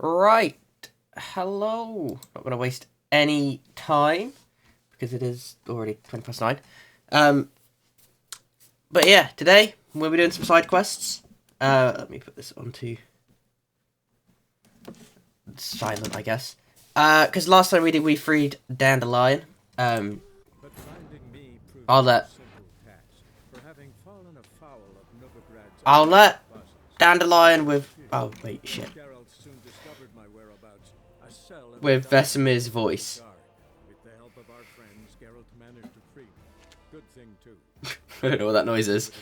Right. Hello. Not going to waste any time because it is already 20 past 9. But yeah, today we'll be doing some side quests. Let me put this onto silent, I guess. Because last time we freed Dandelion. I'll let Dandelion with shit. With Vesemir's voice. I don't know what that noise is.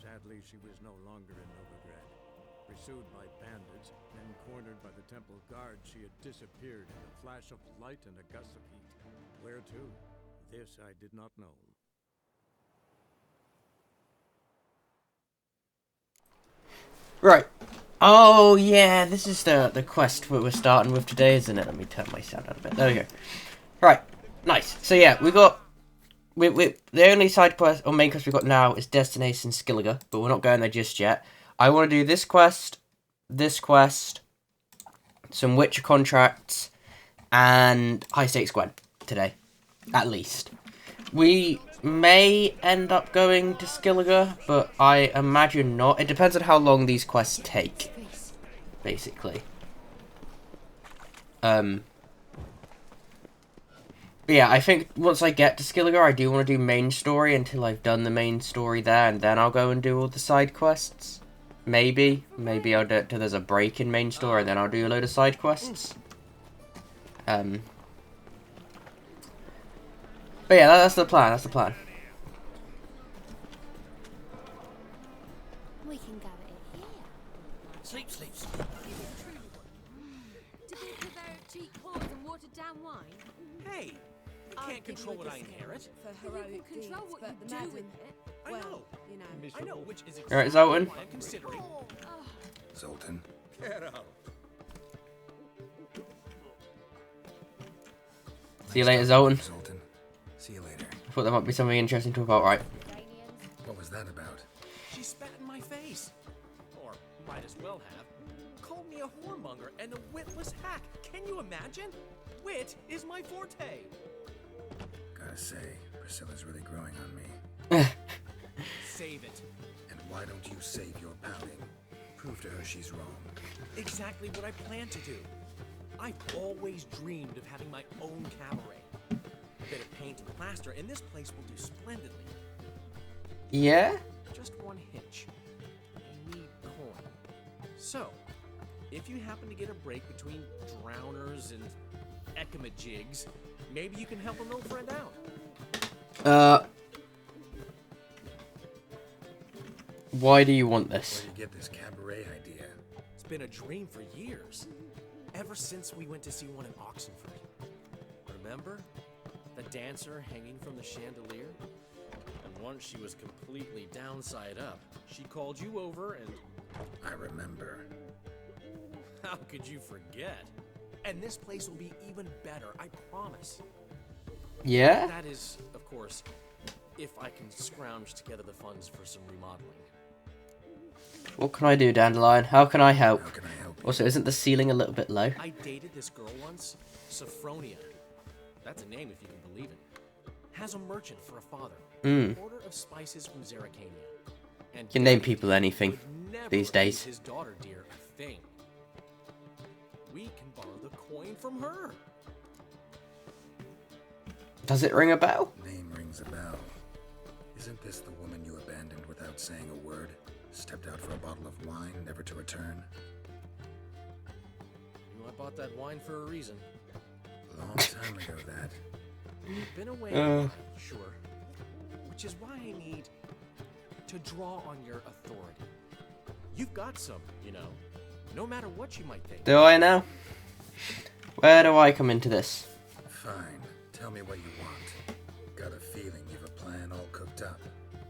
Sadly, she was no longer in Novigrad. Pursued by bandits, then cornered by the temple guard, she had disappeared in a flash of light and a gust of heat. Where to? This I did not know. Right. Oh yeah, this is the quest we're starting with today, isn't it? Let me turn my sound down a bit. There we go. Right. Nice. So yeah, we got the only side quest or main quest we got now is Destination Skellige, but we're not going there just yet. I want to do this quest, some Witcher contracts, and High Stakes Gwen today, at least. We may end up going to Skellige, but I imagine not. It depends on how long these quests take, basically. But yeah, I think once I get to Skellige, I do want to do main story until I've done the main story there, and then I'll go and do all the side quests. Maybe I'll do it till there's a break in main story, and then I'll do a load of side quests. But yeah, that's the plan. We can go at it here. Sleep. Do they prefer cheap whores and watered down wine? Hey, I can't control what I inherit. For heroic deeds, control what but you the do madam, with it. I well, know. you know. I know, which is Alright, exactly Zoltan. why I'm considering. Zoltan. Get out. See you later, Zoltan. Zoltan. See you later. I thought there might be something interesting to talk about, right? What was that about? She spat in my face. Or might as well have. Called me a whoremonger and a witless hack. Can you imagine? Wit is my forte. Gotta say, Priscilla's really growing on me. Save it. And why don't you save your pouting? Prove to her she's wrong. Exactly what I plan to do. I've always dreamed of having my own cabaret. A bit of paint and plaster, and this place will do splendidly. Yeah? Just one hitch. I need coin. So, if you happen to get a break between drowners and ekamajigs, maybe you can help an old friend out. Why do you want Where this? do you get this cabaret idea? It's been a dream for years. Ever since we went to see one in Oxenford. Remember? The dancer hanging from the chandelier? And once she was completely downside up, she called you over and... I remember. How could you forget? And this place will be even better, I promise. Yeah? That is, of course, if I can scrounge together the funds for some remodeling. What can I do, Dandelion? How can I help? How can I help you? Also, isn't the ceiling a little bit low? I dated this girl once, Sophronia. That's a name if you can believe it. Has a merchant for a father. Order of spices from Zerrikania. And You can name Daddy people anything would never these days. leave his daughter dear a thing. We can borrow the coin from her. Does it ring a bell? Name rings a bell. Isn't this the woman you abandoned without saying a word? Stepped out for a bottle of wine, never to return? I bought that wine for a reason. Long time ago, that. You've been away, sure. Which is why I need to draw on your authority. You've got some, you know. No matter what you might think. Do I now? Where do I come into this? Fine. Tell me what you want. Got a feeling you've a plan all cooked up.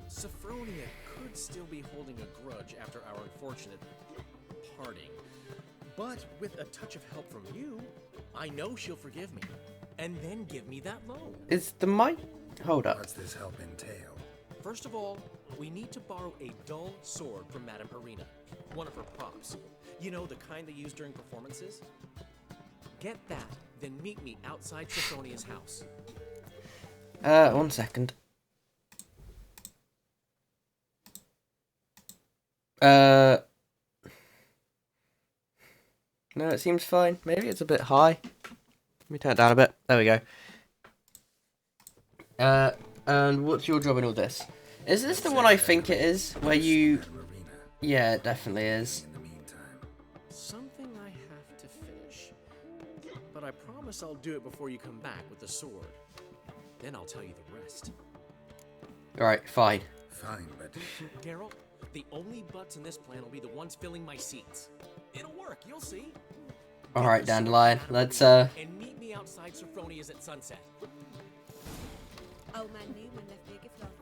Sophronia could still be holding a grudge after our unfortunate parting. But with a touch of help from you, I know she'll forgive me. And then give me that loan. Is the mic... Hold up. What's this help entail? First of all, we need to borrow a dull sword from Madame Irina. One of her props. You know, the kind they use during performances? Get that, then meet me outside Sophronia's house. 1 second. No, it seems fine. Maybe it's a bit high. Let me turn it down a bit. There we go. And what's your job in all this? Is this the one I think it is? Where you... Yeah, it definitely is. Something I have to finish. But I promise I'll do it before you come back with the sword. Then I'll tell you the rest. Alright, fine. Fine, but Geralt, the only butts in this plan will be the ones filling my seats. It'll work, you'll see. Alright, Dandelion. Let's, And meet me outside Sophronia's at sunset. Old man Newman left me a gift last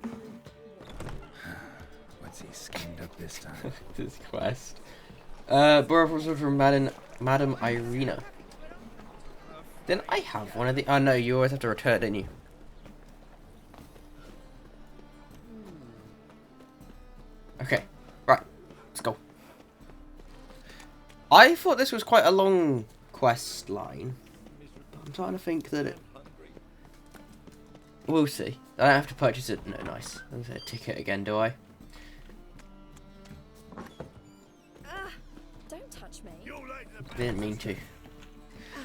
what's he schemed up this time? this quest. Borrow from Madam Irina. Didn't I have one of the... Oh, no, you always have to return it, didn't you? Okay, right, let's go. I thought this was quite a long quest line. I'm trying to think that it... We'll see. I don't have to purchase it. No, nice. There's a ticket again, do I? Don't touch me. Didn't mean to.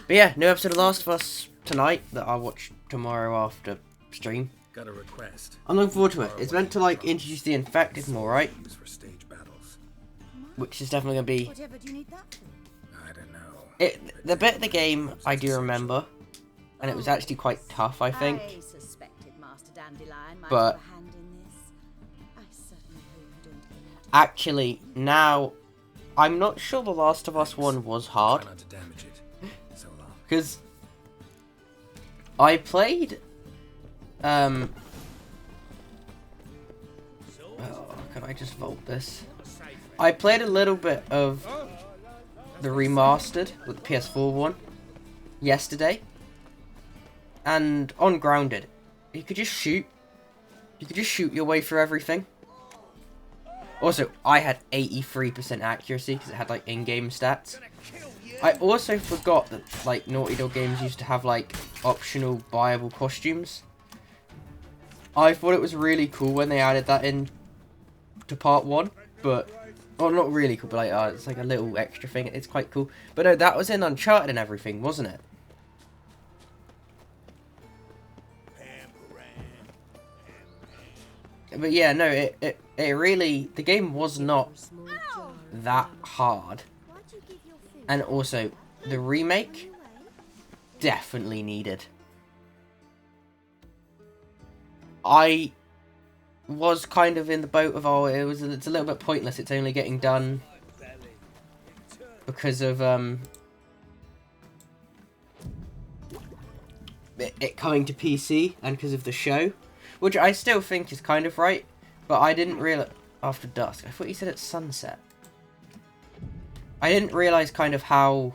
But yeah, new episode of Last of Us tonight that I'll watch tomorrow after stream. Got a request. I'm looking forward to it. It's meant to like introduce the infected more, right? Used for stage battles. Which is definitely gonna be Whatever do you need that for? I don't know. the bit of the game I do remember, and it was actually quite tough, I think. I suspected Master Dandelion might But- have a hand in this. I certainly couldn't. Actually, now I'm not sure The Last of Us 1 was hard, Try not to damage it. So long. because I played oh, can I just vault this? I played a little bit of the remastered with the PS4 one yesterday, and on Grounded, you could just shoot. You could just shoot your way through everything. Also, I had 83% accuracy because it had like in-game stats. I also forgot that like Naughty Dog games used to have like optional buyable costumes. I thought it was really cool when they added that in to part 1, but well, not really cool, but like it's like a little extra thing. It's quite cool. But no, that was in Uncharted and everything, wasn't it? But yeah, no, it really, the game was not that hard. Why'd you give your food And also, the remake, away? definitely needed. I was kind of in the boat of, oh, it's a little bit pointless, it's only getting done because of it coming to PC and because of the show, which I still think is kind of right, but I didn't realize after dusk. I thought you said it's sunset. I didn't realize kind of how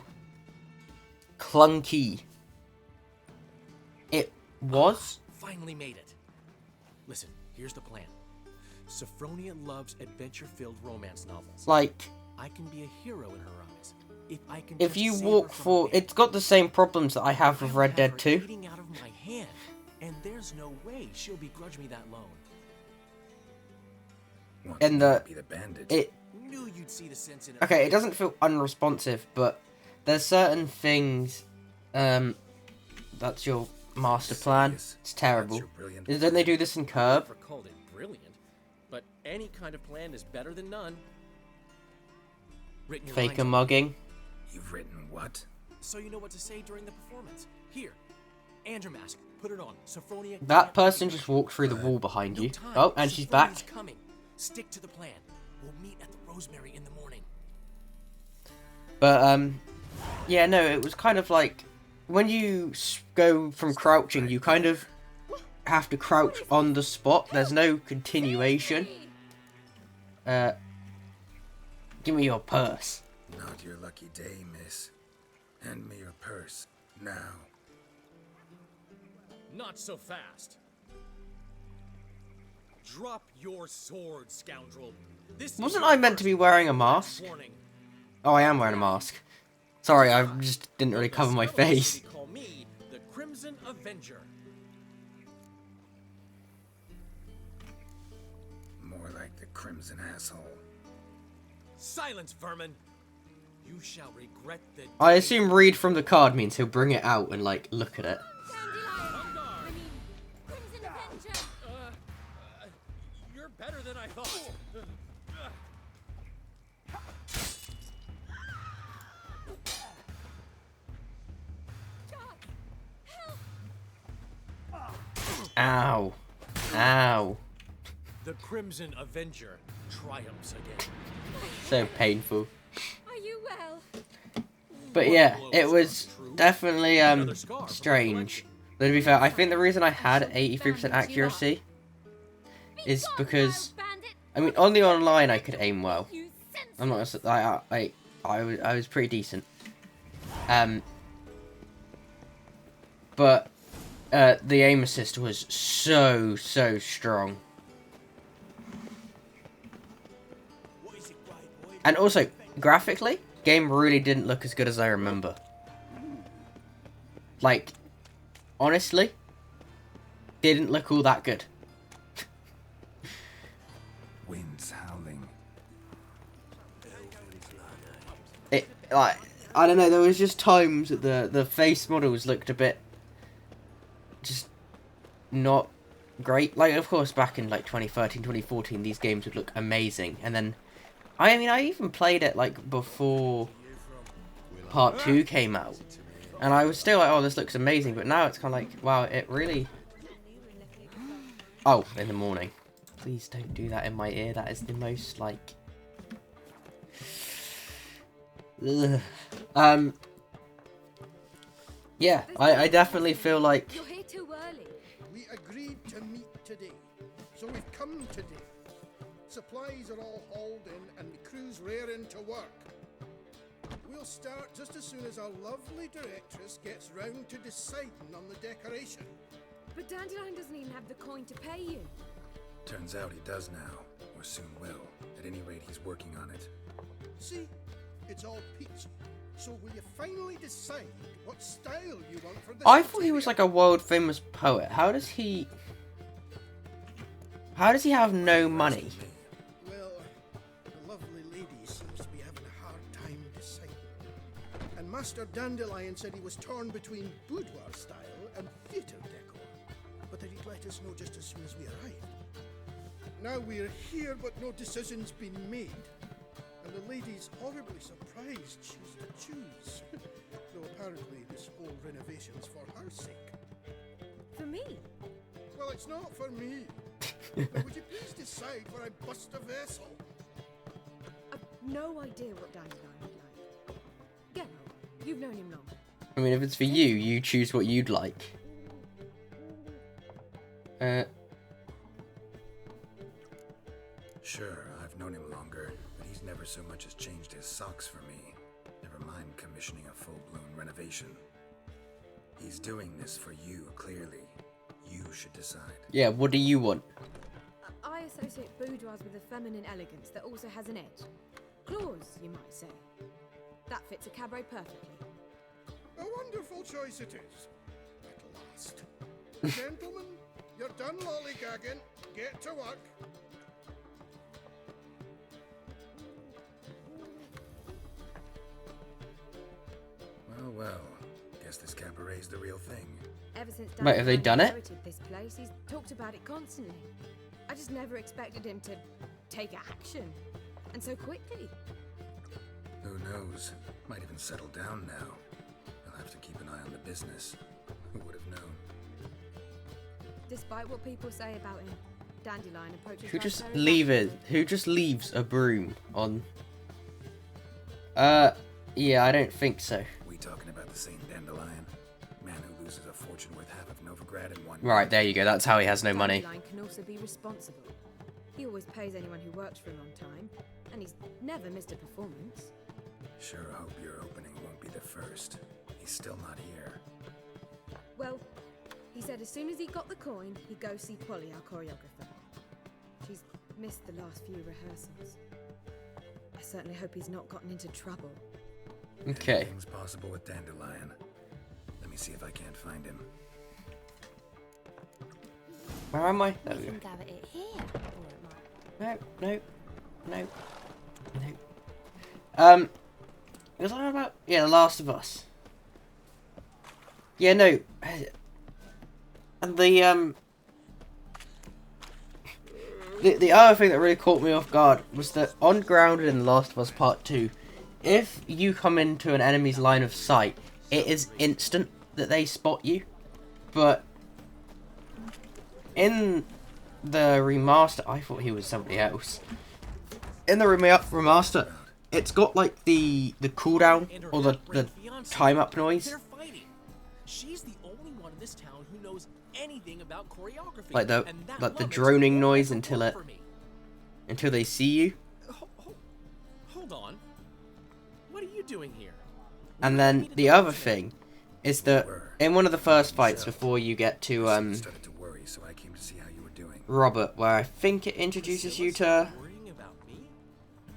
clunky it was. Finally made it. Listen, here's the plan. Sophronia loves adventure-filled romance novels. Like, I can be a hero in her eyes. if you walk for... It's got the same problems that I have with Red Dead 2. Eating out of my hand, and there's no way she'll begrudge me that loan. And the... Be the bandit. It... Knew you'd see the sense in it. Okay, it doesn't feel unresponsive, but there's certain things... That's your master plan. It's terrible. That's your brilliant Don't they do this in Curb? Never called it brilliant, but any kind of plan is better than none. Written your Faker lines, mugging. You've written what? so you know what to say during the performance. Here, and your mask. Put it on. Sophronia. That can't person be- just walked through the wall behind No you. time. Oh, and she's back. Sophronia's coming. Stick to the plan. We'll meet at the Rosemary in the morning. But, yeah, no, it was kind of like... When you go from crouching, you kind of have to crouch on the spot. There's no continuation. Give me your purse. Not your lucky day, miss. Hand me your purse. Now. Not so fast. Drop your sword, scoundrel. This Wasn't I meant to be wearing a mask? warning. Oh, I am wearing a mask. Sorry, I just didn't really cover my face. Call me the Crimson Avenger. More like the Crimson Asshole. Silence, vermin. You shall regret the I assume read from the card means he'll bring it out and, like, look at it. Dandelion! I mean, Crimson Avenger! You're better than I thought. Jack! Help! Ow. Ow. The Crimson Avenger triumphs again. So painful. Are you well? But yeah, it was definitely strange. But to be fair, I think the reason I had 83% accuracy is because, I mean, on the online I could aim well. You I'm not gonna say, I was pretty decent. But the aim assist was so strong. And also, graphically, game really didn't look as good as I remember. Like, honestly, didn't look all that good. Winds howling. It, like, I don't know, there was just times that the face models looked a bit just not great. Like, of course, back in like 2013, 2014, these games would look amazing. And then, I mean, I even played it like before Part 2 came out. And I was still like, oh, this looks amazing. But now it's kind of like, wow, it really... Oh, in the morning. Please don't do that in my ear. That is the most, like... Ugh. Yeah, I definitely feel like... You're here too early. We agreed to meet today, so we've come today. Supplies are all hauled in and the crew's raring to work. We'll start just as soon as our lovely directress gets round to deciding on the decoration. But Dandelion doesn't even have the coin to pay you. Turns out he does now, or soon will. At any rate, he's working on it. See, it's all peachy. So will you finally decide what style you want for this? I thought he was like a world famous poet. How does he have no money? Well, the lovely lady seems to be having a hard time deciding. And Master Dandelion said he was torn between boudoir style and theatre decor, but that he'd let us know just as soon as we arrived. Now we're here, but no decision's been made. And the lady's horribly surprised she's to choose. Though apparently this whole renovation's for her sake. For me? Well, it's not for me. Now, would you please decide where I bust a vessel? I've no idea what Dandelion would like. Get on. You've known him long. I mean, if it's for you, you choose what you'd like. Sure, I've known him longer, but he's never so much as changed his socks for me. Never mind commissioning a full-blown renovation. He's doing this for you, clearly. You should decide. Yeah, what do you want? I associate boudoirs with a feminine elegance that also has an edge. Claws, you might say. That fits a cabaret perfectly. A wonderful choice it is. At last. Gentlemen, you're done lollygagging. Get to work. Well, guess this cabaret's the real thing. Ever since Wait, have they done it? inherited this place, he's talked about it constantly. I just never expected him to take action. And so quickly. Who knows? Might even settle down now. I'll have to keep an eye on the business. Who would have known? Despite what people say about him, Dandelion approaches Who life just very leave it? practically. Who just leaves a broom on? Yeah, I don't think so. We talking about the same Dandelion? Man who loses a fortune worth half of Novigrad in one Right, night. there you go. That's how he has no money. Dandelion can also be responsible. He always pays anyone who works for him on time, and he's never missed a performance. Sure hope your opening won't be the first. He's still not here. Well, he said as soon as he got the coin, he'd go see Polly, our choreographer. missed the last few rehearsals. I certainly hope he's not gotten into trouble. Okay. Anything's possible with Dandelion. Let me see if I can't find him. Where am I? There We we go. can go at it here, or it might. No. Was I on about? Yeah, The Last of Us. Yeah, no. And the other thing that really caught me off guard was that on Grounded in The Last of Us Part 2, if you come into an enemy's line of sight, it is instant that they spot you. But in the remaster, I thought he was somebody else. In the remaster, it's got like the cooldown or the time up noise. They're fighting. She's the only one in this town who knows anything about choreography. Like the and that like the woman droning won't noise ever until work for me. they see you. Hold on. What are you doing here? And then the other thing is that in one of the first fights before you get to Started to worry, so I came to see how you were doing. Robert, where I think it introduces you to. Worrying about me?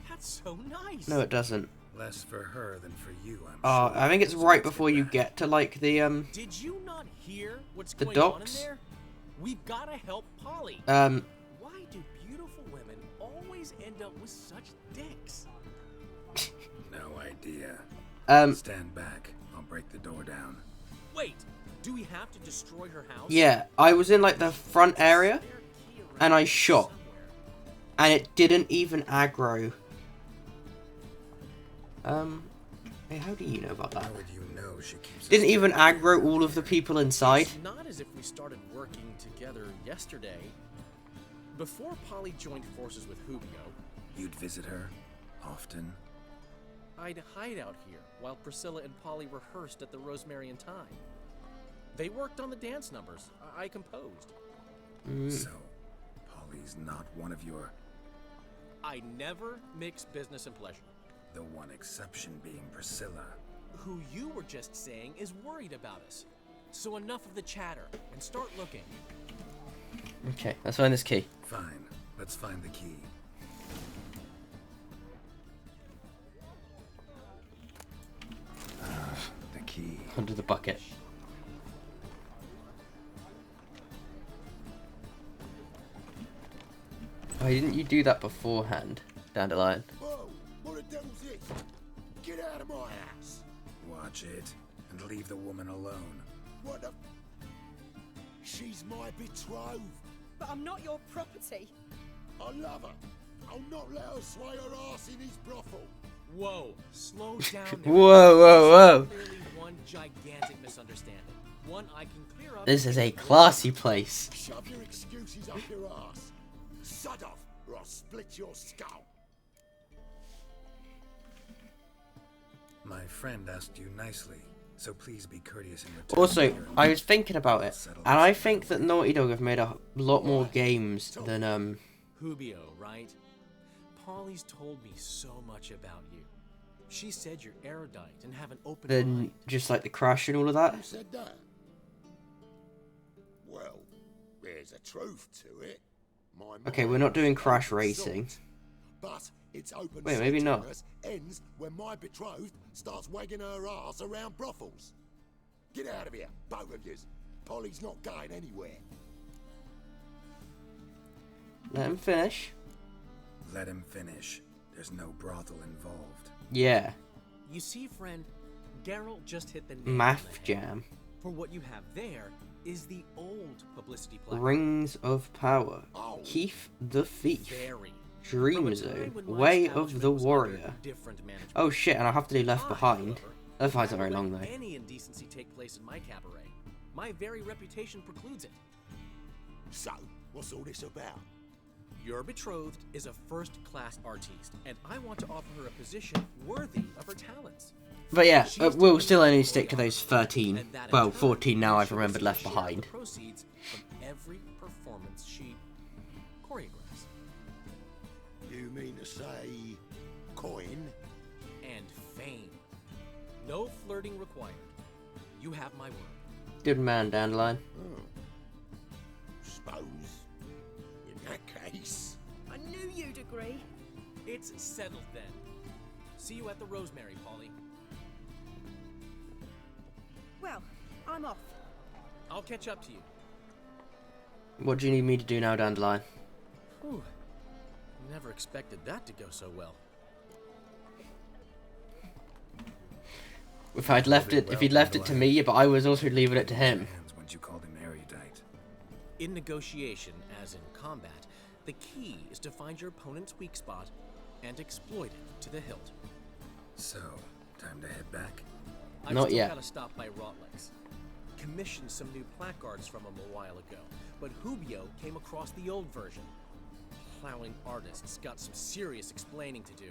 That's so nice. No, it doesn't. Less for her than for you, I'm Oh, sure. I think it's right before you get to like the Did you not hear what's The going on in docks? there? We've got to help Polly. Why do beautiful women always end up with such dicks? No idea. um Stand back. I'll break the door down. Wait, do we have to destroy her house? yeah, I was in like the front area and I shot and it didn't even aggro. Hey, how do you know about that? How would you know she keeps... Didn't even aggro all of the people inside. It's not as if we started working together yesterday. Before Polly joined forces with Hubio, You'd visit her? Often? I'd hide out here while Priscilla and Polly rehearsed at the Rosemary and Thyme. They worked on the dance numbers I composed. So, Polly's not one of your... I never mix business and pleasure. The one exception being Priscilla. Who you were just saying is worried about us. So enough of the chatter and start looking. Okay, let's find this key. Fine. Let's find the key. The key. Under the bucket. Why didn't you do that beforehand, Dandelion? Whoa! What the devil's this? Get out of my house! Watch it, and leave the woman alone. What the... She's my betrothed. But I'm not your property. I love her. I'll not let her sway her ass in his brothel. Whoa, slow down there. Whoa. Clearly one gigantic misunderstanding. One I can clear up. This is a classy place. Shove your excuses up your ass. Sod off, or I'll split your skull. My friend asked you nicely, so please be courteous in return. Also, I was thinking about it, and I think that Naughty Dog have made a lot more games than Hubio, right? Polly's told me so much about you. She said you're erudite and have an open than mind. just like the Crash and all of that. Who said that? Well, there's a truth to it. My Okay, we're mind not doing is Crash open racing. sort, but its open Wait, maybe not. sweetiness ends when my betrothed starts wagging her ass around brothels. Get out of here, both of yous. Polly's not going anywhere. Let him finish. Let him finish. There's no brothel involved. Yeah, You see, friend, Geralt just hit the nail on the Math head. Jam. For what you have there is the old publicity platform. Rings of Power. Oh. Keith the Thief. Very. Dream From a Zone. time when my Way of establishment the was under Warrior. different management. Oh shit, and I have to do Left I, Behind. however, Left Behind's not never very long let though. Any indecency take place in my cabaret. My very reputation precludes it. So, what's all this about? Your betrothed is a first-class artiste, and I want to offer her a position worthy of her talents. But yeah, She's we'll to still be only a stick to those choreographer, 13. and that in Well, turn 14 now I've she'll remembered receive a Left share of Behind. the proceeds from every performance she choreographs. You mean to say coin? And fame. No flirting required. You have my word. Good man, Dandelion. Suppose. In that case. I I knew you'd agree. It's settled then. See you at the Rosemary, Polly. Well, I'm off. I'll catch up to you. What do you need me to do now, Dandelion? Whew. Never expected that to go so well. If I'd left it, if he'd left it to me, but I was also leaving it to him. Once you called him erudite. In negotiation, as in combat, the key is to find your opponent's weak spot and exploit it to the hilt. So, time to head back? I've Not still yet. gotta stop by Rotlick's. Commissioned some new placards from him a while ago, but Hubio came across the old version. Plowing artists got some serious explaining to do.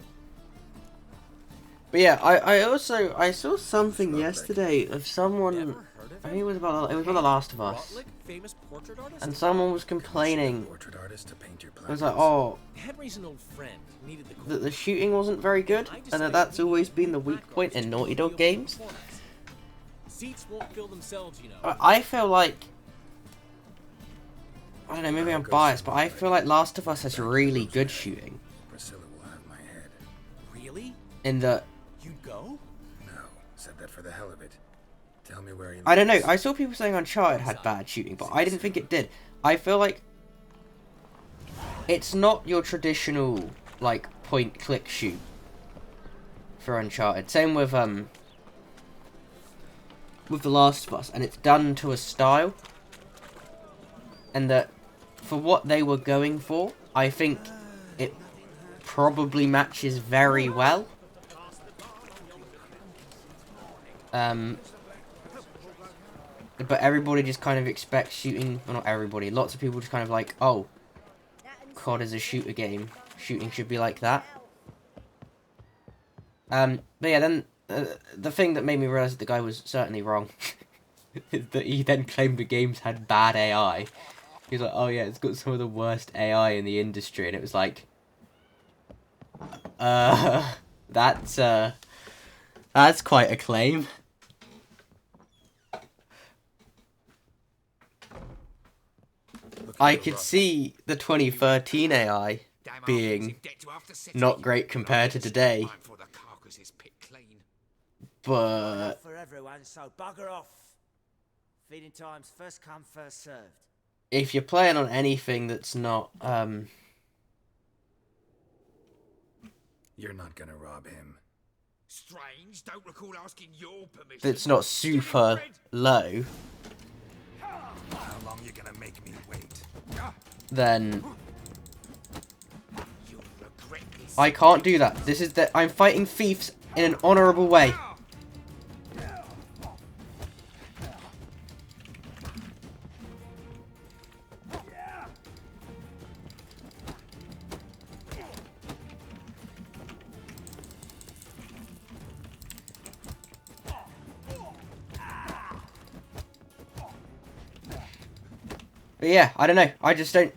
But yeah, I saw something yesterday of someone. Never heard of I think it was about The Last of Us, Rotlick, famous portrait artist? and someone was complaining. Portrait artist to paint your It was plaques. like, oh, Henry's an old friend. Needed the that the shooting wasn't very good, and that's always been the weak point in Naughty Dog games. Seats won't fill themselves, you know. I feel like, I don't know, maybe I'm biased, but I feel like Last of Us has really good shooting. Priscilla will have my head. Really? In the, You'd go? No, said that for the hell of it. Tell me where he lives. I don't know, I saw people saying Uncharted had bad shooting, but I didn't think it did. I feel like it's not your traditional, like, point-click shoot for Uncharted. Same with The Last of Us, and it's done to a style, and that for what they were going for, I think it probably matches very well. But everybody just kind of expects shooting, well, not everybody, lots of people just kind of like, oh, COD is a shooter game, shooting should be like that. But yeah, then the thing that made me realise that the guy was certainly wrong is that he then claimed the games had bad AI. He was like, oh yeah, it's got some of the worst AI in the industry, and it was like, that's quite a claim. I could see the 2013 AI being not great compared to today, but For everyone, so bugger off. Feeding time's first come, first served. if you're playing on anything that's not, You're not gonna rob him. Strange, don't recall asking your permission. that's not super low, How long you gonna make me wait? then You'll regret this. I can't do that. This is that I'm fighting thieves in an honourable way. But yeah, I don't know. I just don't.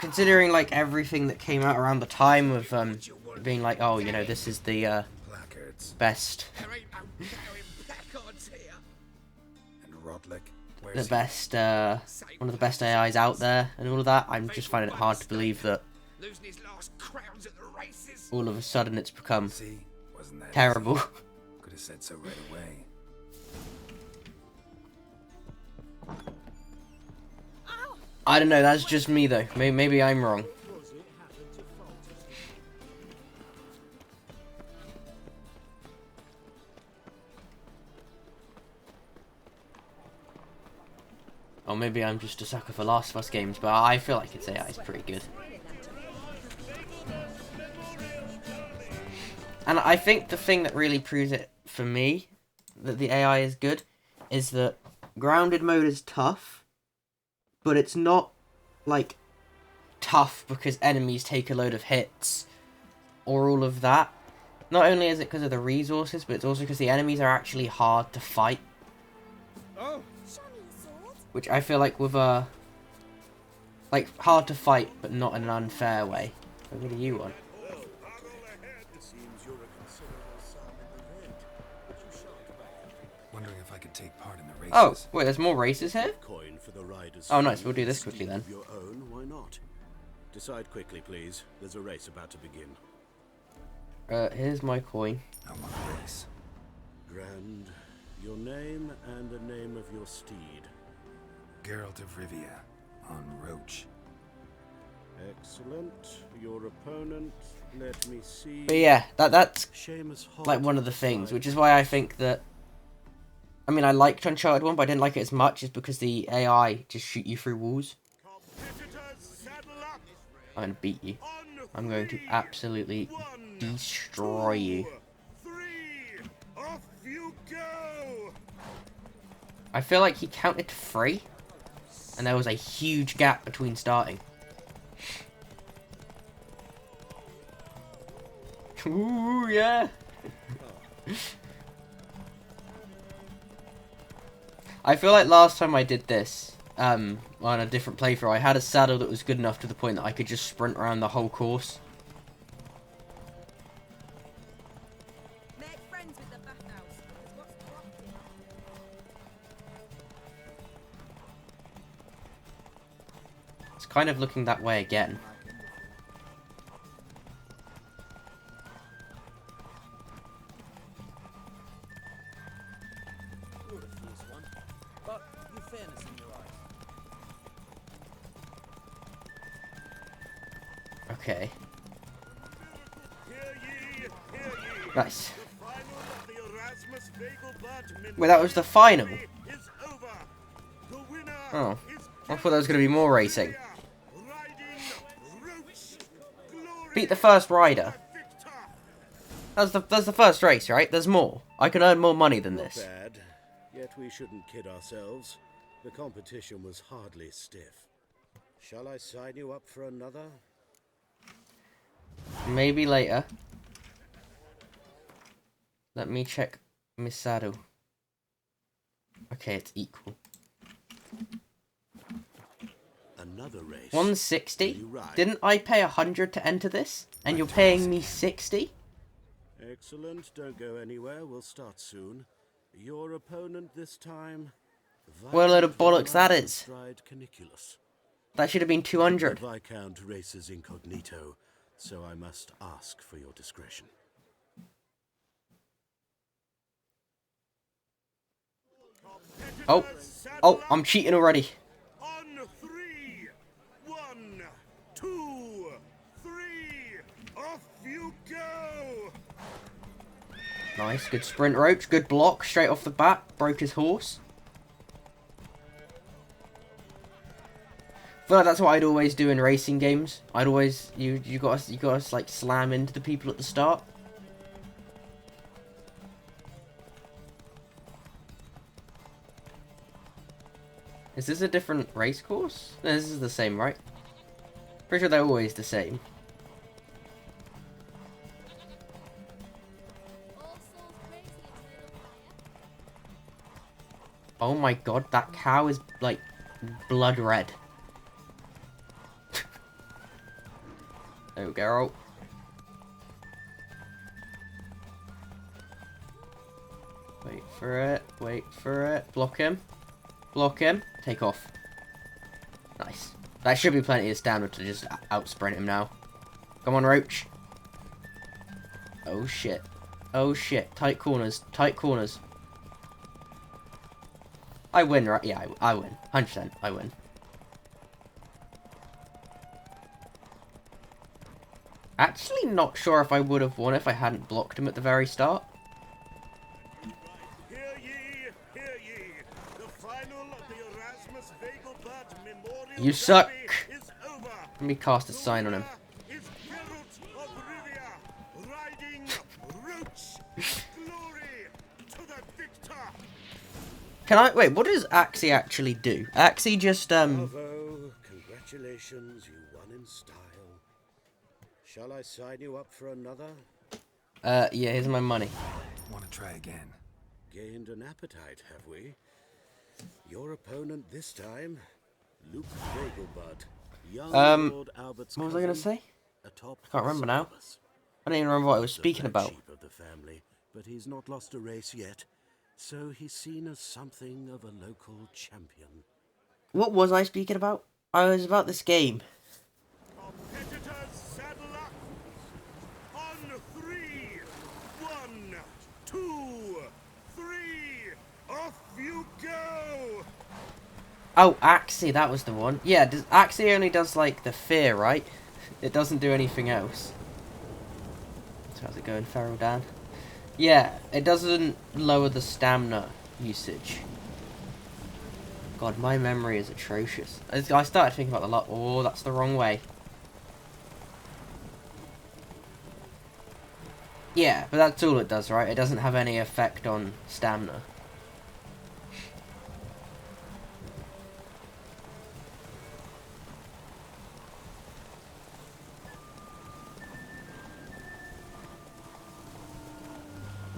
Considering like everything that came out around the time of being like, oh, you know, this is the Placards. best, There ain't no carrying placards here. And Rotlick? the Where's he? best, one of the best AIs out there, and all of that. I'm just finding it hard to believe that Losing his last crowns at the races. all of a sudden it's become See? Wasn't that terrible. easy? Could have said so right away. I don't know. That's just me though. Maybe I'm wrong. Or maybe I'm just a sucker for Last of Us games, but I feel like its AI is pretty good. And I think the thing that really proves it for me, that the AI is good, is that grounded mode is tough, but it's not, like, tough because enemies take a load of hits, or all of that. Not only is it because of the resources, but it's also because the enemies are actually hard to fight. Oh, Which I feel like with a... like, hard to fight, but not in an unfair way. So what do you want? Wondering if I could take part in the races. Oh, wait, there's more races here? Coin for the rider's Oh, nice, fee, we'll do this steed quickly then. of your own, why not? Decide quickly, please. There's a race about to begin. Here's my coin. I want a race. Grand, your name and the name of your steed. Geralt of Rivia on Roach. Excellent. Your opponent, let me see. But yeah, that's Seamus Holt, like one of the things, which is why I think that. I mean, I liked Uncharted 1, but I didn't like it as much, is because the AI just shoot you through walls. I'm gonna beat you. I'm going to absolutely destroy you. Off you go! I feel like he counted to 3, and there was a huge gap between starting. Ooh, yeah! I feel like last time I did this, on a different playthrough, I had a saddle that was good enough to the point that I could just sprint around the whole course. Make friends with the bathhouse. What's corrupted? It's kind of looking that way again. You're a fierce one, but you've fairness in your eyes. Okay. Hear ye, hear ye. Nice. The final of the Erasmus Vegelbud Wait, that was the final? is over. The winner Oh. is I thought there was going to be more racing. riding Roach. Glory Beat the first rider. victor. That's the first race, right? There's more. I can earn more money than Not this. bad. Yet we shouldn't kid ourselves. The competition was hardly stiff. Shall I sign you up for another? Maybe later. Let me check my saddle. Okay, it's equal. Another race. 160? Will you ride? Didn't I pay 100 to enter this? And you're paying me 60? Excellent. Don't go anywhere. We'll start soon. Your opponent this time. What a load of bollocks that is. Stride Caniculus. That should have been 200. The Viscount races incognito, so I must ask for your discretion. Oh, oh, I'm cheating already. On 3. 1, 2, 3. Off you go. Nice, good sprint, Roach. Good block, straight off the bat. Broke his horse. I feel like that's what I'd always do in racing games. I'd always you gotta like slam into the people at the start. Is this a different race course? No, this is the same, right? Pretty sure they're always the same. Oh my god, that cow is like blood red. There we go. Wait for it, wait for it. Block him. Block him. Take off. Nice. That should be plenty of stamina to just out-sprint him now. Come on, Roach. Oh shit. Oh shit. Tight corners. Tight corners. I win, right? Yeah, I win. 100%. I win. Actually not sure if I would have won if I hadn't blocked him at the very start. Hear ye, hear ye. The final of the Erasmus Vegelbud Memorial You suck. Derby is over. Let me cast a sign on him. Is Geralt of Rivia riding Roach. Glory to the victor. Can I wait? What does Axie actually do? Axie just Bravo, congratulations, you won in style. Shall I sign you up for another? yeah, here's my money. Want to try again? Gained an appetite, have we? Your opponent this time, Luke Vegelbud, young Lord Albert's What was I gonna cousin, say? atop I can't remember now. Cyrus. I don't even remember what I was The speaking about. flagship of the family, but he's not lost a race yet, so he's seen as something of a local champion. What was I speaking about? I was about this game. Competitors, saddle up! On 3! 1, 2, 3! Off you go! Oh, Axie, that was the one. Yeah, Axie only does, like, the fear, right? It doesn't do anything else. So how's it going, Feral Dan? Yeah, it doesn't lower the stamina usage. God, my memory is atrocious. I started thinking about the lot. Oh, that's the wrong way. Yeah, but that's all it does, right? It doesn't have any effect on stamina.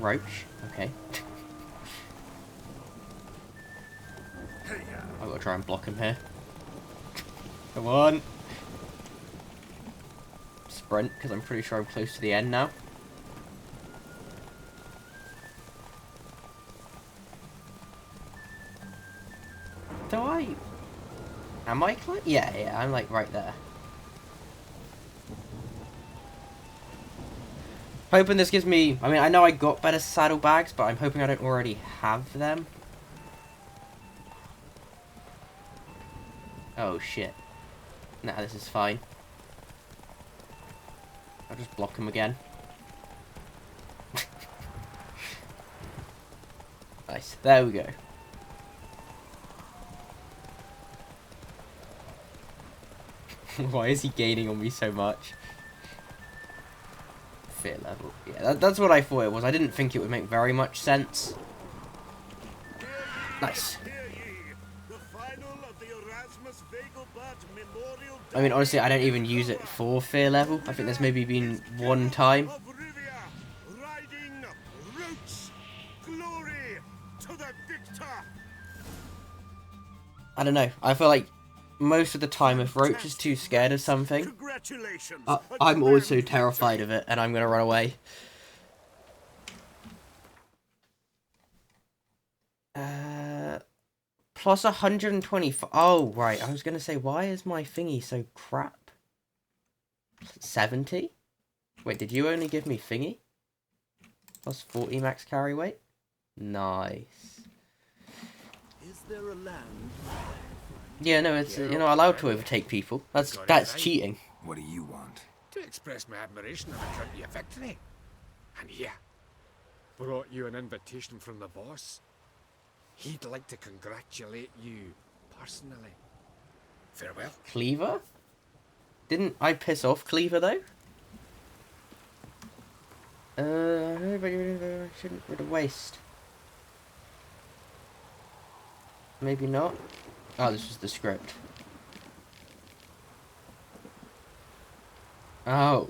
Roach? Okay. I've got to try and block him here. Come on! Sprint, because I'm pretty sure I'm close to the end now. Do I? Am I close? Yeah, I'm like right there. Hoping this gives me... I mean, I know I got better saddlebags, but I'm hoping I don't already have them. Oh, shit. Nah, this is fine. I'll just block him again. Nice. There we go. Why is he gaining on me so much? Fear level. Yeah, that's what I thought it was. I didn't think it would make very much sense. Nice. I mean, honestly, I don't even use it for fear level. I think there's maybe been one time. I don't know. I feel like most of the time, if Roach is too scared of something, I'm also terrified of it, and I'm going to run away. Plus 125. Oh, right. I was going to say, why is my thingy so crap? 70? Wait, did you only give me thingy? Plus 40 max carry weight? Nice. Is there a land? Yeah, no, it's you're not allowed to overtake people. That's cheating. What do you want? To express my admiration on account of your victory. And here, brought you an invitation from the boss. He'd like to congratulate you personally. Farewell. Cleaver? Didn't I piss off Cleaver, though? Shouldn't rid of waste. Maybe not. Oh, this was the script. Oh.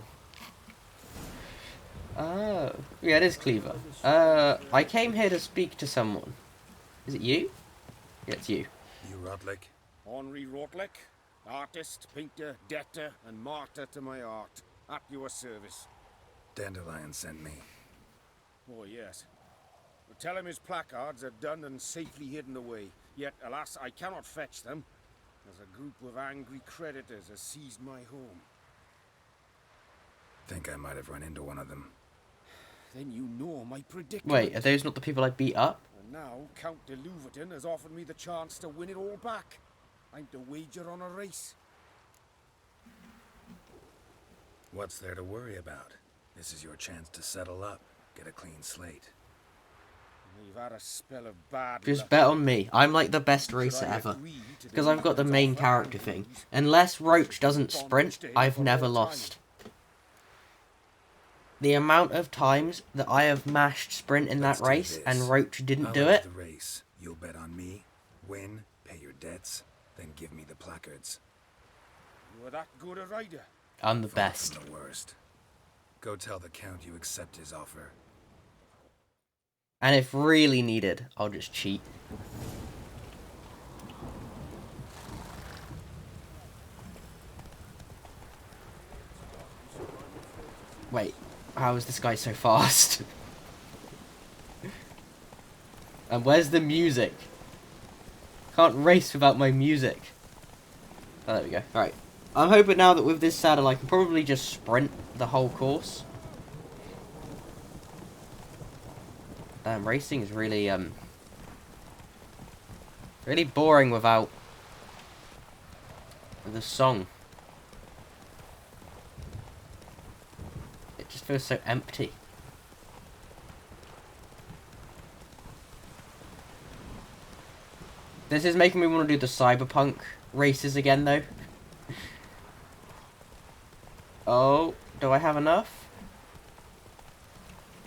Oh. Yeah, it is Cleaver. I came here to speak to someone. Is it you? Yeah, it's you. You Rodlick? Henri Rotlick, artist, painter, debtor, and martyr to my art. At your service. Dandelion sent me. Oh, yes. But tell him his placards are done and safely hidden away. Yet, alas, I cannot fetch them, as a group of angry creditors has seized my home. Think I might have run into one of them. Then you know my predicament. Wait, are those not the people I beat up? And now, Count de Louverton has offered me the chance to win it all back. I'm to wager on a race. What's there to worry about? This is your chance to settle up, get a clean slate. We've had a spell of bad Just luck. bet on me. I'm like the best racer ever. Because I've got the main character thing. Unless Roach doesn't sprint, I've never lost. The amount of times that I have mashed sprint in that race and Roach didn't do it. The race. You'll bet on me, win, pay your debts, then give me the placards. You're that good a rider. I'm the Far best. from the worst. Go tell the Count you accept his offer. And if really needed, I'll just cheat. Wait, how is this guy so fast? And where's the music? Can't race without my music. Oh, there we go. Alright. I'm hoping now that with this saddle I can probably just sprint the whole course. Racing is really really boring without the song. It just feels so empty. This is making me want to do the cyberpunk races again, though. Oh, do I have enough?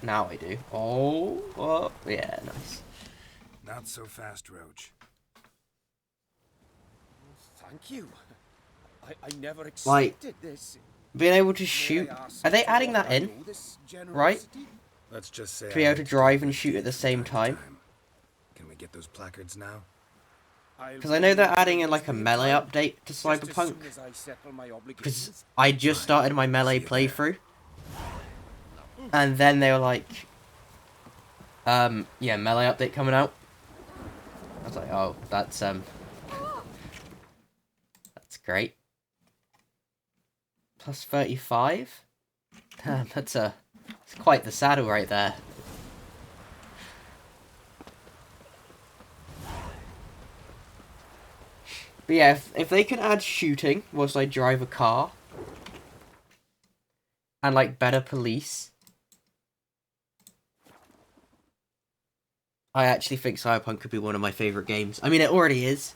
Now I do. Oh, yeah, nice. Not so fast, Roach. Thank you. I never Like, expected this. being able to shoot... Are they adding that in? Right? Let's just say To be able to drive and shoot at the same time? Can we get those placards now? Because I know they're adding in like a melee update to Cyberpunk. Because I just started my melee playthrough. And then they were like... yeah, melee update coming out. I was like, oh, that's great. Plus 35? Damn, it's quite the saddle right there. But yeah, if they can add shooting whilst I drive a car, and like better police, I actually think Cyberpunk could be one of my favourite games. I mean, it already is.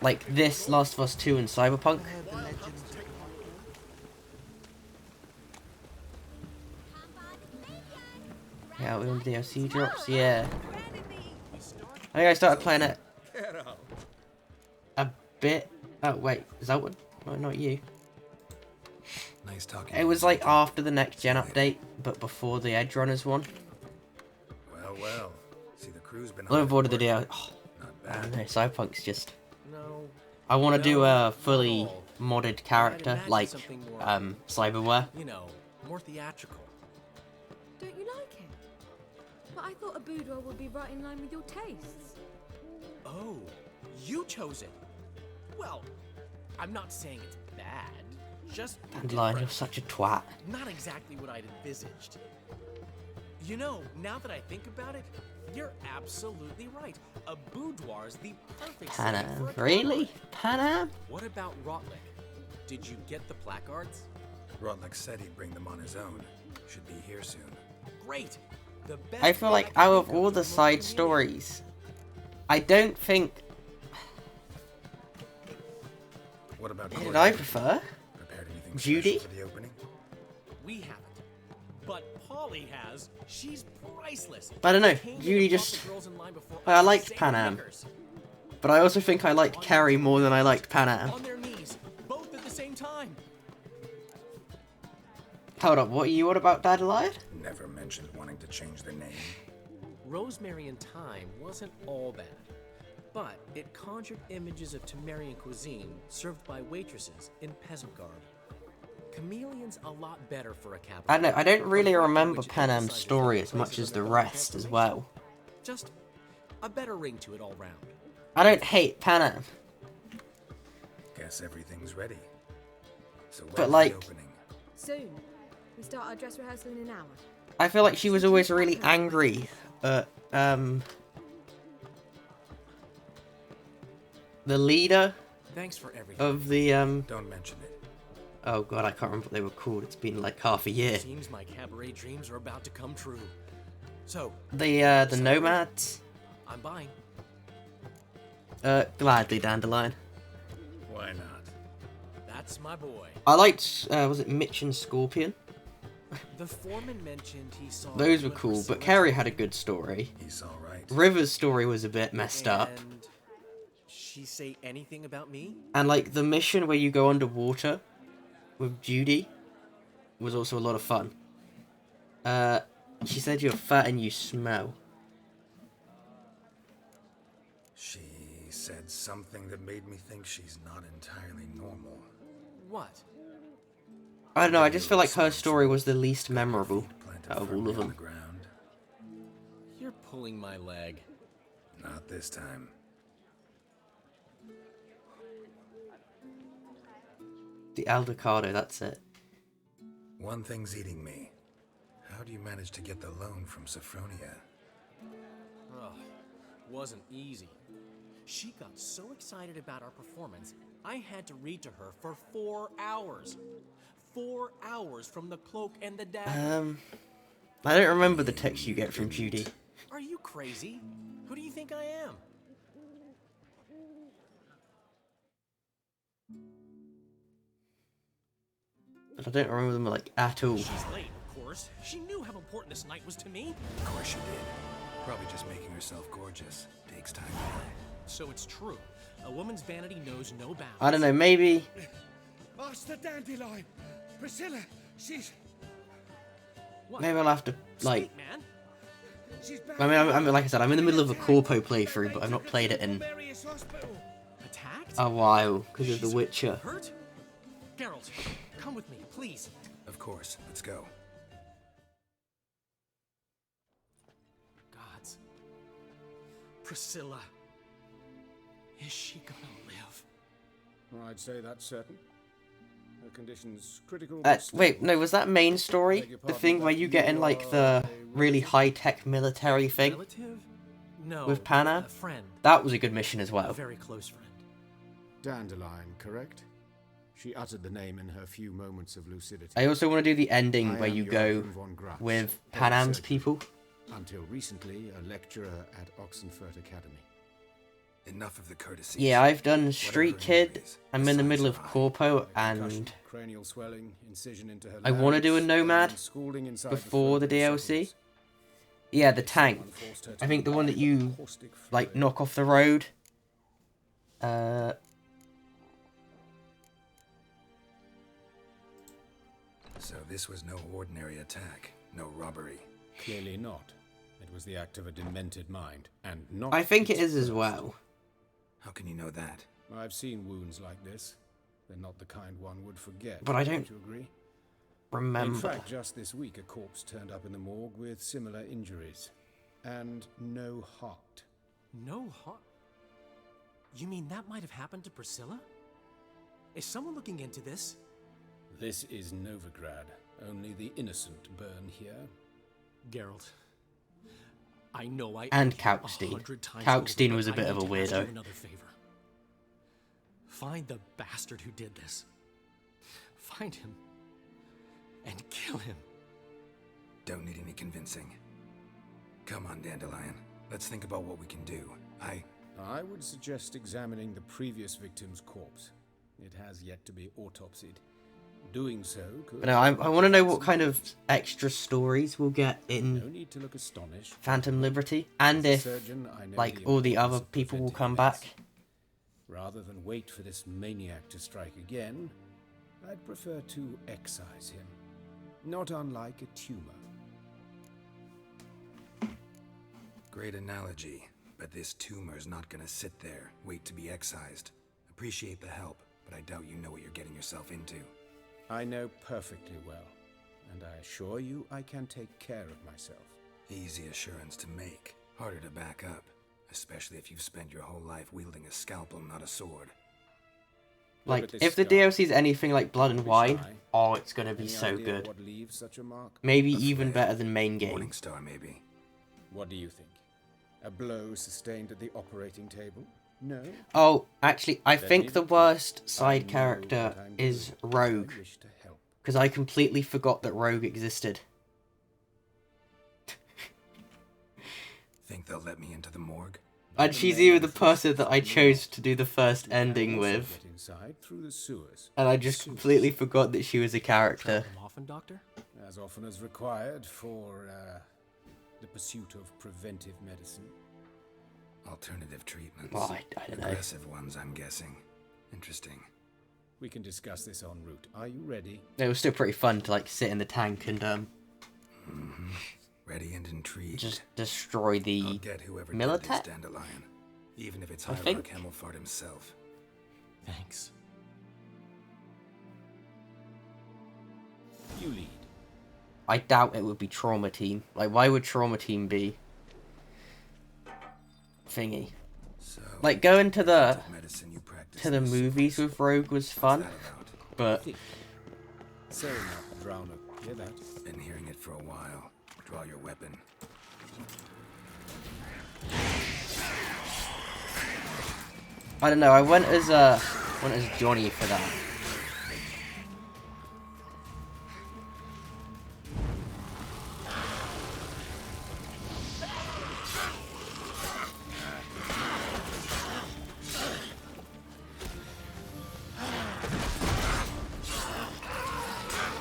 Like this, Last of Us 2 and Cyberpunk. Yeah, we want DLC drops, yeah. I think I started playing it a bit. Oh wait, is that one? No, not you. Nice talking. It was like after the next gen update, but before the Edge Runners one. Well. See, the crew's been. I'm looking forward to the DLC. Oh, I don't know, Cyberpunk's just. I want to do a fully modded character like Cyberware. You know, more theatrical. Don't you like it? But I thought a boudoir would be right in line with your tastes. Oh, you chose it. Well, I'm not saying it's bad. Just Dandelion, you're such a twat. not exactly what I'd envisaged. You know, now that I think about it, you're absolutely right. A boudoir's the perfect setting for Panam, a really? car. Panam? What about Rotlick? Did you get the placards? Rotlick said he'd bring them on his own. Should be here soon. Great. The best I feel like out of all the side stories, I don't think. What about Who did I Courtney? prefer? Prepared anything Judy? special for the opening? We haven't. But Polly has. She's priceless. I don't know. Came Judy in and just. brought the girls in line before I liked St. Panam. Nickers. But I also think I liked Carrie more than I liked Panam. On their knees, both at the same time. Hold up, what are you on about Dandelion? Never mentioned wanting to change the name. Rosemary in Time wasn't all bad, but it conjured images of Temerian cuisine served by waitresses in peasant garb. Chameleon's a lot better for a cabaret. I don't know, I don't really remember Which Panam's emphasizes story the as much places as the of rest as well. Just a better ring to it all round. I don't hate Panam, Guess everything's ready. So when's but like, the opening? Soon. We start our dress rehearsal in an hour. I feel like she was always really angry at, the leader Thanks for everything. of the, Don't mention it. oh god, I can't remember what they were called, it's been like half a year. Seems my cabaret dreams are about to come true. So, The Nomads, I'm buying. gladly Dandelion. Why not? That's my boy. I liked, was it Mitch and Scorpion? The foreman mentioned he saw Those you were and cool, Priscilla but Carrie had a together. good story. He's alright. River's story was a bit messed up. And she say anything about me? And like the mission where you go underwater with Judy was also a lot of fun. She said you're fat and you smell. She said something that made me think she's not entirely normal. What? I don't know, I just feel like her story was the least memorable Planted out of all firmly of on the them. ground. You're pulling my leg. Not this time. The Aldecado, that's it. One thing's eating me. How do you manage to get the loan from Sophronia? Oh, wasn't easy. She got so excited about our performance, I had to read to her for 4 hours. 4 hours from the Cloak and the Dagger. I don't remember the text you get from Judy. Are you crazy? Who do you think I am? But I don't remember them, like, at all. She's late, of course. She knew how important this night was to me. Of course she did. Probably just making herself gorgeous. Takes time. So it's true. A woman's vanity knows no bounds. I don't know, maybe... Master Dandelion! Priscilla, she's... What? Maybe I'll have to, like... Sweet, man. she's back. I mean, like I said, I'm in the middle of a Corpo playthrough, but I've not played it in Attacked? a while, because of The She's Witcher. Hurt? Geralt, come with me, please. Of course. Let's go. Gods. Priscilla. Is she gonna live? I'd say that's certain. Her condition's critical. but Wait, stable. no, was that main story? Beg your The pardon, thing but where you get in, you like, are the a really relative? high-tech military thing? Relative? No. With Panna? A friend. That was a good mission as A well. very close friend. Dandelion, correct? She uttered the name in her few moments of lucidity. I also want to do the ending I where am you go Joachim von Gratz, with head of Panam's surgery. people. Until recently, a lecturer at Oxenfurt Academy. Enough of the courtesy. Yeah, I've done Street Whatever Kid. injuries, I'm in the middle of besides Corpo, Concussion, and cranial swelling, incision into her I wanna do a larynx, Nomad and scalding inside before the throat for DLC. seconds. Yeah, the tank. Someone forced her I to think the one that you, caustic like, fluid. knock off the road. So this was no ordinary attack. No robbery. Clearly not. It was the act of a demented mind, and not. I think it its is as first. well. How can you know that? I've seen wounds like this. They're not the kind one would forget. But I don't you agree? remember. In fact, just this week, a corpse turned up in the morgue with similar injuries, and no heart. No heart? You mean that might have happened to Priscilla? Is someone looking into this? This is Novigrad. Only the innocent burn here. Geralt. I know I And owe you Kalkstein. 100 times Kalkstein over, was a but bit I of a need to ask you weirdo. another favor. Find the bastard who did this. Find him. And kill him. Don't need any convincing. Come on, Dandelion. Let's think about what we can do. I would suggest examining the previous victim's corpse. It has yet to be autopsied. Doing so could... But no, I want to know what kind of extra stories we'll get No in need to look astonished. Phantom Liberty, and As a if, surgeon, I know like, all the importance other of people will preventive come medicine. back. Rather than wait for this maniac to strike again, I'd prefer to excise him. Not unlike a tumor. Great analogy, but this tumor's not gonna sit there, wait to be excised. Appreciate the help, but I doubt you know what you're getting yourself into. I know perfectly well, and I assure you I can take care of myself. Easy assurance to make, harder to back up, especially if you've spent your whole life wielding a scalpel, not a sword. Like, at this if the scar. DLC is anything like Blood and Be Wine, shy. oh, it's gonna be Any so idea good. What leaves such a mark? Maybe A even flare. better than main game. Morning Star, maybe. What do you think? A blow sustained at the operating table? No? Oh, actually, I Then think you- the worst I side know character what I'm is doing. Rogue, I wish to help. because I completely forgot that Rogue existed. Think they'll let me into the morgue? And The she's name even the of the person that I first chose to do the first You can ending also with, get inside through the sewers. and I just Sewers. completely forgot that she was a character. Travel them often, Doctor? As often as required for the pursuit of preventive medicine. Alternative treatments. Well, I don't know. Aggressive ones, I'm guessing. Interesting. We can discuss this en route. Are you ready? It was still pretty fun to, like, sit in the tank and Mm-hmm. Ready and intrigued. just destroy I'll the get whoever Militech? did this Dandelion. Even if it's I Hierarch think. Hemmelfart himself. Thanks. You lead. I doubt it would be Trauma Team. Like, why would Trauma Team be thingy? So, Like, going to the medicine you practice to the in movies sewers. with Rogue was What's fun, that about? but Say not drowner. Hear that? Been hearing it for a while. Draw your weapon. I don't know. I went as Johnny for that.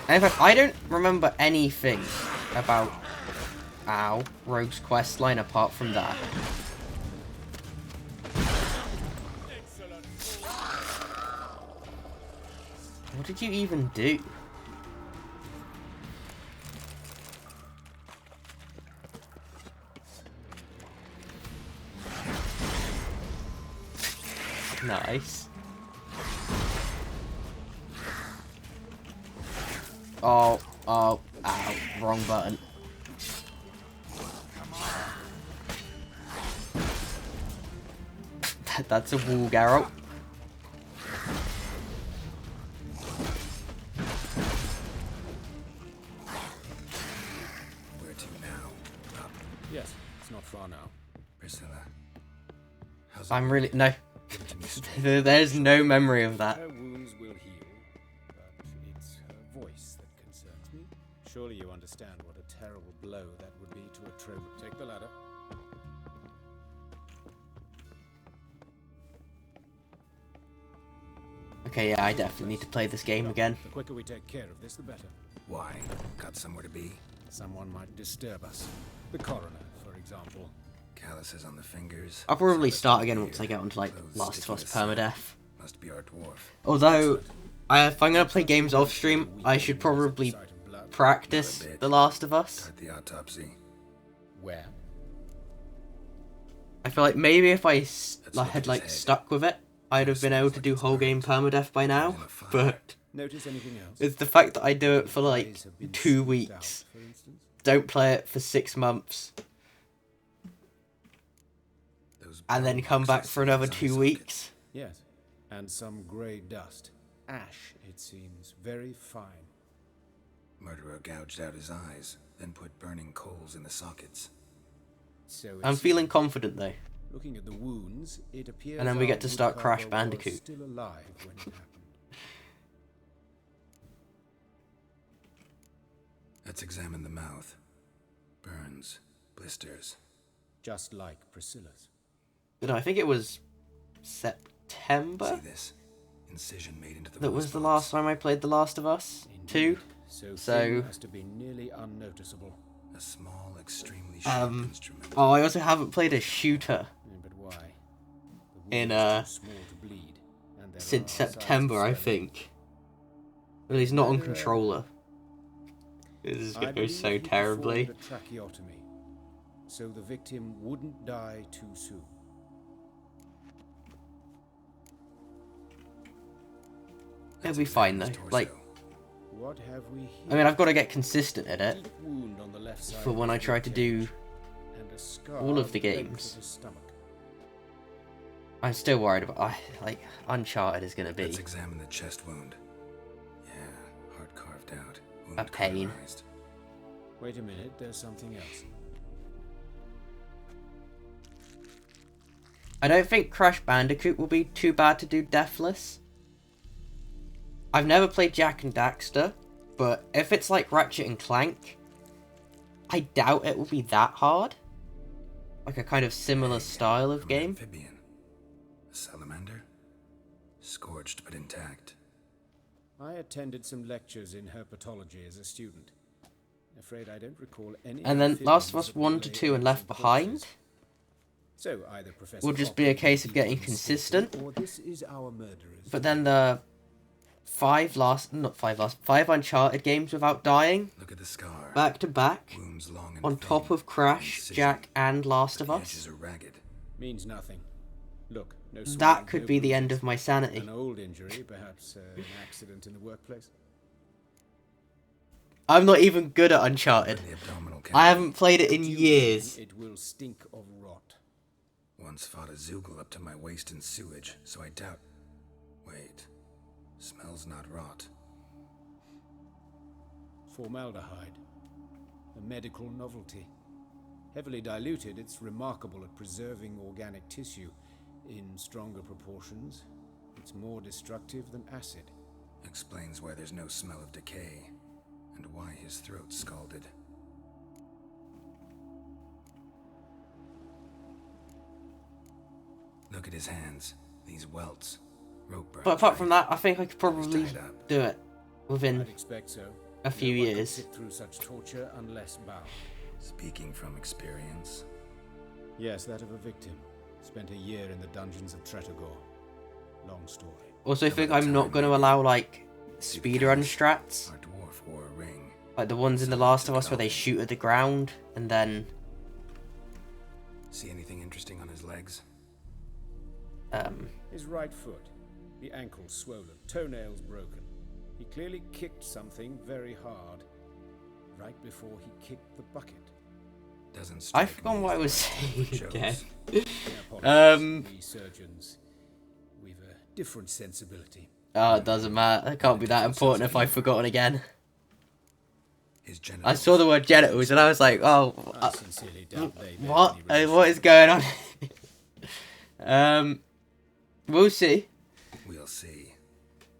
And in fact, I don't remember anything about Rogue's questline apart from that. What did you even do? Nice. Oh, ow, wrong button. That's a wall, Garrett. Where to now? Up. Yes, it's not far now. Priscilla. How's I'm it really... No. Give it to me straight. There's no memory of that. Her wounds will heal, but it's her voice that concerns me. Surely you understand what a terrible blow that would be to a trope. Take the ladder. Okay, yeah, I definitely need to play this game again. The quicker we take care of this, the better. Why? Got somewhere to be? Someone might disturb us. The coroner, for example. Calluses on the fingers. I'll probably Sawdust start on the again once I ear, get onto, like, clothes Last of sticking Us to side. permadeath. Must be our dwarf. Although, if I'm gonna play games off stream, I should probably practice Not a bit. The Last of Us. Start the autopsy. Where? I feel like maybe if I Let's look had at like his head. stuck with it, I'd have been able to do whole game permadeath by now. In a fire. But Notice anything else? it's the fact that I do it for like Eyes have been 2 scooped weeks, out, for instance. don't play it for 6 months, Those and then brown come back boxes for another in his eye 2 socket. weeks. Yes, and some grey dust. Ash, it seems. Very fine. Murderer gouged out his eyes, then put burning coals in the sockets. So it I'm seems. feeling confident though. Looking at the wounds, it appears. And then we our get to start Crash woodcarver was Bandicoot. Still alive when it happened. Let's examine the mouth. Burns, blisters. Just like Priscilla's. No, I think it was September. See this? Incision made into the That voice was the box. last time I played The Last of Us 2. Indeed. So- thin as to be nearly unnoticeable. A small, extremely sharp Um, instrument. Oh, I also haven't played a shooter But why? The In, wound is too small to bleed, and there since are signs of September, I swelling. think. Well, he's not on Better, controller. This is I going to go believe so he terribly. performed a tracheotomy, so the victim wouldn't die too soon. It'll be fine though. His torso. Like, What have we here? I mean, I've got to get consistent at it Deep wound on the left side for when of I the try to do. ribcage, and a scar all of the on length games. of his stomach. I'm still worried about. Like, Uncharted is going to be Let's examine the chest wound. Yeah, heart carved out. Wound a pain. cauterized. Wait a minute, there's something else. I don't think Crash Bandicoot will be too bad to do deathless. I've never played Jak and Daxter, but if it's like Ratchet and Clank, I doubt it will be that hard. Like a kind of similar style of From an game. Amphibian. A salamander? Scorched but intact. I attended some lectures in herpetology as a student. Afraid I don't recall any. And then Last of amphibians Us that 1 lay to 2 and eggs Left in Behind corpses. So either Professor will just be a Hopper case of is getting deeply consistent. or this is our murderers. But then the 5 Uncharted games without dying, Look at the scar. back to back, Wounds long and on top thin. of Crash, Incision. Jak, and Last of The Us. edges are ragged. Means nothing. Look, no swelling, That could no be the end bruises. of my sanity. An old injury, perhaps an accident in the workplace. I'm not even good at Uncharted. The abdominal I cavity. haven't played it in years. It will stink of rot. Once fought a Zoogle up to my waist in sewage, so I doubt. Wait. Smells not rot. Formaldehyde. A medical novelty. Heavily diluted, it's remarkable at preserving organic tissue. In stronger proportions, it's more destructive than acid. Explains why there's no smell of decay, and why his throat's scalded. Look at his hands. These welts. Rope burns. But apart from that, I think I could He's probably tied up. do it within I'd expect so. a few No one could years. sit through such torture unless bound. Speaking from experience. Yes, that of a victim. Spent a year in the dungeons of Tretogor. Long story. Also, I Some think of the I'm not time, going to maybe. allow, like, See, speedrun because strats. Our dwarf wore a ring. Like the ones in The Last of Us where they shoot at the ground and then, See anything interesting on his legs? His right foot. The ankle swollen. Toenails broken. He clearly kicked something very hard. Right before he kicked the bucket. Doesn't I've strike forgotten me what I as was the saying type of again. chose. We surgeons, we've a different sensibility. Oh, it doesn't matter. It can't be that important if I've forgotten again. His I genitals. saw the word genitals and I was like, oh, I sincerely doubt they bear what? any What is going on? We'll see. We'll see.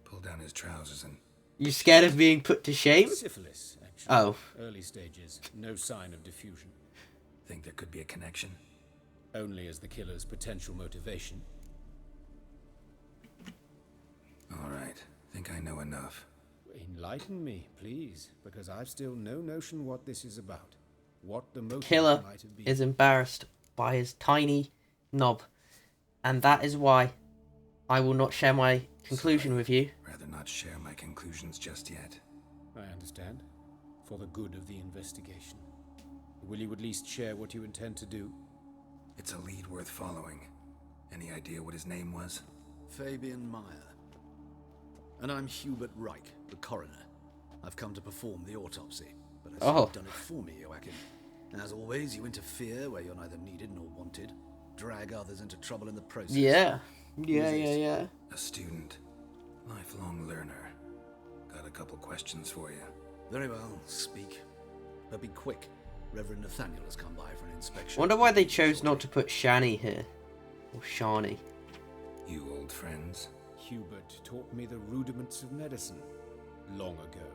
Pull down his trousers and You scared of being put to shame? Syphilis, actually. Oh. Early stages, no sign of diffusion. think there could be a connection. Only as the killer's potential motivation. All right. Think I know enough. Enlighten me, please, because I've still no notion what this is about. What the motive Killer might have been. is embarrassed by his tiny knob, and that is why I will not share my conclusion with you. Rather not share my conclusions just yet. I understand. For the good of the investigation. Will you at least share what you intend to do? It's a lead worth following. Any idea what his name was? Fabian Meyer. And I'm Hubert Reich, the coroner. I've come to perform the autopsy, but I see you've done it for me, Joachim. As always, you interfere where you're neither needed nor wanted. Drag others into trouble in the process. Yeah. A student. Lifelong learner. Got a couple questions for you. Very well, speak. But be quick. Reverend Nathaniel has come by for an inspection. Wonder why they chose not to put Shani here. Or Shani. You old friends? Hubert taught me the rudiments of medicine long ago.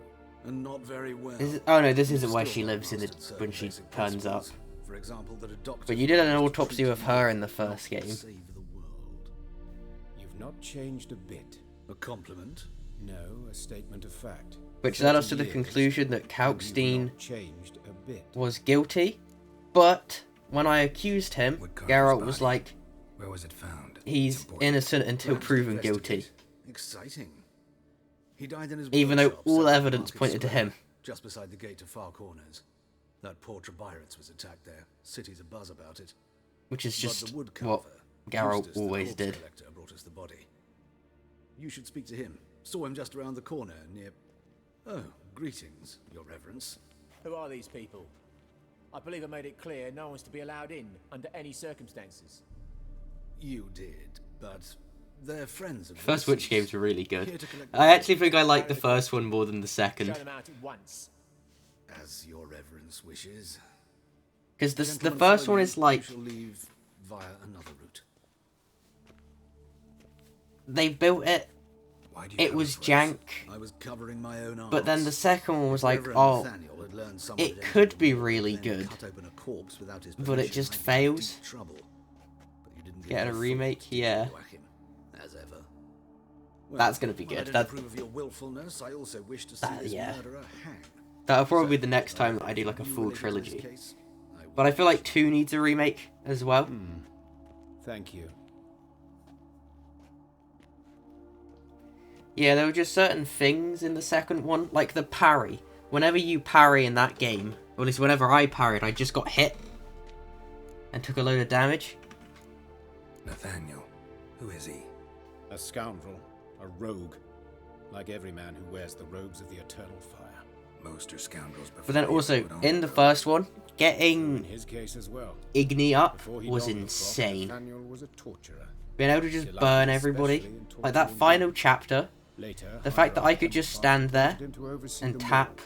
And not very well. Oh no, this isn't where Still she not lives in the, mastered certain when she basic turns up. principles. For example, that a doctor But you did an must autopsy treat with you her in the not first to game. Save the world. You've not changed a bit. A compliment? No, a statement of fact. Which led us 30 to the years, conclusion that and you've Kalkstein not changed a bit. was guilty. But when I accused him, Woodcarver's Geralt was body. like, Where was it found? he's Important. innocent until Perhaps proven guilty. investigate. Exciting. He died in his Even though workshop all south of evidence Market pointed to Square, him. just beside the gate to Far Corners. That poor Trebirates was attacked there. City's abuzz about it. Which is But just the woodcarver, what Geralt Eustace, the always corpse did. collector, brought us the body. You should speak to him. Saw him just around the corner near... Oh, greetings, your reverence. Who are these people? I believe I made it clear no one's to be allowed in under any circumstances. You did, but they're friends of First Wilson's. Witch games were really Here good. to collect I actually think I like the first one more than the Show second. them out at once. As your reverence wishes. Because the Gentlemen, first follow one me. is like, You shall leave via another route. they built it, Why do you it cover was for us? jank. I was covering my own arms. But then the second one was like, Reverend oh, Nathaniel had learned someone it had could entered be the wall, really then good. cut open a corpse without his But it permission. just I'd be in fails. deep trouble. But you didn't Get a leave remake? fault, did you, Yeah. Joachim? As ever. Well, That's gonna be while I good. don't That- approve of your willfulness, I also wish to see That- this yeah. murderer hang. That'll probably be So, the next time if I do like a you full relate to this trilogy. case, I But I will. feel like 2 needs a remake as well. Thank you. Yeah, there were just certain things in the second one, like the parry. Whenever you parry in that game, or at least whenever I parried, I just got hit and took a load of damage. Nathaniel. Who is he? A scoundrel, a rogue, like every man who wears the robes of the eternal fire. Most are scoundrels before But then they also, put on in the robe. first one, In getting his case as well. Igni up Before he was donned the cross, insane. Nathaniel was a torturer. Being able to just Delighted burn especially everybody. in Like that torturing final you. chapter, Later, The fact that I could Temple just Guard stand there appointed him to oversee and the tap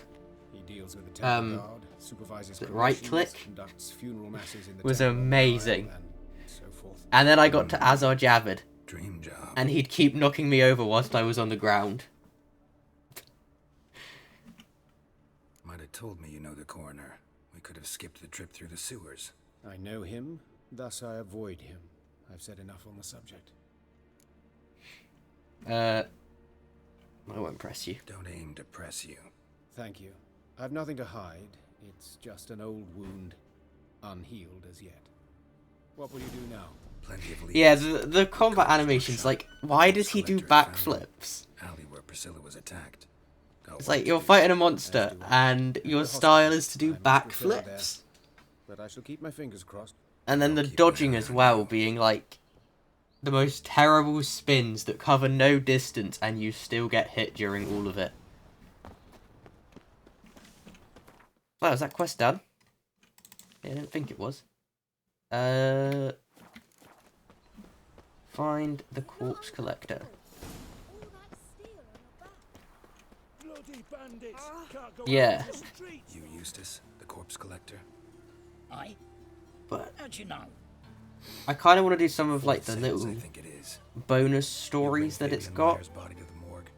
morgue. He deals with the Temple Guard, supervises right commissions, click conducts funeral masses in the was temple amazing. and so forth. And then I got to Azar Javid, Dream job. and he'd keep knocking me over whilst I was on the ground. Might have told me you know the coroner. We could have skipped the trip through the sewers. I know him, thus I avoid him. I've said enough on the subject. I won't press you. Don't aim to press you. Thank you. I've nothing to hide. It's just an old wound, unhealed as yet. What will you do now? Plenty of leads. Yeah, the combat animations, like, why does he do backflips? Alley where Priscilla was attacked. It's like you're fighting a monster, and your style is to do backflips. But I shall keep my fingers crossed. And then the dodging as well, being like the most terrible spins that cover no distance, and you still get hit during all of it. Well, is that quest done? Yeah, I didn't think it was. Find the corpse collector. Yeah. You, Eustace, the corpse collector? Aye. But how'd you know? I kind of want to do some of like the little I think it is. bonus stories that it's got. Body to the morgue.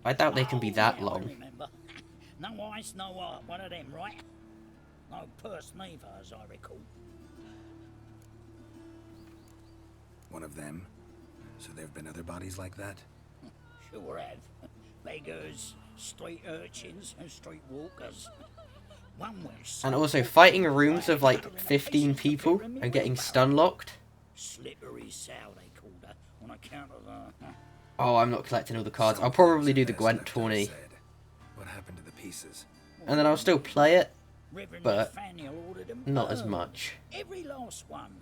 I doubt they can be that I long. remember. No eyes, no art. One of them, right? No purse neither, as I recall. One of them? So there have been other bodies like that? Sure have. Beggars, street urchins, and street walkers. One was And also fighting rooms of like 15 people and getting stun locked. Slippery Sow, they called her, on account of the... Oh, I'm not collecting all the cards. I'll probably do the Gwent tourney. What happened to the pieces? And then I'll still play it, Reverend but Nathaniel ordered them not as burned. much. Every last one.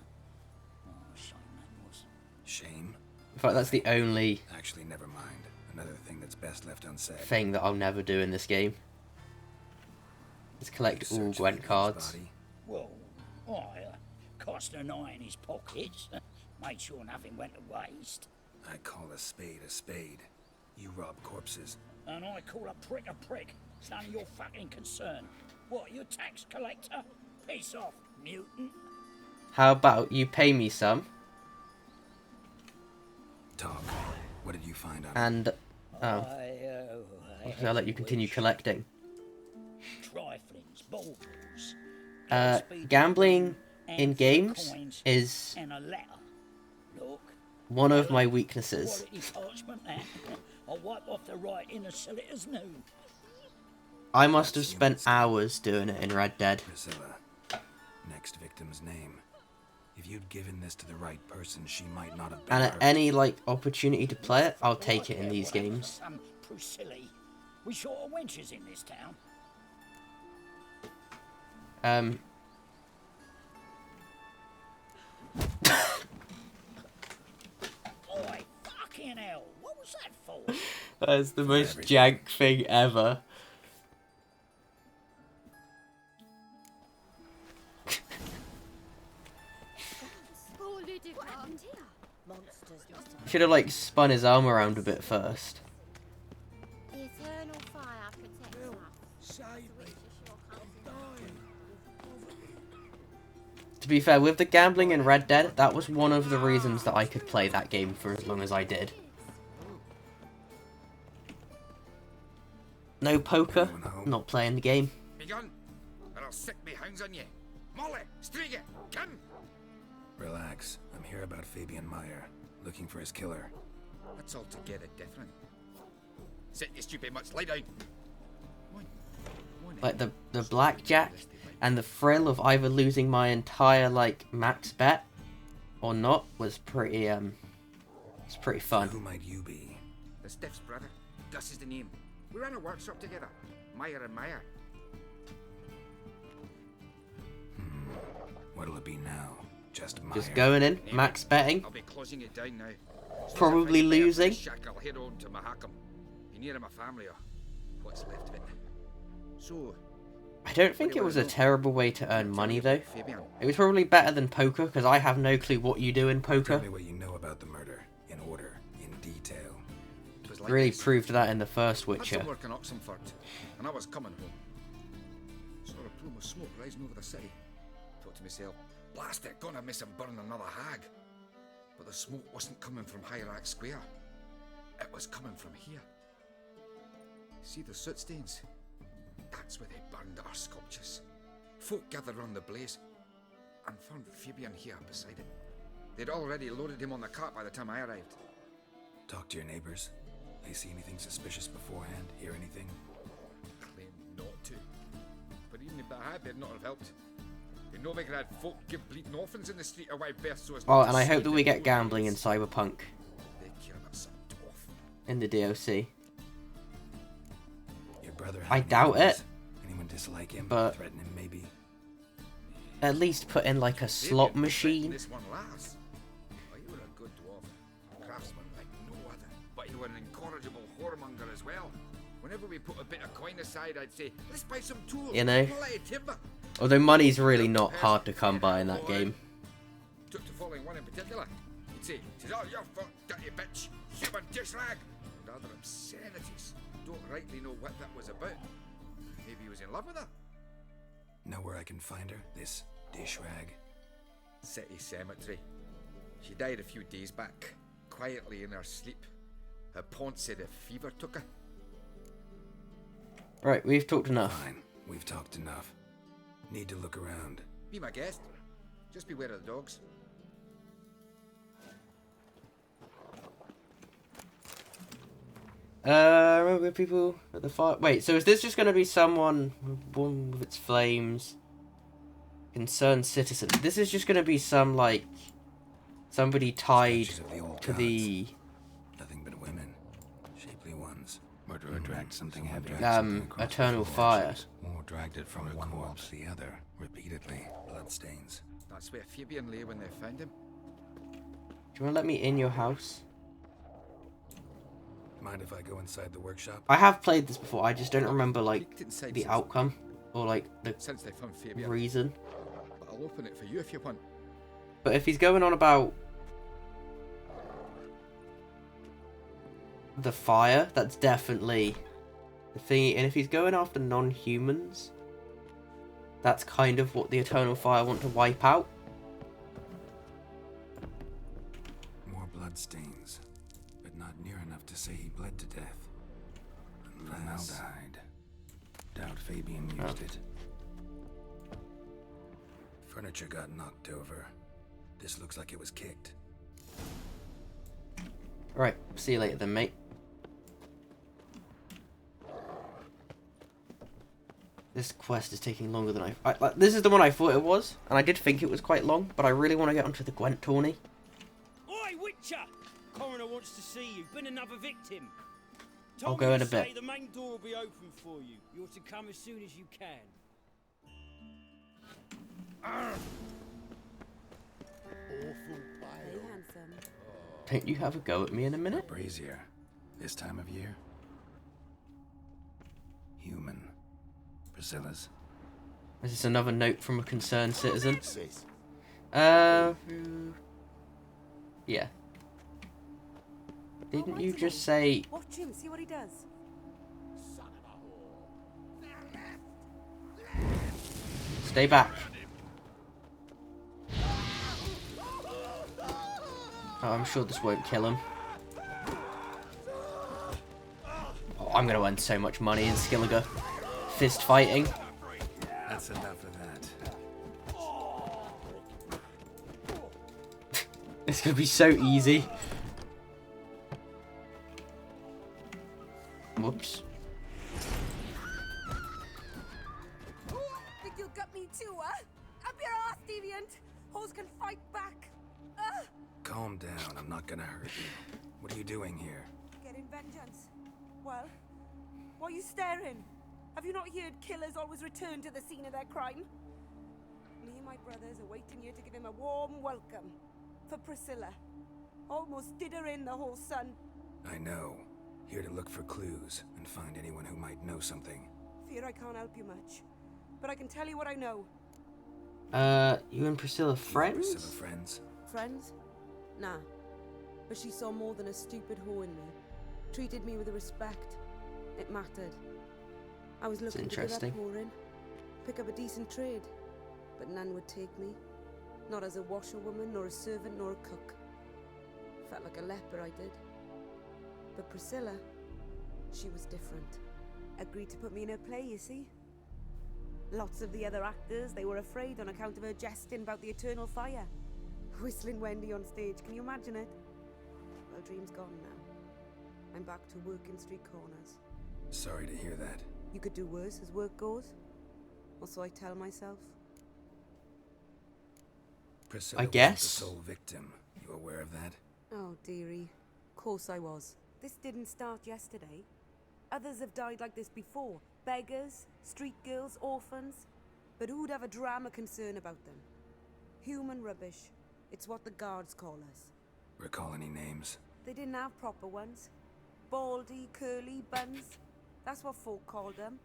Oh, shame that was. Shame? In fact, that's the only Actually, never mind. Another thing that's best left unsaid. thing that I'll never do in this game. Is collect all Gwent cards. Well, I cast an eye in his pockets, made sure nothing went to waste. I call a spade a spade. You rob corpses. And I call a prick a prick. It's none of your fucking concern. What, you tax collector? Piss off, mutant. How about you pay me some? Talk. What did you find on And I I'll let you continue collecting. Triflings, baubles, Gambling in games coins, is and a letter. Look, one of my weaknesses. quality parchment that. I'll wipe off the writing and sell it as new. I must have spent hours doing it in Red Dead. Priscilla. Next victim's name. If you'd given this to the right person, she might not have been And at hurt. any like opportunity to play it, I'll take it in these games. Some Priscilla. We short of wenches in this town. Oi, fucking hell! What was that for? That is the most jank thing ever. What happened here? Monsters must have... Should have like spun his arm around a bit first. The eternal fire protects us. To be fair, with the gambling in Red Dead, that was one of the reasons that I could play that game for as long as I did. No poker, not playing the game. Me gun, or I'll sick me hounds on you. Molly, Striga, come! Relax. I'm here about Fabian Meyer. Looking for his killer. That's altogether different. Sit you stupid much, lie down. Like the blackjack and the thrill of either losing my entire like max bet or not was pretty it's pretty fun. Who might you be? The Stiff's brother. Gus is the name. We ran a workshop together. Meyer and Meyer. What'll it be now? Just Meyer? Just going in, max betting. I'll be closing it down now. Probably losing. I'll head on to Mahakam. Be near my family or what's left of it. So, I don't think it was a terrible way to earn money though. It was probably better than poker because I have no clue what you do in poker. Tell me what you know about the murder. In order. In detail. It was like Really this. proved that in the first Had Witcher. some work in Oxenford, and I was coming home. Saw a plume of smoke rising over the city. Thought to myself, blast it, gonna miss him burn another hag. But the smoke wasn't coming from Hierarch Square. It was coming from here. See the soot stains? That's where they burned our sculptures. Folk gathered round the blaze and found Fabian here beside it. They'd already loaded him on the cart by the time I arrived. Talk to your neighbors. They see anything suspicious beforehand? Hear anything? Claim not to. But even if they had, they'd not have helped. In Novigrad, folk give bleeding orphans in the street a wide berth so as Oh, not to and I hope see that we their get gambling in own Cyberpunk They care about some dwarf. in the DLC. Your brother I had doubt enemies? it, Anyone dislike him? but Threaten him, maybe? at least put in like a slot Fabian, machine. This one last. Oh, you were a good dwarf, a craftsman like no other. But you were an incorrigible whoremonger as well. Whenever we put a bit of coin aside, I'd say, let's buy some tools. You know? Quality timber. Although money's really not hard to come by in that game. Took to following one in particular. He'd say, "'Tis all your fault, dirty bitch, human dish rag," and other obscenities. Don't rightly know what that was about. Maybe he was in love with her. Know where I can find her? This dish rag. City cemetery. She died a few days back, quietly in her sleep. Her pawn said a fever took her. Right, we've talked enough. Fine, we've talked enough. Need to look around. Be my guest. Just beware of the dogs. Remember people at the fire? Wait, so is this just going to be someone one with its flames? Concerned citizen. This is just going to be some, like, somebody tied to the... Nothing but women. Shapely ones. Murderer dragged something heavy. Eternal fire. Or dragged it from one corpse to the other, repeatedly. Bloodstains. That's where Fabian lay when they found him. Do you want to let me in your house? Mind if I go inside the workshop? I have played this before, I just don't remember, like, Peeked inside the since- outcome. Or, like, the Since they found Fabian. reason. But I'll open it for you if you want. But if he's going on about the fire, that's definitely the thing. And if he's going after non-humans, that's kind of what the Eternal Fire want to wipe out. More bloodstains, but not near enough to say he bled to death. Formaldehyde. Doubt Fabian used it. Furniture got knocked over. This looks like it was kicked. Right, see you later then, mate. This quest is taking longer than like, this is the one I thought it was, and I did think it was quite long, but I really want to get onto the Gwent tourney. Oi, Witcher! Coroner wants to see you. Been another victim. I'll go in a bit. Say the main door will be open for you. You're to come as soon as you can. Very handsome. Don't you have a go at me in a minute? Brazier. This time of year. Human. Priscilla's. Is this another note from a concerned citizen? Yeah. Didn't you just say... Watch him, see what he does. Stay back. Oh, I'm sure this won't kill him. Oh, I'm going to earn so much money in Skilliger. Fist fighting. That's enough of that. It's going to be so easy. Whoops. Think you'll get me too, huh? Up your ass, deviant! Hoes can fight back! Calm down, I'm not gonna hurt you. What are you doing here? Getting vengeance. Well, why are you staring? Have you not heard killers always return to the scene of their crime? Me and my brothers are waiting here to give him a warm welcome. For Priscilla. Almost did her in, the whole son. I know. Here to look for clues and find anyone who might know something. Fear I can't help you much. But I can tell you what I know. You and Priscilla friends? Priscilla friends? Friends? Nah. But she saw more than a stupid whore in me. Treated me with respect. It mattered. I was looking to give up whoring, pick up a decent trade, but none would take me. Not as a washerwoman, nor a servant, nor a cook. Felt like a leper, I did. But Priscilla, she was different. Agreed to put me in her play, you see. Lots of the other actors, they were afraid on account of her jesting about the eternal fire. Whistling Wendy on stage, can you imagine it? Well, dream's gone now. I'm back to working street corners. Sorry to hear that. You could do worse as work goes. Or so I tell myself. Priscilla I guess. wasn't the sole victim. You aware of that? Oh, dearie. Of course I was. This didn't start yesterday. Others have died like this before. Beggars, street girls, orphans. But who'd have a drama concern about them? Human rubbish. It's what the guards call us. Recall any names? They didn't have proper ones. Baldy, curly, buns. That's what folk called them.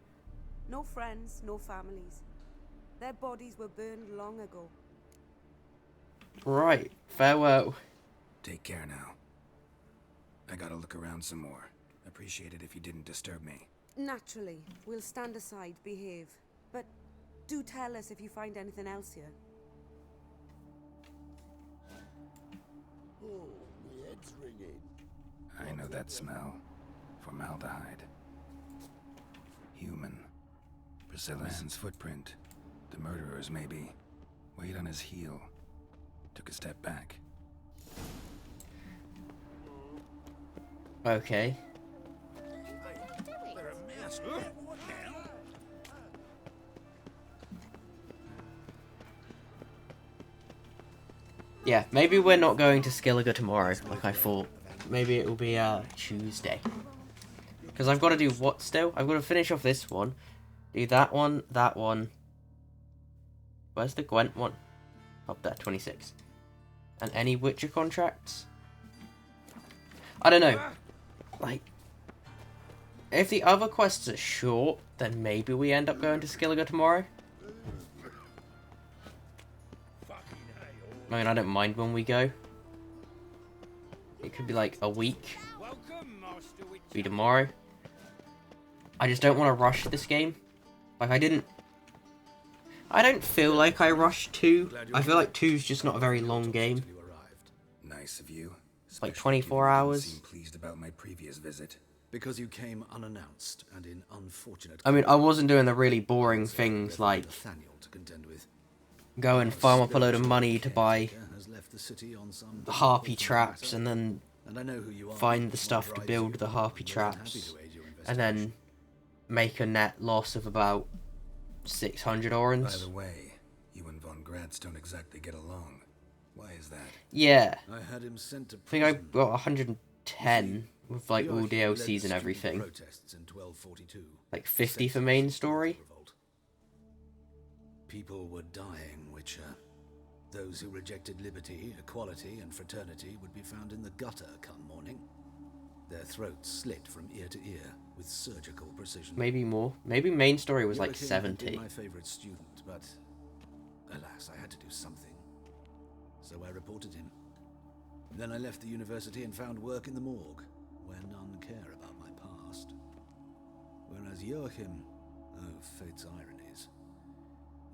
No friends, no families. Their bodies were burned long ago. Right. Farewell. Take care now. I gotta look around some more. Appreciate it if you didn't disturb me. Naturally. We'll stand aside, behave. But do tell us if you find anything else here. Oh, my head's ringing. I know that smell. Formaldehyde. Human. Priscilla's footprint. The murderer's maybe. Weight on his heel. Took a step back. Okay. They're a mess. What now? Yeah, maybe we're not going to Skilliger tomorrow, like I thought. Maybe it will be Tuesday. Because I've got to do what still? I've got to finish off this one. Do that one, that one. Where's the Gwent one? Up there, 26. And any Witcher contracts? I don't know. Like, if the other quests are short, then maybe we end up going to Skilliger tomorrow. I mean, I don't mind when we go. It could be like a week. Be tomorrow. I just don't want to rush this game. Like, I don't feel like I rushed 2. I feel like 2's just not a very long game. Nice of you. It's like 24 hours. Seem pleased about my previous visit. Because you came unannounced and in unfortunate... I mean, I wasn't doing the really boring things like go and farm up a load of money to buy the harpy traps and then find the stuff to build the harpy traps and then make a net loss of about 600 orens. By the way, you and Von Gratz don't exactly get along. Why is that? Yeah. I had him sent to I think I got 110 with like all DLCs and everything. Like 50 for main story. People were dying, Witcher. Those who rejected liberty, equality, and fraternity would be found in the gutter come morning. Their throats slit from ear to ear with surgical precision. Maybe more. Maybe main story was like 70. My favorite student, but alas, I had to do something. So I reported him. Then I left the university and found work in the morgue, where none care about my past. Whereas Joachim, oh, fate's ironies.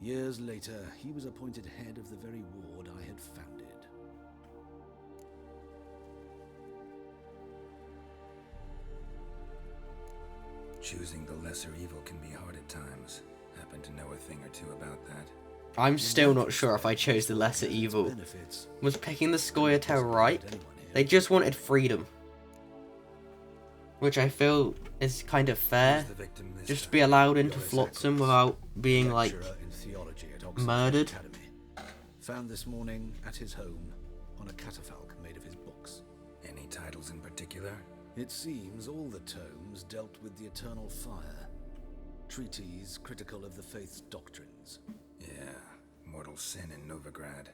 Years later, he was appointed head of the very ward I had founded. Choosing the lesser evil can be hard at times. Happen to know a thing or two about that. I'm still not sure if I chose the lesser evil. Was picking the Scoia'tael right? They just wanted freedom. Which I feel is kind of fair. Just to be allowed into Flotsam without being, like, murdered. Found this morning at his home on a catafalque made of his books. Any titles in particular? It seems all the tomes dealt with the eternal fire. Treatises critical of the faith's doctrines. Yeah, mortal sin in Novigrad.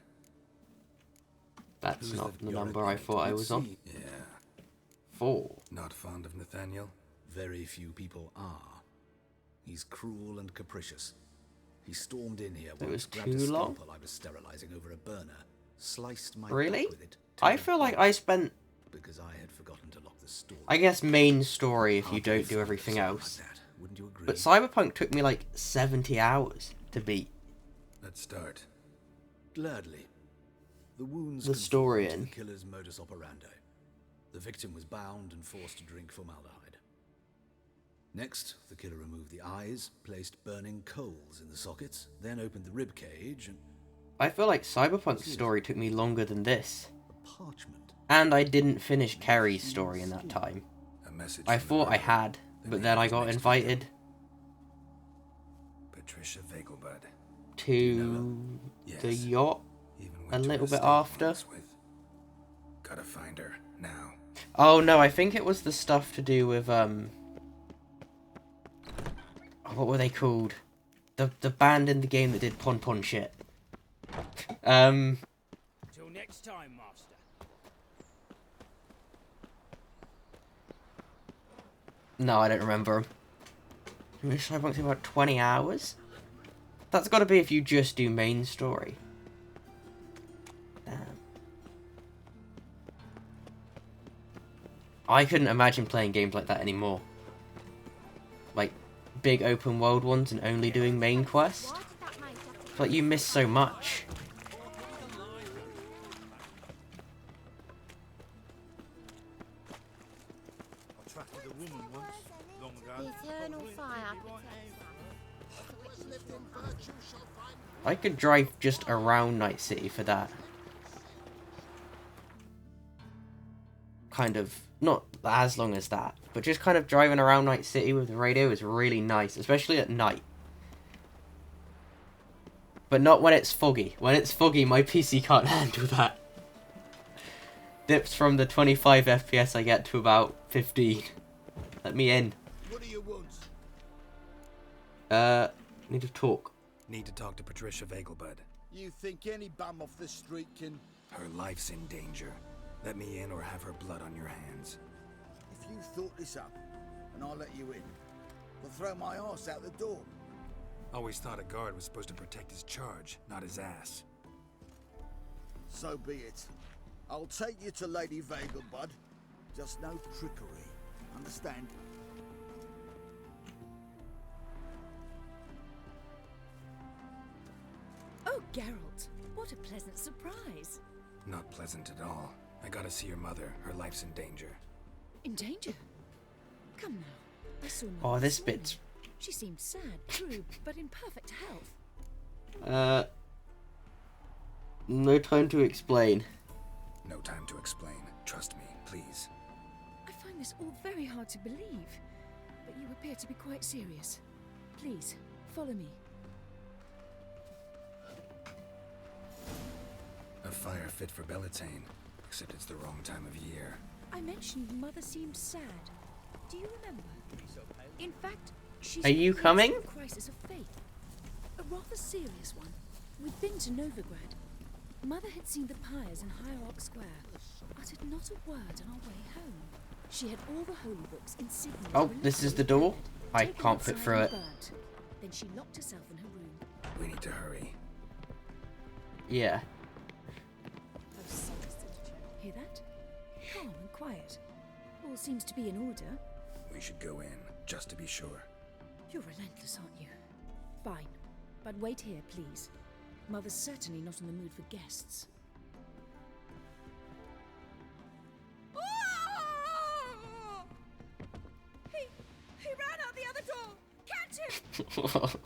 That's not the number I thought I was on. Yeah. 4. Not fond of Nathaniel? Very few people are. He's cruel and capricious. He stormed in here once, grabbed a scalpel I was sterilizing over a burner, sliced my Really? with it. I feel like I spent because I had forgotten to lock the store. I guess main story if you don't do everything else. Like that, wouldn't you agree? But Cyberpunk took me like 70 hours to beat. Let's start. Gladly. The wounds The story conformed to in. the killer's modus operandi. The victim was bound and forced to drink formaldehyde. Next, the killer removed the eyes, placed burning coals in the sockets, then opened the rib cage and... I feel like Cyberpunk's story took me longer than this. Parchment. And I didn't finish Kerry's story in that time. A message I from the thought I brother. had, but then I got invited Patricia Vegelbud. to Yes. the yacht Even a went to little bit estate after. once with. Gotta find her now. Oh no, I think it was the stuff to do with what were they called? The band in the game that did pon pon shit. Till next time, Master. No, I don't remember. I went through about 20 hours? That's got to be if you just do main story. Damn. I couldn't imagine playing games like that anymore. Like, big open world ones and only doing main quest. It's like you miss so much. The eternal fire protects us. I could drive just around Night City for that. Kind of, not as long as that, but just kind of driving around Night City with the radio is really nice, especially at night. But not when it's foggy. When it's foggy, my PC can't handle that. Dips from the 25 FPS I get to about 15. Let me in. What do you want? Need to talk. Need to talk to Patricia Vegelbud. You think any bum off the street can... Her life's in danger. Let me in or have her blood on your hands. If you thought this up, and I'll let you in, we'll throw my arse out the door. Always thought a guard was supposed to protect his charge, not his ass. So be it. I'll take you to Lady Vegelbud. Just no trickery. Understand? Oh, Geralt, what a pleasant surprise. Not pleasant at all. I gotta see your mother. Her life's in danger. In danger? Come now. I saw Mother Oh, this morning. bit's... She seemed sad, true, but in perfect health. No time to explain. No time to explain. Trust me, please. I find this all very hard to believe, but you appear to be quite serious. Please, follow me. A fire fit for Bellatane, except it's the wrong time of year. I mentioned Mother seemed sad. Do you remember? In fact, she's Are you coming? a crisis of faith. A rather serious one. We'd been to Novigrad. Mother had seen the pyres in Hierarch Square, uttered not a word on our way home. She had all the holy books insignia. Oh, this is the door? I taken can't fit outside through and it. burnt. Then she locked herself in her room. We need to hurry. Yeah. Hear that? Calm and quiet. All seems to be in order. We should go in, just to be sure. You're relentless, aren't you? Fine. But wait here, please. Mother's certainly not in the mood for guests. He ran out the other door! Catch him!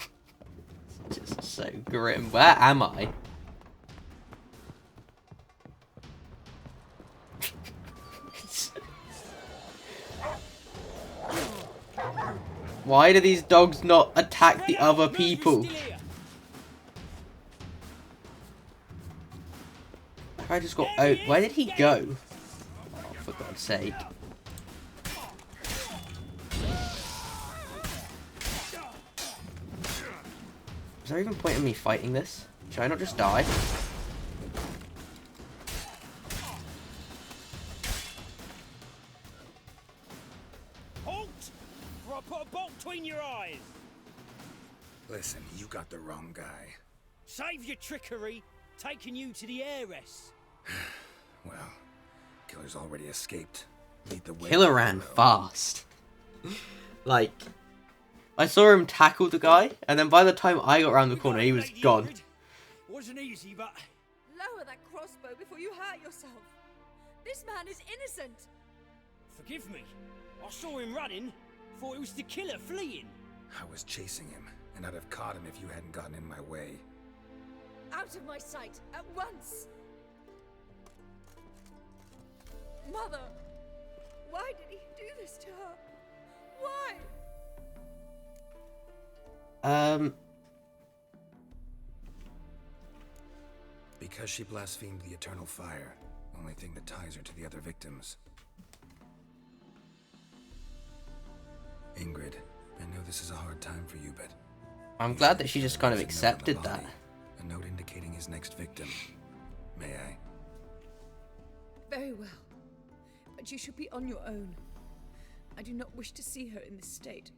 Just so grim. Where am I? Why do these dogs not attack the other people? I just got out. Where did he go? Oh, for God's sake. Is there even point in me fighting this? Should I not just die? Halt! Or I'll put a bolt between your eyes. Listen, you got the wrong guy. Save your trickery, taking you to the heiress. Well, killer's already escaped. Lead the way. Killer ran fast. Like, I saw him tackle the guy, and then by the time I got around the corner, he was gone. Wasn't easy, but Lower that crossbow before you hurt yourself. This man is innocent. forgive me. I saw him running. Thought it was the killer fleeing. I was chasing him, and I'd have caught him if you hadn't gotten in my way. Out of my sight, at once! Mother! Why did he do this to her? Why? Because she blasphemed the eternal fire. Only thing that ties her to the other victims. Ingrid, I know this is a hard time for you, but... I'm glad that she just kind of accepted that. A note indicating his next victim. May I? Very well. But you should be on your own. I do not wish to see her in this state.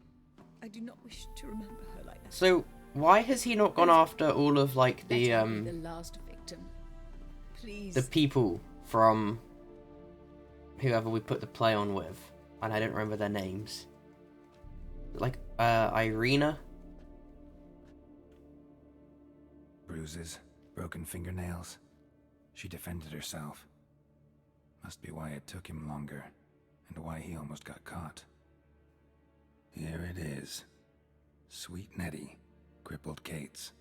I do not wish to remember her like that. So, why has he not gone after all of, like, the last victim. Please. the people from whoever we put the play on with? And I don't remember their names. Like, Irina? Bruises, broken fingernails. She defended herself. Must be why it took him longer, and why he almost got caught. Here it is. Sweet Nettie, crippled Kate's.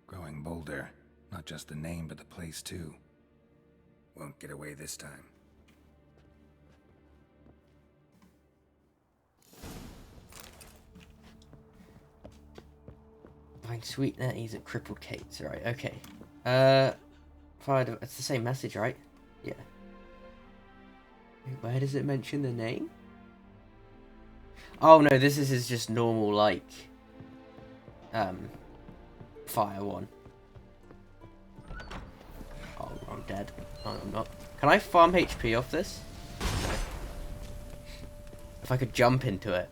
Growing bolder, not just the name but the place too. Won't get away this time. Find Sweet Nettie's at Crippled Kate's, right, okay. It's the same message, right? Yeah. Where does it mention the name? Oh no, this is his just normal, like, fire one. Oh, I'm dead. Oh, I'm not. Can I farm HP off this? If I could jump into it.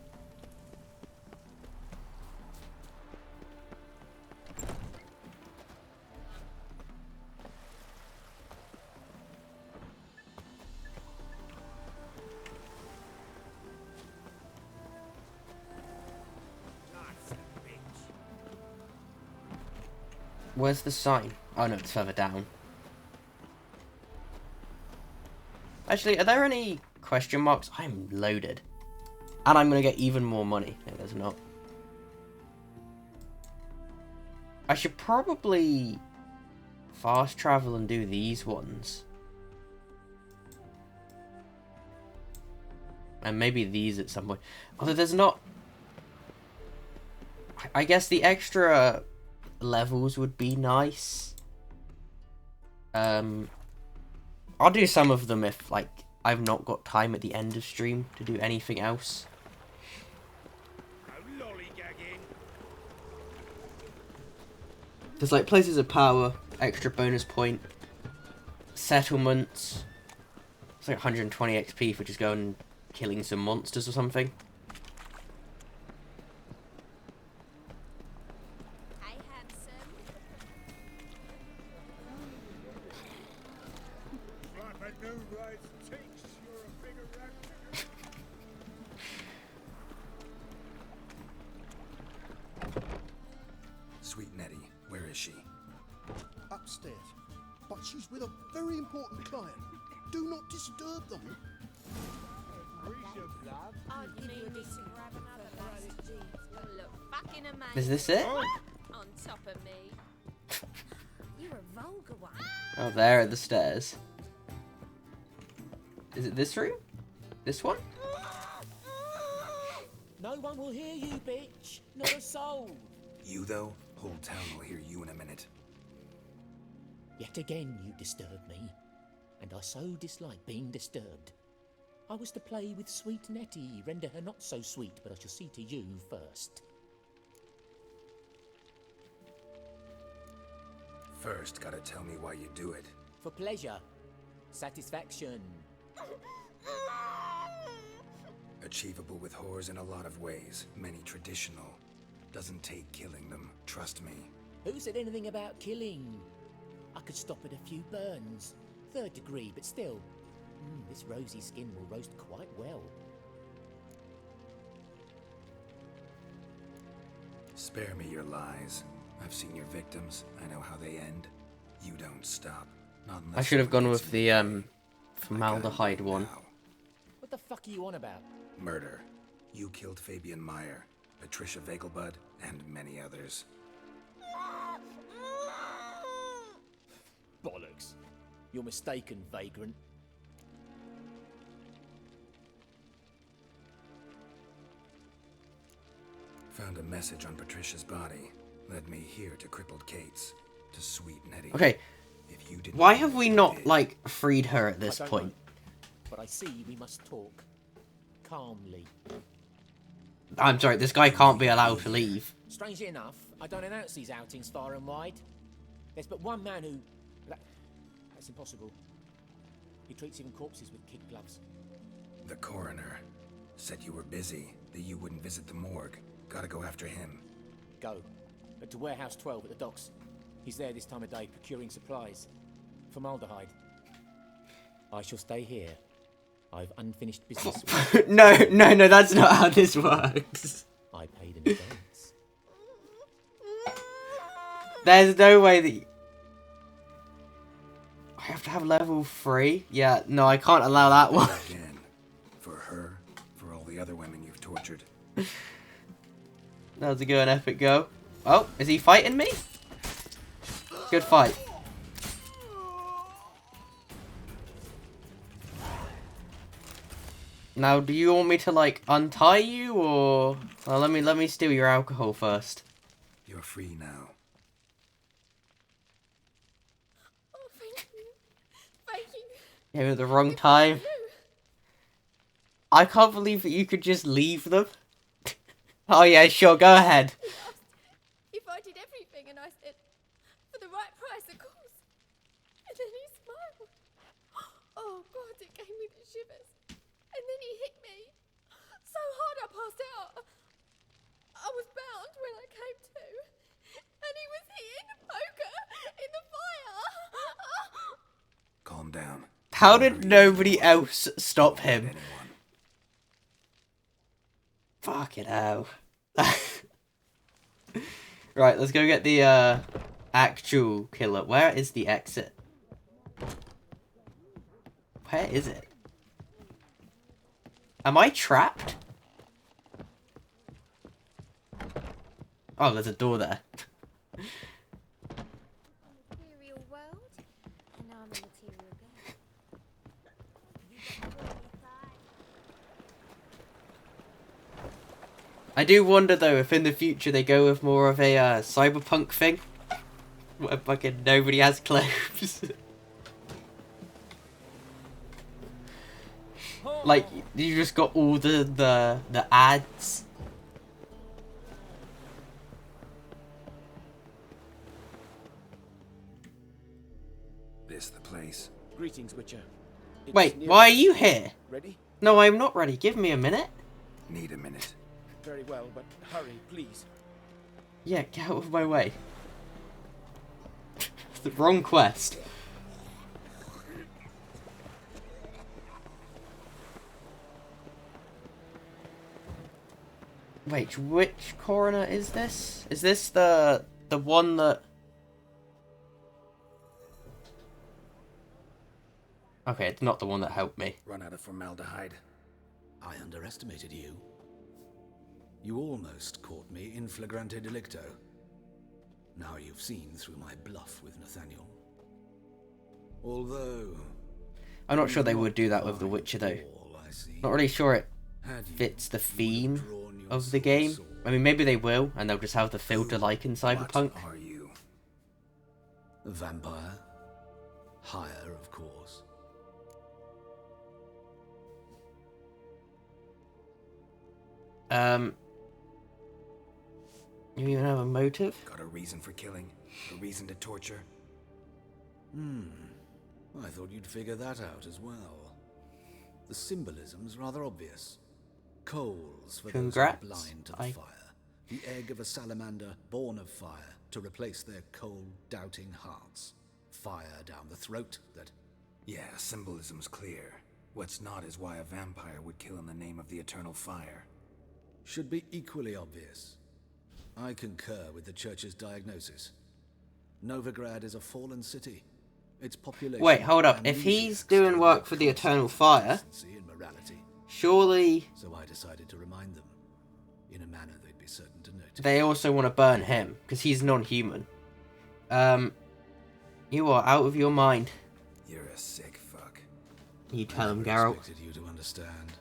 Where's the sign? Oh no, it's further down. Actually, are there any question marks? I'm loaded. And I'm gonna get even more money. No, there's not. I should probably fast travel and do these ones. And maybe these at some point. Although there's not... I guess the extra levels would be nice. I'll do some of them if, like, I've not got time at the end of stream to do anything else. There's, like, places of power, extra bonus point, settlements. It's like 120 XP for just going killing some monsters or something. Sweet Nettie, where is she? Upstairs. But she's with a very important client. Do not disturb them. Is this it? On top of me. You're a vulgar one. Oh, there are the stairs. Is it this room? This one? No one will hear you, bitch. Not a soul. You, though? Whole town will hear you in a minute. Yet again you disturb me, and I so dislike being disturbed. I was to play with sweet Nettie, render her not so sweet, but I shall see to you first. First, gotta tell me why you do it. For pleasure. Satisfaction. Achievable with whores in a lot of ways, many traditional. Doesn't take killing them, trust me. Who said anything about killing? I could stop at a few burns. 3rd degree, but still. This rosy skin will roast quite well. Spare me your lies. I've seen your victims. I know how they end. You don't stop. Not unless I should have gone someone with gets the me. formaldehyde one. Now. What the fuck are you on about? Murder. You killed Fabian Meyer, Patricia Vegelbud, and many others. Bollocks. You're mistaken, vagrant. Found a message on Patricia's body. Led me here to crippled Kate's. To sweet Nettie. Okay. If you didn't Why have we not, like, freed her at this I don't point? know, but I see we must talk. Calmly. I'm sorry, this guy can't be allowed to leave. Strangely enough, I don't announce these outings far and wide. There's but one man who... That's impossible. He treats even corpses with kid gloves. The coroner said you were busy, that you wouldn't visit the morgue. Gotta go after him. Go. But to Warehouse 12 at the docks. He's there this time of day procuring supplies. Formaldehyde. I shall stay here. I've unfinished business. No, that's not how this works. I paid in advance. There's no way that... I have to have level 3? Yeah, no, I can't allow that one. Again. For her, for all the other women you've tortured. That was a good epic go. Oh, is he fighting me? Good fight. Now, do you want me to, like, untie you, or... Well, let me steal your alcohol first. You're free now. Oh, thank you. Thank you. Came at the wrong time. I can't believe that you could just leave them. Oh yeah, sure, go ahead. He asked if I did everything, and I said, for the right price, of course. And then he smiled. Oh, God, it gave me the shivers. And then he hit me. So hard I passed out. I was bound when I came to. And he was hitting the poker in the fire. Calm down. How did nobody else stop him? Fucking hell. Right, let's go get the actual killer. Where is the exit? Where is it? Am I trapped? Oh, there's a door there. Material world, and now I'm a material girl. I do wonder though if in the future they go with more of a cyberpunk thing, where fucking nobody has clothes. Like you just got all the ads. This the place. Greetings, Witcher. It's Wait, near- why are you here? Ready? No, I'm not ready. Give me a minute. Need a minute. Very well, but hurry, please. Yeah, get out of my way. It's the wrong quest. Wait, which coroner is this? Is this the one that... Okay, it's not the one that helped me. Run out of formaldehyde. I underestimated you. You almost caught me in flagrante delicto. Now you've seen through my bluff with Nathaniel. Although... I'm not sure they would do that with The Witcher though. Not really sure it fits the theme of the game. I mean, maybe they will, and they'll just have the filter like in Cyberpunk. What are you? A vampire? Higher, of course. You even have a motive? Got a reason for killing? A reason to torture? I thought you'd figure that out as well. The symbolism's rather obvious. Coals for Congrats. those who are blind to the fire. The egg of a salamander born of fire to replace their cold, doubting hearts. Fire down the throat that... Yeah, symbolism's clear. What's not is why a vampire would kill in the name of the eternal fire. Should be equally obvious. I concur with the Church's diagnosis. Novigrad is a fallen city. Its population... Wait, hold up. If he's doing work for the eternal fire, surely... So I decided to remind them, in a manner they'd be certain to notice. They also want to burn him, because he's non-human. You are out of your mind. You're a sick fuck. You tell him, I Geralt. expected you to understand.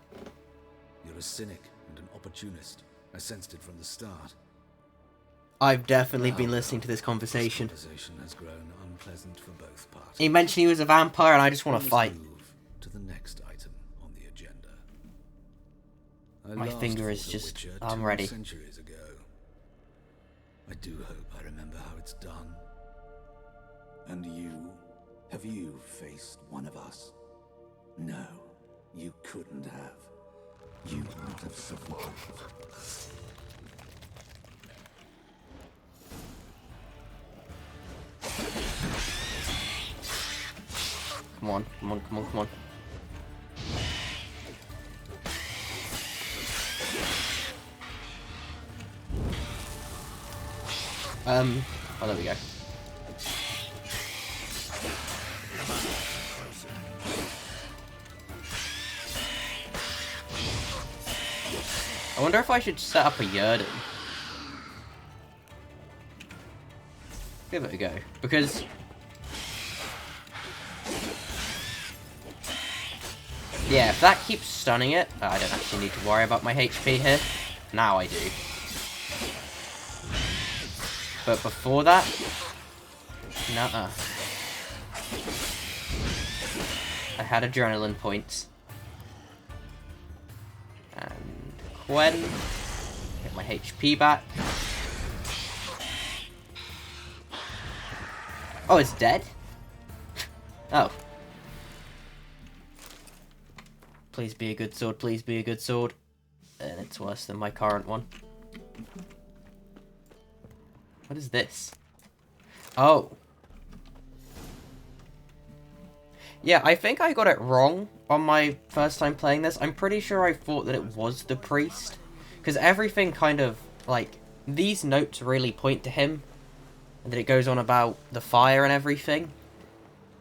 You're a cynic and an opportunist. I sensed it from the start. I've definitely been listening to this conversation. This conversation has grown unpleasant for both parties. He mentioned he was a vampire and I just want to fight. Move to the next item on the agenda. My finger is just... I'm ready. Centuries ago. I do hope I remember how it's done. And you? Have you faced one of us? No, you couldn't have. You wouldn't have survived. Come on, come on, come on, come on. Oh, there we go. I wonder if I should set up a Yurden. Give it a go, because... yeah, if that keeps stunning it, I don't actually need to worry about my HP here. Now I do. But before that... nuh-uh. I had adrenaline points. And Quen. Get my HP back. Oh, it's dead? Oh. Please be a good sword, please be a good sword. And it's worse than my current one. What is this? Oh. Yeah, I think I got it wrong on my first time playing this. I'm pretty sure I thought that it was the priest. Because everything kind of, like, these notes really point to him. And then it goes on about the fire and everything.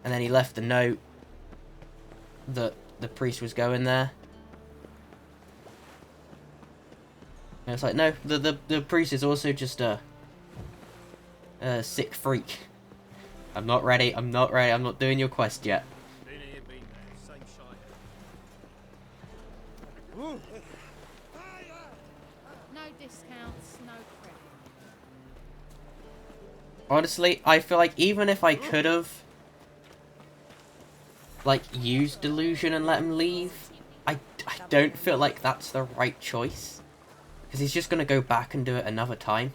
And then he left the note that the priest was going there. And it's like, no, the priest is also just a sick freak. I'm not ready, I'm not ready, I'm not doing your quest yet. Been here, been there, same No discounts, no credit. Honestly, I feel like even if I could have, like, used Delusion and let him leave, I don't feel like that's the right choice. Because he's just going to go back and do it another time.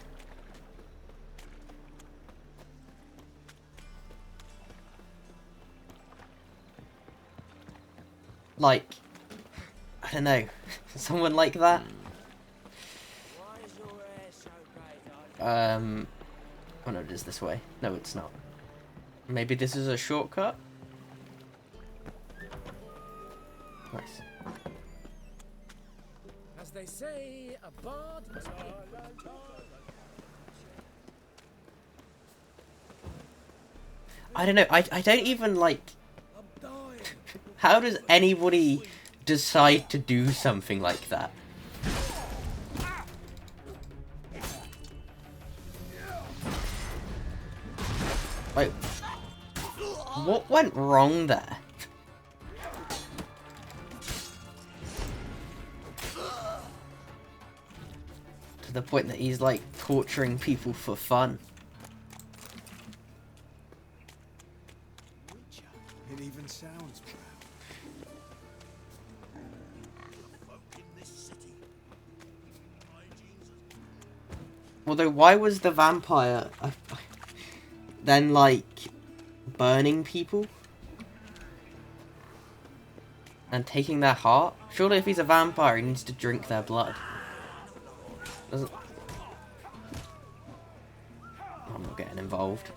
Like, I don't know, someone like that. Oh no, it is this way. No, it's not. Maybe this is a shortcut? Nice. As they say, a bard must be... I don't know, I don't even, like... How does anybody decide to do something like that? Like, what went wrong there? To the point that he's, like, torturing people for fun. It even sounds proud. Although, why was the vampire then, like, burning people? And taking their heart? Surely if he's a vampire, he needs to drink their blood. Doesn't... I'm not getting involved.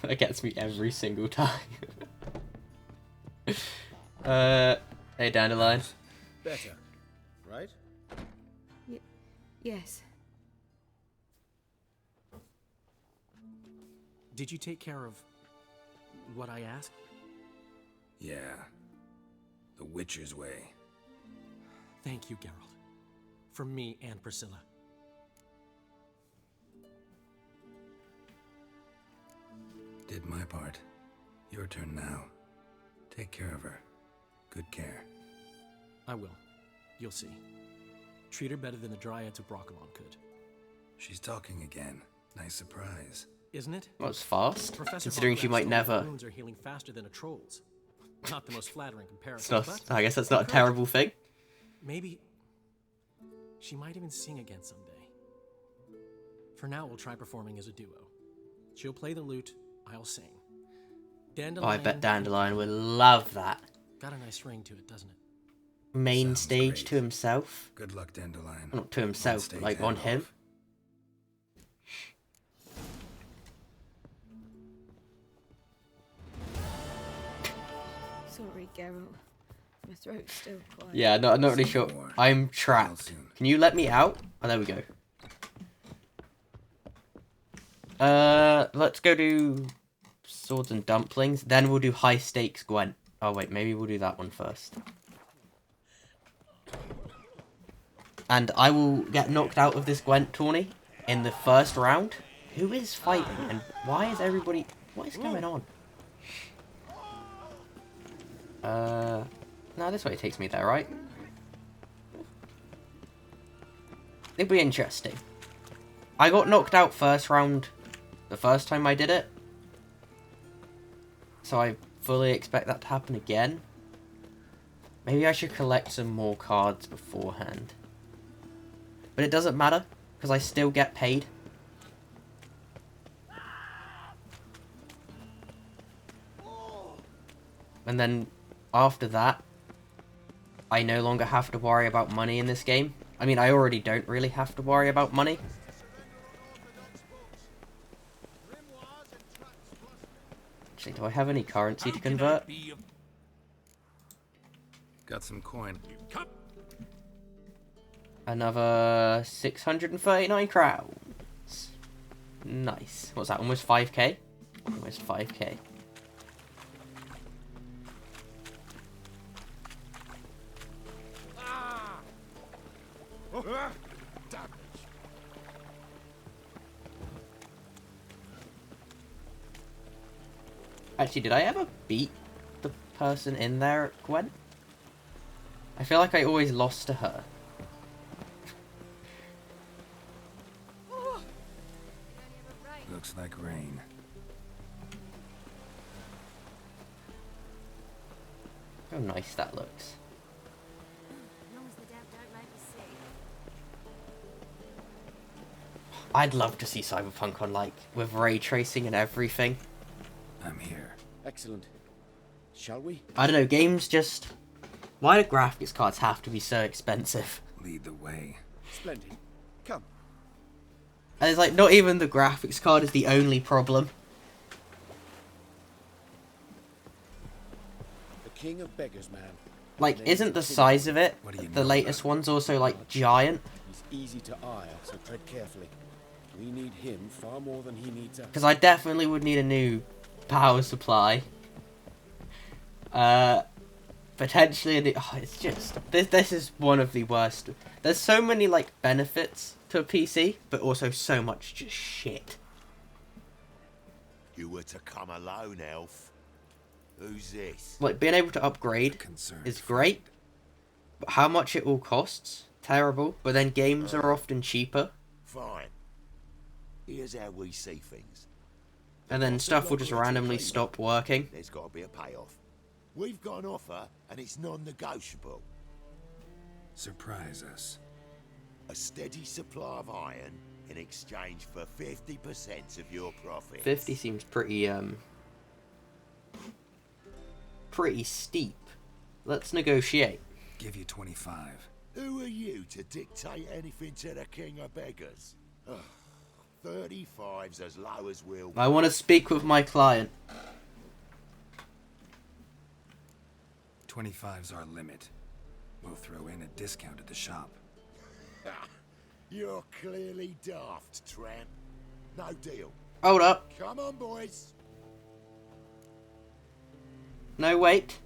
That gets me every single time. Hey, Dandelion. Better, right? Yes. Did you take care of what I asked? Yeah. The Witcher's way. Thank you, Geralt. From me and Priscilla. Did my part. Your turn now. Take care of her. Good care. I will. You'll see. Treat her better than the Dryads of Broccolon could. She's talking again. Nice surprise. Isn't it? Well, it's fast, Professor considering she might never... wounds are healing faster than a troll's. Not the most flattering It's comparison, not, but... I guess that's not a terrible thing. Maybe... she might even sing again someday. For now, we'll try performing as a duo. She'll play the lute, I'll sing. Oh, I bet Dandelion would love that. Got a nice ring to it, doesn't it? Main Sounds stage great. to himself. Good luck, Dandelion. Not to himself, but like on him. Sorry, Geralt. My throat's still quiet. Yeah, no, I'm not really sure. I'm trapped. Can you let me out? Oh, there we go. Let's go do Swords and Dumplings. Then we'll do High Stakes Gwent. Oh, wait, maybe we'll do that one first. And I will get knocked out of this Gwent tourney in the first round. Who is fighting? And why is everybody... What is going on? No, this way it takes me there, right? It'll be interesting. I got knocked out first round the first time I did it. So I fully expect that to happen again. Maybe I should collect some more cards beforehand. But it doesn't matter, because I still get paid. And then after that, I no longer have to worry about money in this game. I mean, I already don't really have to worry about money. Actually, do I have any currency to convert? Got some coin. Another 639 crowns. Nice. What's that, almost 5k? Almost 5k. Actually, did I ever beat the person in there at Gwent? I feel like I always lost to her. Looks like rain. How nice that looks. I'd love to see Cyberpunk on, like, with ray tracing and everything. I'm here. Excellent. Shall we? I don't know, games just... Why do graphics cards have to be so expensive? Lead the way. Splendid. Come. And it's like, not even the graphics card is the only problem. The king of beggars, man. Like, isn't the size of it, the latest one's also, like, giant? He's easy to eye, so tread carefully. We need him far more than he needs us. Because I definitely would need a new power supply. Potentially a new... Oh, it's just... This is one of the worst. There's so many, like, benefits to a PC, but also so much just shit. You were to come alone, elf. Who's this? Like, being able to upgrade is great, but how much it all costs, terrible. But then games are often cheaper. Fine. Here's how we see things. And then stuff will just randomly stop working. There's got to be a payoff. We've got an offer, and it's non-negotiable. Surprise us. A steady supply of iron in exchange for 50% of your profits. 50 seems pretty, pretty steep. Let's negotiate. Give you 25. Who are you to dictate anything to the king of beggars? 30? 35's as low as we'll... I want to speak with my client. 25's our limit. We'll throw in a discount at the shop. You're clearly daft, tramp. No deal. Hold up. Come on, boys. No, wait.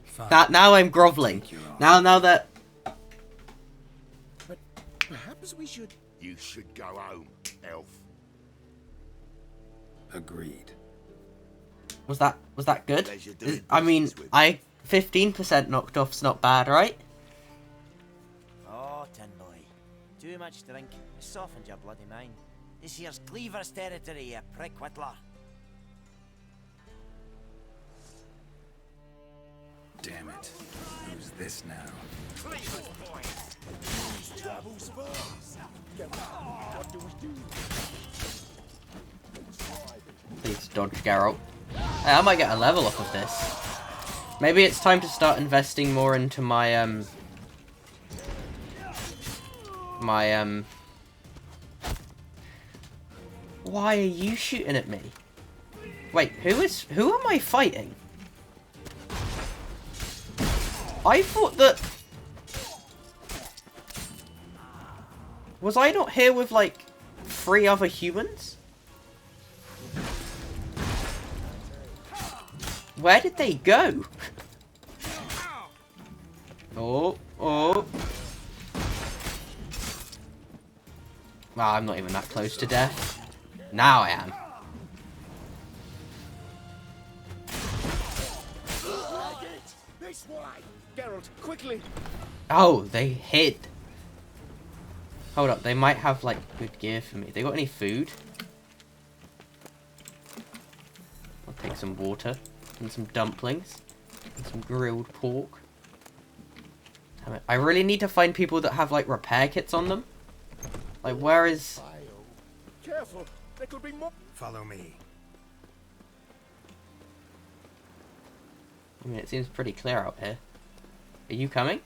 Fine. Now I'm groveling. Now that... But perhaps we should... You should go home, elf. Agreed. Was that good? I mean, 15% knocked off's not bad, right? Oh, tin boy. Too much drink. Softened your bloody mind. This here's Cleaver's territory, you prick whittler. Damn it. Who's this now? Cleaver's boy. These troubles first. What do we do? Please dodge Geralt. Hey, I might get a level off of this. Maybe it's time to start investing more into my Why are you shooting at me? Wait, who am I fighting? I thought that... Was I not here with, like, 3 other humans? Where did they go? Oh. Well, I'm not even that close to death. Now I am. This way! Geralt, quickly! Oh, they hid. Hold up, they might have, like, good gear for me. They got any food? I'll take some water. And some dumplings. And some grilled pork. Damn it. I really need to find people that have, like, repair kits on them. Like, where is... Careful! There could be more... Follow me. I mean, it seems pretty clear out here. Are you coming?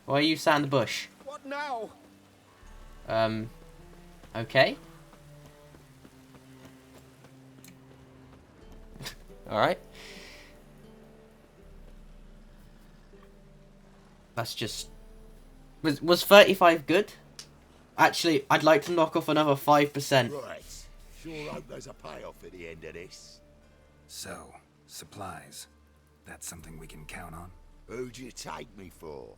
Why are you sat in the bush? What now? Okay. Alright. That's just... Was 35 good? Actually, I'd like to knock off another 5%. Right. Sure hope there's a payoff at the end of this. So, supplies. That's something we can count on? Who'd you take me for?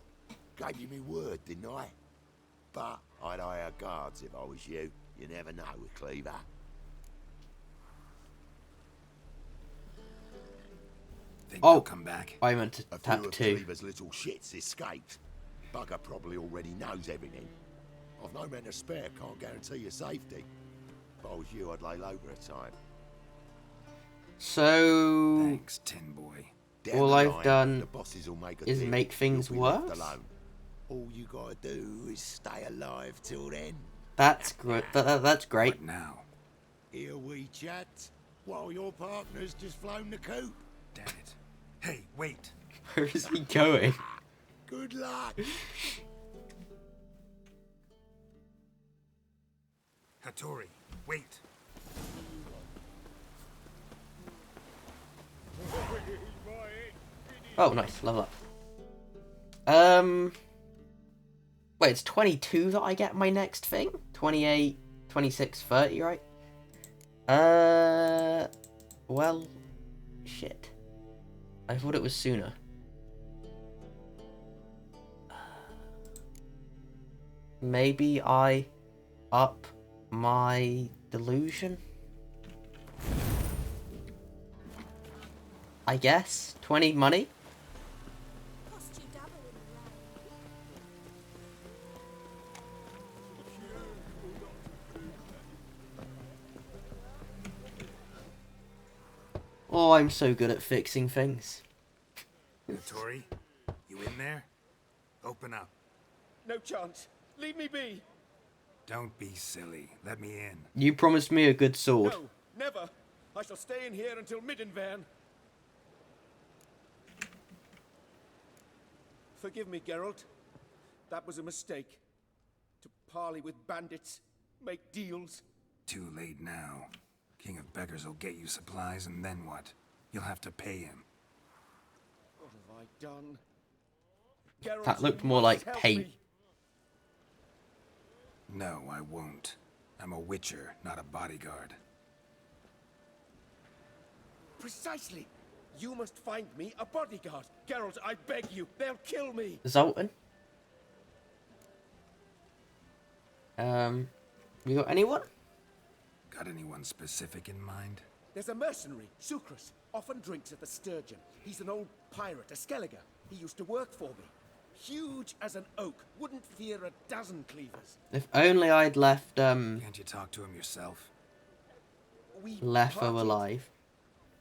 Gave you me word, didn't I? But I'd hire guards if I was you. You never know with Cleaver. Think they'll come back? I meant to tap 2. A few of Cleaver's little shits escaped. Bugger probably already knows everything. I've no men to spare, can't guarantee your safety. If I was you, I'd lay low for a time. So... Thanks, Tin Boy. All I've done is make things worse? All you gotta do is stay alive till then. That's good. That's great. What now? Here we chat, while your partner's just flown the coop. Damn it. Hey, wait. Where is he going? Good luck. Hattori, wait. Oh, nice. Level up. Wait, it's 22 that I get my next thing? 28, 26, 30, right? Well, shit. I thought it was sooner. Maybe I up my delusion? I guess. 20 money? Oh, I'm so good at fixing things. Hattori, you in there? Open up. No chance. Leave me be. Don't be silly. Let me in. You promised me a good sword. No, never. I shall stay in here until Middenvern. Forgive me, Geralt. That was a mistake. To parley with bandits. make deals. Too late now. King of Beggars will get you supplies, and then what? You'll have to pay him. What have I done? Geralt, That looked you more must like help paint. me. No, I won't. I'm a witcher, not a bodyguard. Precisely. You must find me a bodyguard. Geralt, I beg you. They'll kill me. Zoltan. You got anyone? Got anyone specific in mind? There's a mercenary, Sucrus. Often drinks at the Sturgeon. He's an old pirate, a Skelliger. He used to work for me. Huge as an oak. Wouldn't fear a dozen cleavers. If only I'd left Can't you talk to him yourself? We Lefo parted, alive.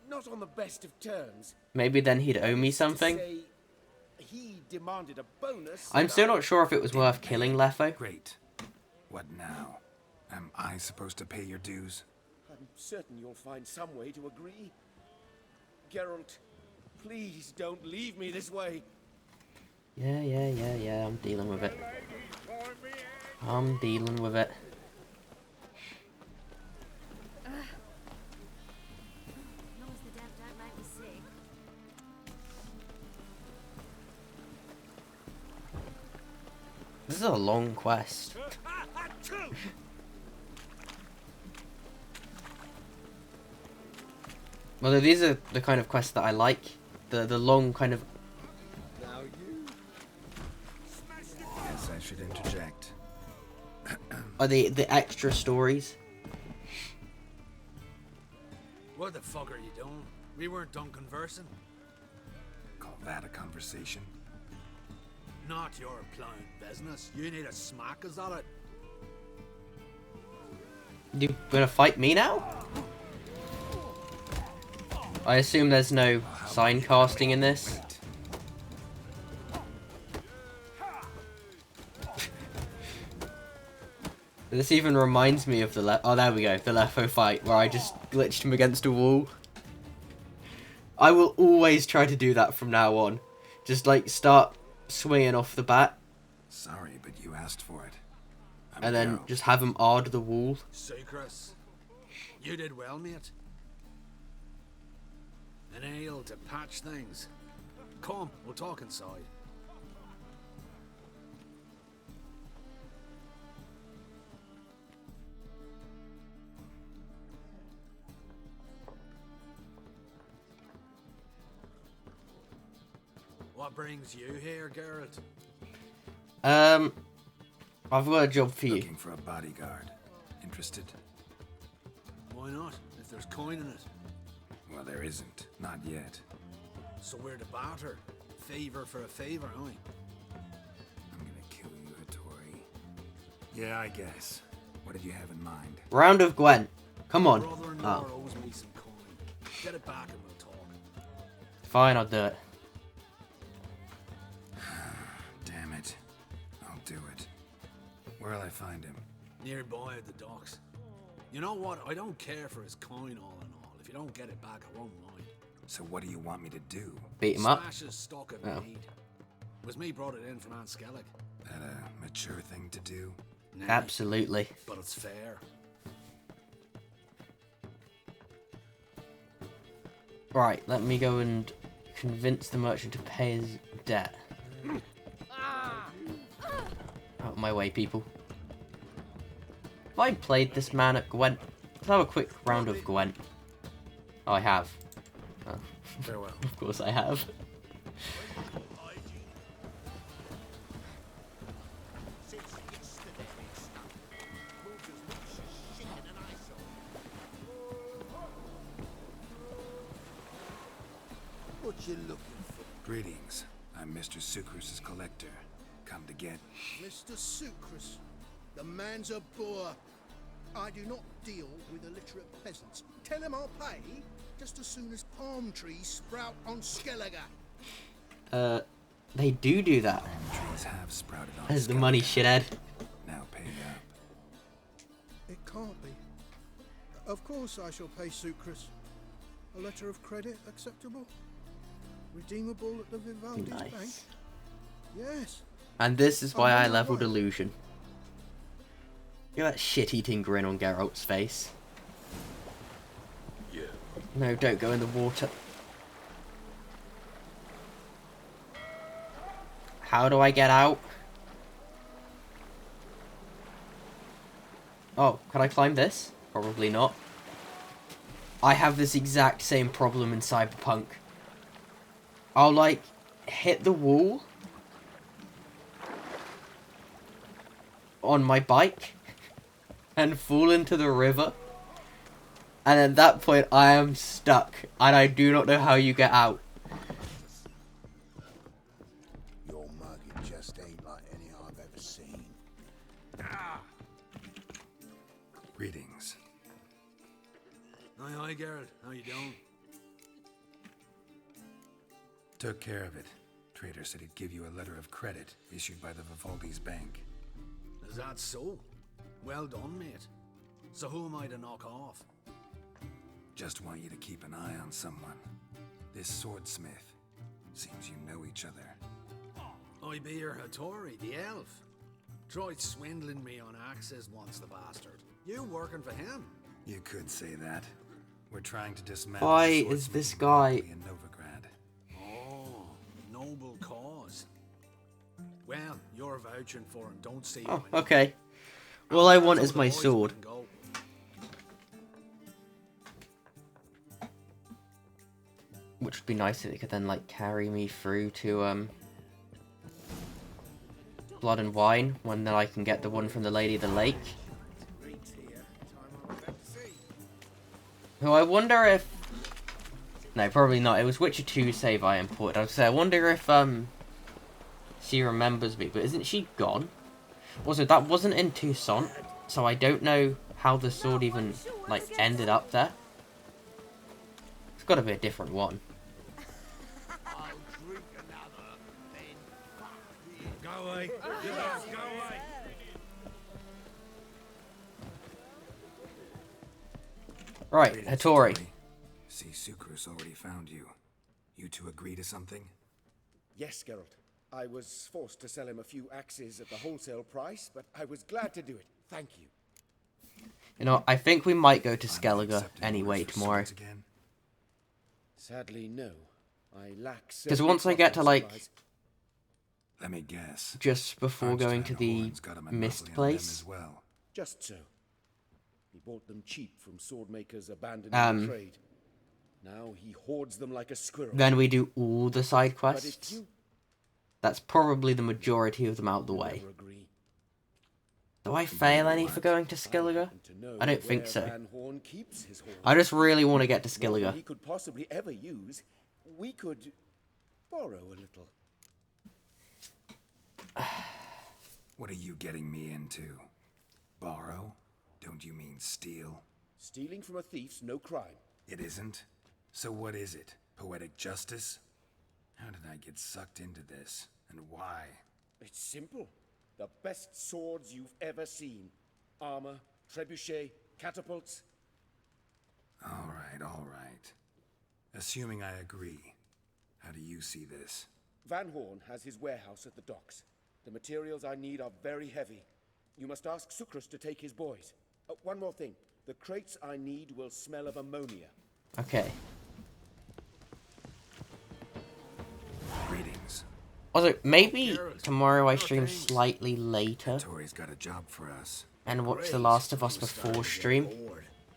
not on the best of terms. Maybe then he'd owe me To something. say, he demanded a bonus. I'm and still I- not sure if it was worth killing Lefo. Great. What now? Am I supposed to pay your dues? I'm certain you'll find some way to agree. Geralt, please don't leave me this way. Yeah, I'm dealing with it. I'm dealing with it. This is a long quest. Well, these are the kind of quests that I like. The long kind of... Now you. Yes, I should interject. Are the extra stories. What the fuck are you doing? We weren't done conversing. Call that a conversation? Not your plain business. You need a smack us at it. You gonna fight me now? I assume there's no sign casting in this. This even reminds me of the oh, there we go, the Lefo fight where I just glitched him against a wall. I will always try to do that from now on. Just like start swinging off the bat. Sorry, but you asked for it. And then just have him ard the wall. Sucrus, you did well, mate. An ale to patch things. Come, we'll talk inside. What brings you here, Geralt? I've got a job for you. Looking for a bodyguard. Interested? Why not, if there's coin in it? Well, there isn't. Not yet. So we're to barter. Favor for a favor, aren't we? I'm gonna kill you, Hattori. Yeah, I guess. What did you have in mind? Round of Gwent. Come on. Brother-in-law Oh. owes me some coin. Get it back and we'll talk. Fine, I'll do it. Damn it. I'll do it. Where'll I find him? Nearby at the docks. You know what? I don't care for his coin all in all. If you don't get it back, I won't mind. So what do you want me to do? Beat him up? Smash his stock of Oh. mead. It was me brought it in from Aunt Skellig. That a mature thing to do? Nah, Absolutely. but it's fair. Right, let me go and convince the merchant to pay his debt. Out of my way, people. Have I played this man at Gwent? Let's have a quick round of Gwent. Oh, I have. Oh. Farewell. Of course I have. What you looking for? Greetings. I'm Mr. Sucrus's collector. Come to get... Mr. Sucrus, the man's a boor. I do not deal with illiterate peasants. Tell him I'll pay just as soon as palm trees sprout on Skelliger. They do that. Palm trees have sprouted on There's the money, shithead. Now pay up. It can't be. Of course I shall pay Sucrus. A letter of credit acceptable? Redeemable at the Vivaldi's bank? Nice. Yes. And this is why I leveled Illusion. Look at that shit-eating grin on Geralt's face. Yeah. No, don't go in the water. How do I get out? Oh, can I climb this? Probably not. I have this exact same problem in Cyberpunk. I'll, like, hit the wall on my bike and fall into the river. And at that point, I am stuck. And I do not know how you get out. Your mug, it just ain't like any I've ever seen. Greetings. Hi, Geralt. How you doing? Took care of it. Trader said he'd give you a letter of credit issued by the Vivaldi's bank. Is that so? Well done, mate. So who am I to knock off? Just want you to keep an eye on someone. This swordsmith. Seems you know each other. I be your Hattori, the elf. Tried swindling me on axes once, the bastard. You working for him? You could say that. We're trying to dismantle Why the is swordsmith this guy... in Novigrad. Oh, noble cause. Well, you're vouching for him, don't say Oh, okay. All I want is my sword. Which would be nice if it could then, like, carry me through to, Blood and Wine, when then I can get the one from the Lady of the Lake. Who I wonder if... No, probably not. It was Witcher 2 save I imported. I was say, I wonder if, she remembers me, but isn't she gone? Also, that wasn't in Toussaint, so I don't know how the sword even, like, ended up there. It's gotta be a different one. Go away. You guys, go away. Right, Hattori. See, Sucrus already found you. You two agree to something? Yes, Geralt. I was forced to sell him a few axes at the wholesale price, but I was glad to do it. Thank you. You know, I think we might go to Skellige anyway tomorrow. Sadly, no. I lack... Because once I get to, like... Let me guess. Just before going to the mist place. Well. Just so. He bought them cheap from sword makers abandoning the trade. Now he hoards them like a squirrel. Then we do all the side But if quests. you That's probably the majority of them out the way. Do I fail any for going to Skellige? I don't think so. Van Horn keeps his horn. I just really want to get to More than Skellige. he could possibly ever use. We could borrow a little. What are you getting me into? Borrow? Don't you mean steal? Stealing from a thief's no crime. It isn't? So what is it? Poetic justice? How did I get sucked into this? And why? It's simple. The best swords you've ever seen. Armor, trebuchet, catapults. All right. Assuming I agree, how do you see this? Van Horn has his warehouse at the docks. The materials I need are very heavy. You must ask Sucrus to take his boys. One more thing. The crates I need will smell of ammonia. Okay. Greetings. Also, maybe tomorrow I stream slightly later. Tori's got a job for us. And watch The Last of Us before stream.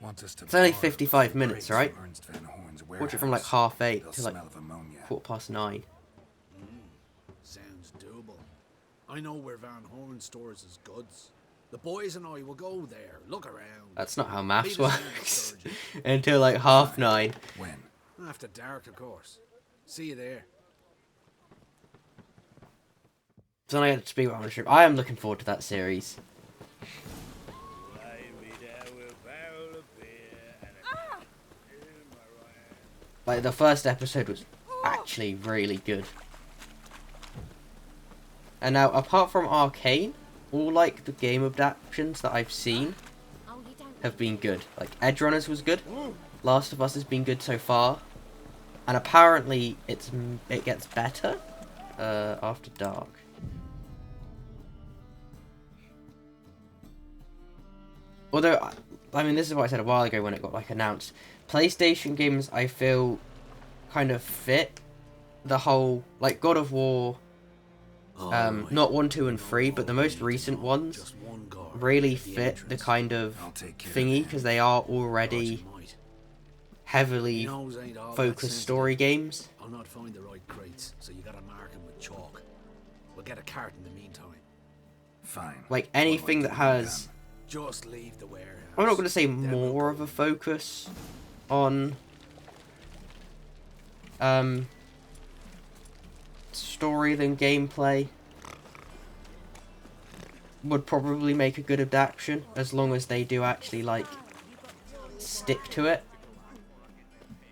Wants us to It's only borrow 55 minutes, right? Ernst Van Horn's Watch it from like 8:30 They'll to like smell of ammonia. 9:15. Sounds doable. I know where Van Horn stores his goods. The boys and I will go there, look around. That's not how maths Meet us in the works. surgery. Until like 9:30. When? After dark, of course. See you there. So I had to speak on stream. I am looking forward to that series. Like the first episode was actually really good. And now, apart from Arcane, all like the game adaptations that I've seen have been good. Like Edge Runners was good. Last of Us has been good so far, and apparently it gets better after dark. although, I mean, this is what I said a while ago when it got, like, announced. PlayStation games, I feel, kind of fit the whole, like, God of War, not 1, 2, and 3, but the most recent ones really fit the kind of thingy, because they are already heavily focused story games. I'll not find the right crates, so you gotta mark them with chalk. We'll get a cart in the meantime. Fine. Like, anything that has... Just leave the warehouse. I'm not going to say more of a focus on story than gameplay would probably make a good adaptation, as long as they do actually, like, stick to it.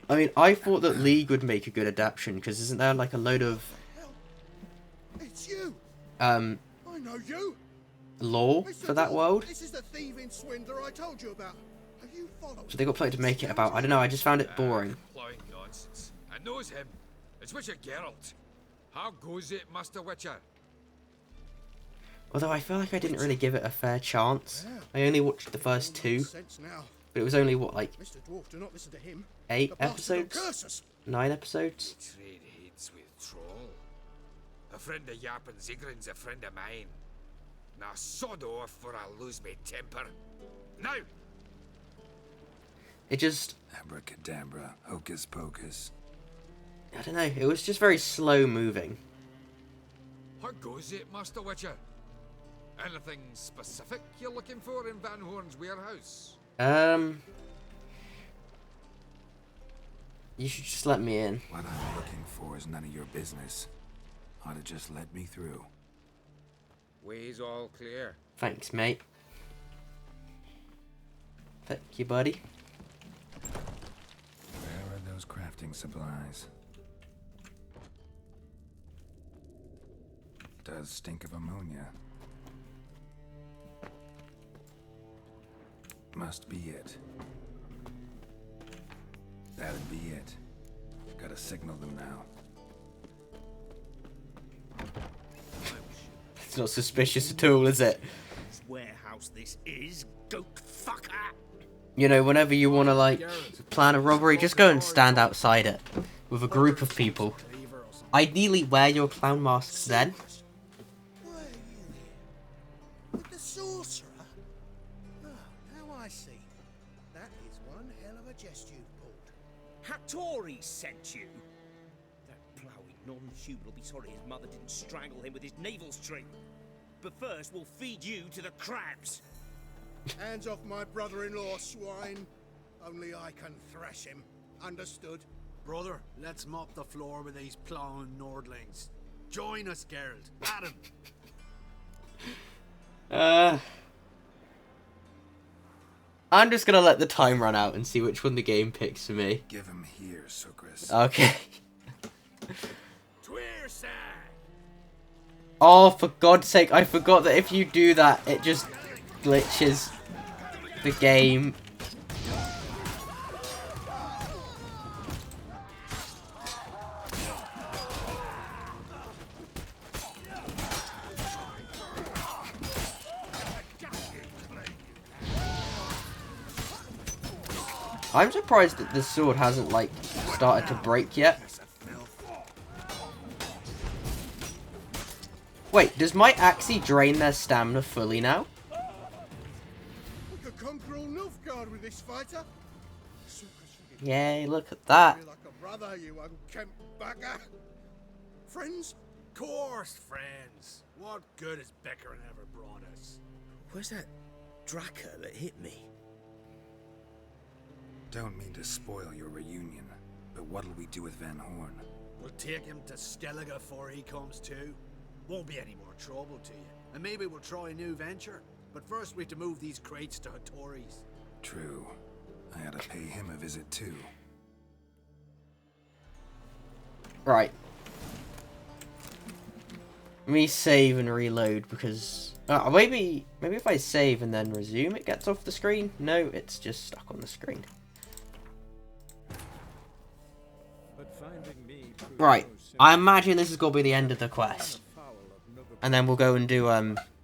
I mean, I thought that League would make a good adaptation, because isn't there, like, a load of It's you. I know you. lore for that world? This is the thieving swindler I told you about. Have you followed? So they got plenty to make it about. I don't know, I just found it boring. Plowing nonsense. I knows him. It's Witcher Geralt. How goes it, Master Witcher? Although I feel like I didn't really give it a fair chance. I only watched the first 2. But it was only, what, like, Mr. Dwarf, do not listen to him. 8 The bastard will curse episodes? us. 9 episodes? Trade heads with Troll. A friend of Yappin Zigrin's a friend of mine. Now sod off or I'll lose my temper. Now! It just... Abracadabra, hocus pocus. I don't know, it was just very slow moving. How goes it, Master Witcher? Anything specific you're looking for in Van Horn's warehouse? You should just let me in. What I'm looking for is none of your business. Ought to just let me through. Way's all clear. Thanks, mate. Thank you, buddy. Where are those crafting supplies? Does stink of ammonia. Must be it. That'd be it. Gotta signal them now. It's not suspicious at all, is it? Warehouse this is, goat fucker. You know, whenever you want to, like, plan a robbery, just go and stand outside it with a group of people. Ideally, wear your clown masks then. With the sorcerer? Oh, now I see. That is one hell of a jest you've pulled. Hattori sent you. That ploughing non-human will be sorry his mother didn't strangle him with his navel string. But first, we'll feed you to the crabs. Hands off my brother-in-law, swine. Only I can thrash him. Understood? Brother, let's mop the floor with these plowing Nordlings. Join us, Geralt. Adam. I'm just gonna let the time run out and see which one the game picks for me. Give him here, Sucrus. Okay. Oh, for God's sake, I forgot that if you do that, it just glitches the game. I'm surprised that this sword hasn't, like, started to break yet. Wait, does my Axie drain their stamina fully now? We could conquer all Nilfgaard with this fighter. Yay, look at that. You're like a brother, you unkempt bugger. Friends? Course, friends. What good has Becker ever brought us? Where's that Draka that hit me? Don't mean to spoil your reunion, but what'll we do with Van Horn? We'll take him to Skellige before he comes to. Won't be any more trouble to you. And maybe we'll try a new venture. But first we have to move these crates to Hattori's. True. I ought to pay him a visit too. Right. Let me save and reload because... maybe if I save and then resume it gets off the screen? No, it's just stuck on the screen. Right. I imagine this is going to be the end of the quest. And then we'll go and do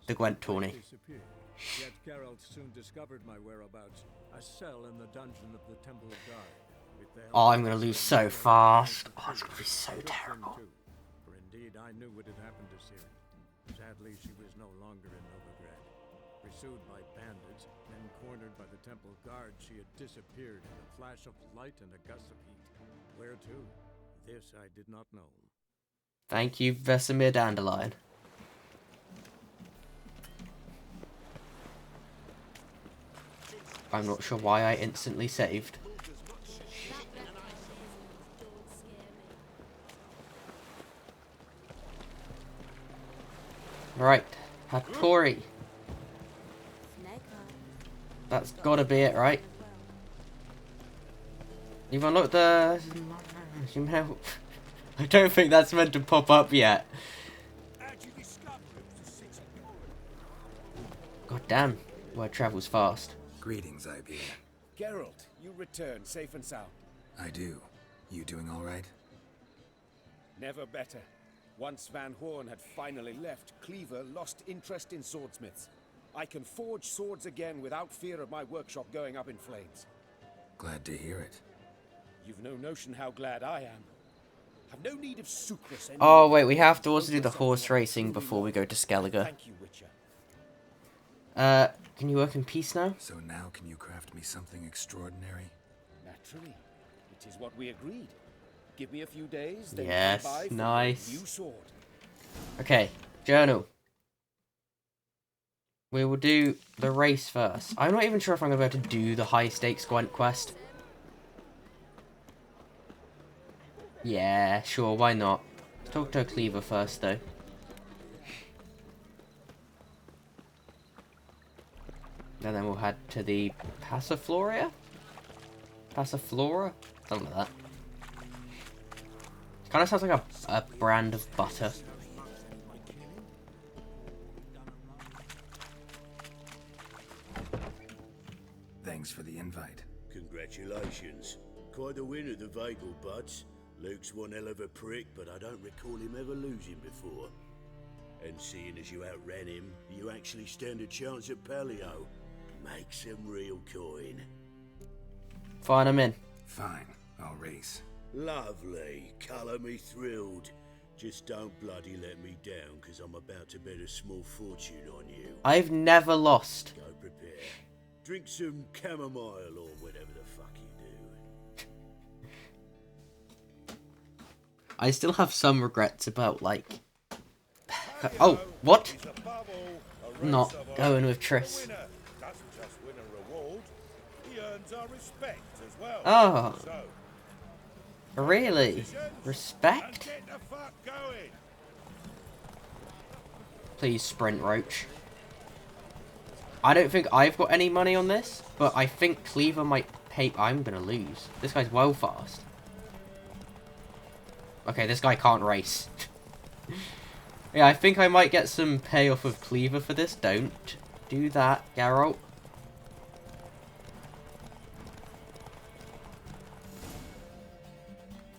the Gwent tourney. Yet Geralt soon discovered my whereabouts. A cell in the dungeon of the Temple of God. With the Oh, help I'm of gonna the lose Satan, so I fast. managed to Oh, it's gonna be so free him terrible. too. For indeed, I knew what had happened to Ciri. Sadly, she was no longer in Novigrad. Pursued by bandits, then cornered by the temple guard, she had disappeared in a flash of light and a gust of heat. Where to? This I did not know. Thank you, Vesemir Dandelion. I'm not sure why I instantly saved. Right, Hattori. That's gotta be it, right? You've unlocked the... You know, I don't think that's meant to pop up yet. God damn, word travels fast. Greetings, IBA. Geralt, you return safe and sound. I do. You doing all right? Never better. Once Van Horn had finally left, Cleaver lost interest in swordsmiths. I can forge swords again without fear of my workshop going up in flames. Glad to hear it. You've no notion how glad I am. I've no need of sucrose anymore. Oh wait, we have to also do the horse racing before we go to Skellige. Thank you, Witcher. Can you work in peace now? So now can you craft me something extraordinary? Naturally. It is what we agreed. Give me a few days, then Yes, come by for nice. a new sword. Okay, journal. We will do the race first. I'm not even sure if I'm going to be able to do the high stakes Gwent quest. Yeah, sure, why not? Let's talk to a Cleaver first, though. And then we'll head to the Passiflora? Passiflora? Something like that. Kind of sounds like a brand of butter. Thanks for the invite. Congratulations. Quite a winner, the Vagel Buds. Luke's one hell of a prick, but I don't recall him ever losing before. And seeing as you outran him, you actually stand a chance at Paleo. Make some real coin. Fine, I'm in. Fine, I'll race. Lovely. Colour me thrilled. Just don't bloody let me down, because I'm about to bet a small fortune on you. I've never lost. Go prepare. Drink some chamomile or whatever the fuck you do. I still have some regrets about, like... Oh, what? Not going with Triss. Oh. Really? Respect? Please sprint, Roach. I don't think I've got any money on this, but I think Cleaver might pay... I'm gonna lose. This guy's well fast. Okay, this guy can't race. Yeah, I think I might get some payoff of Cleaver for this. Don't do that, Geralt.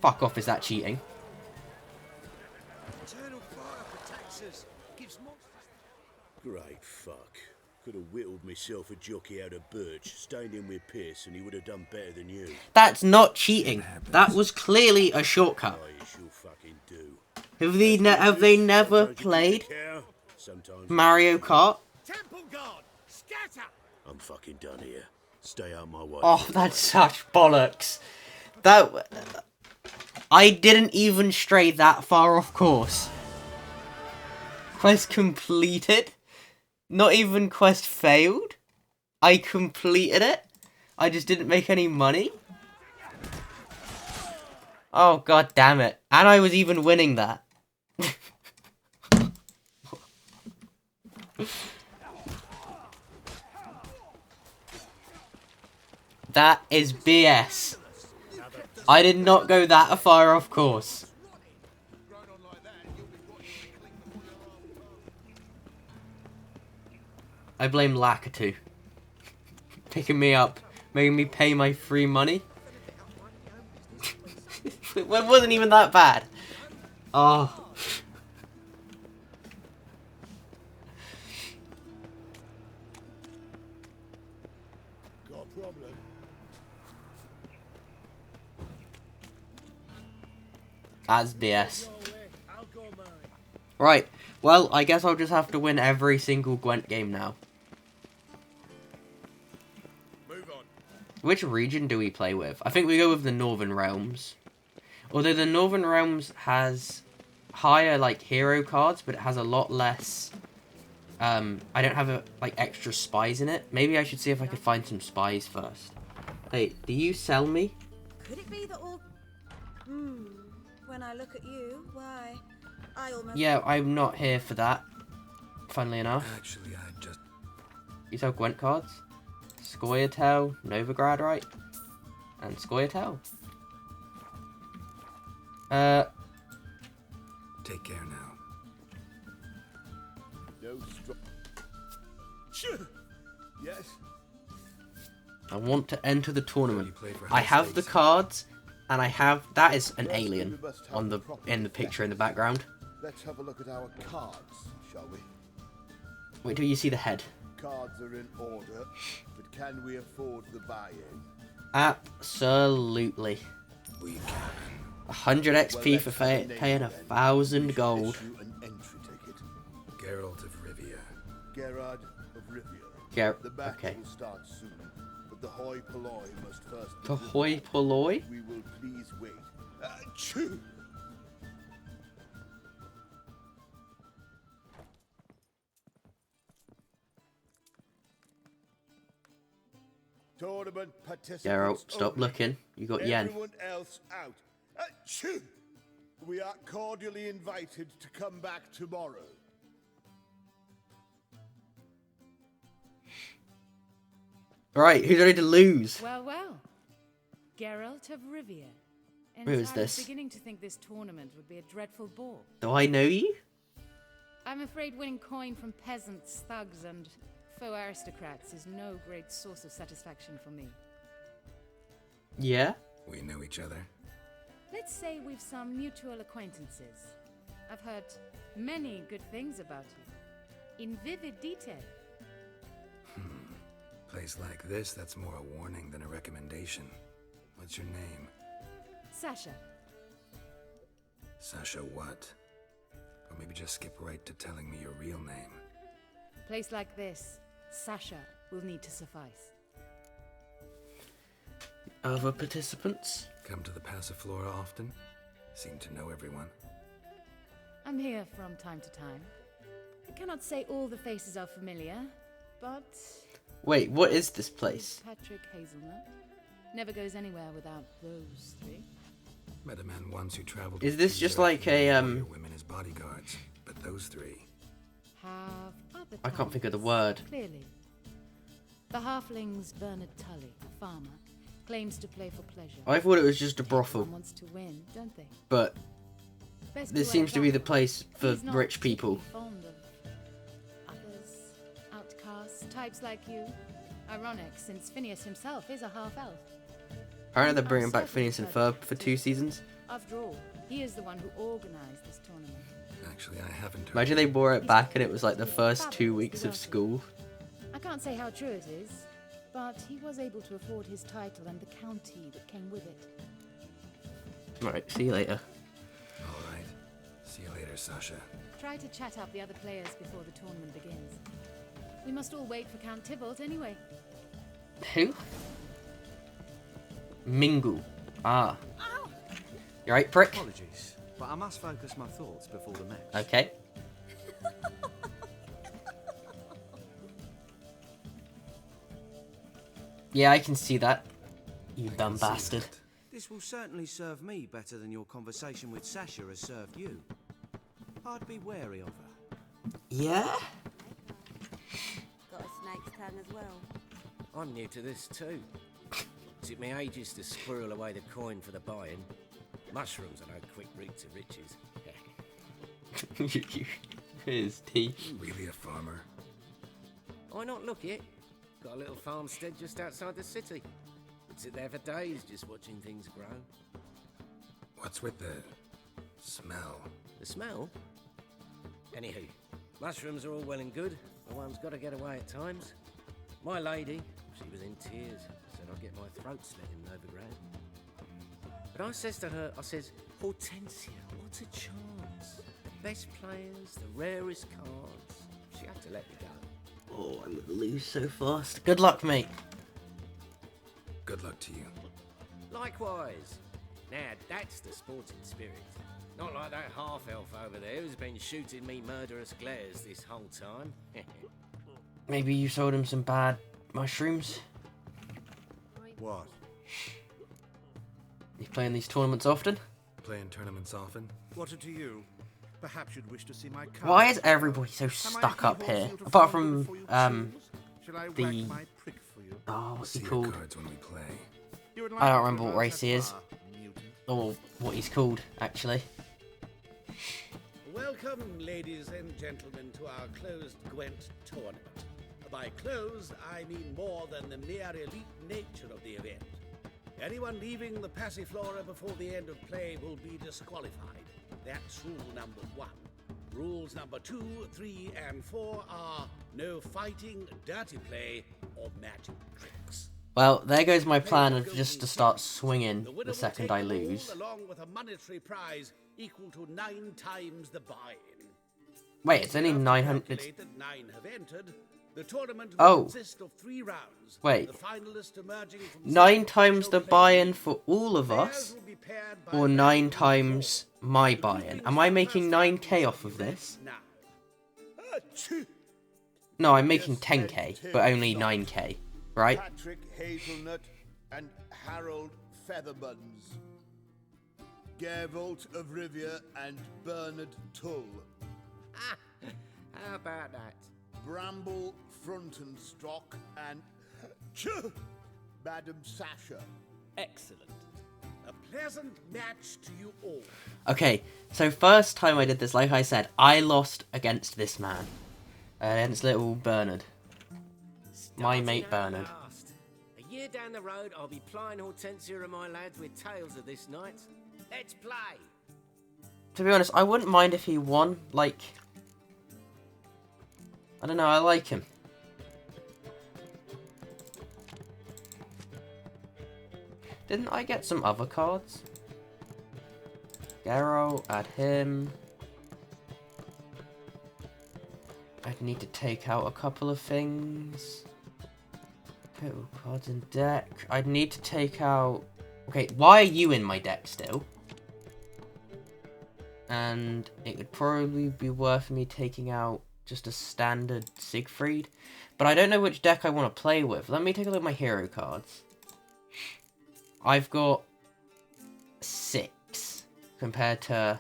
Fuck off, is that cheating? Great fuck. Could have whittled myself a jockey out of birch, stained him with piss, and he would have done better than you. That's not cheating. That was clearly a shortcut. Have they never played Mario Kart? I'm fucking done here. Stay out my way. Oh, that's such bollocks. That... I didn't even stray that far off course. Quest completed? Not even quest failed? I completed it? I just didn't make any money? Oh, god damn it. And I was even winning that. That is BS. I did not go that far off course. I blame Lakitu. Picking me up, making me pay my free money. It wasn't even that bad. Oh. problem. That's BS. Right, well, I guess I'll just have to win every single Gwent game now. Move on. Which region do we play with? I think we go with the Northern Realms. Although the Northern Realms has higher, like, hero cards, but it has a lot less... I don't have, like, extra spies in it. Maybe I should see if I could find some spies first. Wait, do you sell me? Could it be that all... when I look at you, why, I almost... Yeah, I'm not here for that, funnily enough. Actually, I just... You sell Gwent cards? Scoia'tael, Novigrad, right? And Scoia'tael. Take care now. No Yes. I want to enter the tournament. I have the cards, and I have... That is an alien on the in the picture in the background. Let's have a look at our cards, shall we? Wait till you see the head. Cards are in order, but can we afford the buy-in? Absolutely. We can. 100 XP for paying 1,000 gold. An entry ticket. Geralt of Rivia. Gerard of Rivia. The match okay. will start soon, but the hoi polloi must first... The hoi polloi? We will please wait. Achoo! Tournament participants. Geralt, stop only. looking. You got yen. Everyone else out. Achoo! We are cordially invited to come back tomorrow. Right, who's ready to lose? Well, well. Geralt of Rivia. Who is I this? was beginning to think this tournament would be a dreadful bore. Do I know you? I'm afraid winning coin from peasants, thugs, and faux aristocrats is no great source of satisfaction for me. Yeah? We know each other. Let's say we've some mutual acquaintances. I've heard many good things about you, in vivid detail. Place like this, that's more a warning than a recommendation. What's your name? Sasha. Sasha what? Or maybe just skip right to telling me your real name. A place like this, Sasha will need to suffice. Other participants? Come to the Passiflora often? Seem to know everyone. I'm here from time to time. I cannot say all the faces are familiar, but... Wait, what is this place? Patrick Hazelnut never goes anywhere without those three. Met a man once who traveled. Is this just like a women as bodyguards, but those three. Have other I can't think of the talents, word. Clearly. The halfling's Bernard Tully, a farmer, claims to play for pleasure. I thought it was just a brothel. Everyone wants to win, don't they? But Best this beware seems to be that. the place for He's not rich people. particularly fond of others, outcasts, types like you. Ironic, since Phineas himself is a half-elf. Apparently they're bringing back Phineas and Ferb for 2 seasons. After all, he is the one who organized this tournament. Actually, I haven't heard. Imagine they brought it back and it was like the first 2 weeks of school. I can't say how true it is, but he was able to afford his title and the county that came with it. Right, see you later. Alright. See you later, Sasha. Try to chat up the other players before the tournament begins. We must all wait for Count Tybalt anyway. Who? Mingle. Ah. You right, prick? Apologies, but I must focus my thoughts before the match. Okay. Yeah, I can see that. You dumb bastard. This will certainly serve me better than your conversation with Sasha has served you. I'd be wary of her. Yeah? Got a snake's tongue as well. I'm new to this too. Took me ages to squirrel away the coin for the buy-in. Mushrooms are no quick route to riches. His teeth. Really a farmer? Why not look it? Got a little farmstead just outside the city. Would sit there for days just watching things grow. What's with the smell? The smell? Anywho, mushrooms are all well and good, but one's got to get away at times. My lady, She was in tears. Said I'd get my throat slit in Novigrad. But I says to her, I says, Hortensia, what a chance. The best players, the rarest cards. She had to let me go. Oh, I'm gonna lose so fast. Good luck, mate. Good luck to you. Likewise. Now, that's the sporting spirit. Not like that half-elf over there who's been shooting me murderous glares this whole time. Maybe you sold him some bad mushrooms? What? You playing these tournaments often? Playing tournaments often? What to you? Perhaps you'd wish to see my card. Why is everybody so stuck up here? Apart from, the... Oh, what's he called? When we play. I don't remember what race he is. Or what he's called, actually. Welcome, ladies and gentlemen, to our closed Gwent tournament. By closed, I mean more than the mere elite nature of the event. Anyone leaving the Passiflora before the end of play will be disqualified. That's rule number 1. Rules number 2, 3, and 4 are no fighting, dirty play, or magic tricks. Well, there goes my plan of just to start swinging the second I lose. Along with a monetary prize equal to 9 times the buy-in. Wait, it's only 900... That 9 have entered. The tournament will consist of 3 rounds. Wait. The finalists emerging from 9 times the buy-in for all of us? Or 9 times my buy-in? Am I making 9k off of this? No, I'm making 10k, but only 9k, right? Patrick Hazelnut and Harold Featherbuns. Gervolt of Rivia and Bernard Tull. How about that? Bramble Frontenstock and Madam Sasha. Excellent. A pleasant match to you all. Okay, so first time I did this, like I said, I lost against this man. Against little Bernard. My mate Bernard. A year down the road, I'll be plying Hortensia and my lads with tales of this night. Let's play. To be honest, I wouldn't mind if he won. Like, I don't know, I like him. Didn't I get some other cards? Garrow, add him. I'd need to take out a couple of things. Total cards in deck. I'd need to take out... Okay, why are you in my deck still? And it would probably be worth me taking out just a standard Siegfried. But I don't know which deck I want to play with. Let me take a look at my hero cards. I've got 6 compared to...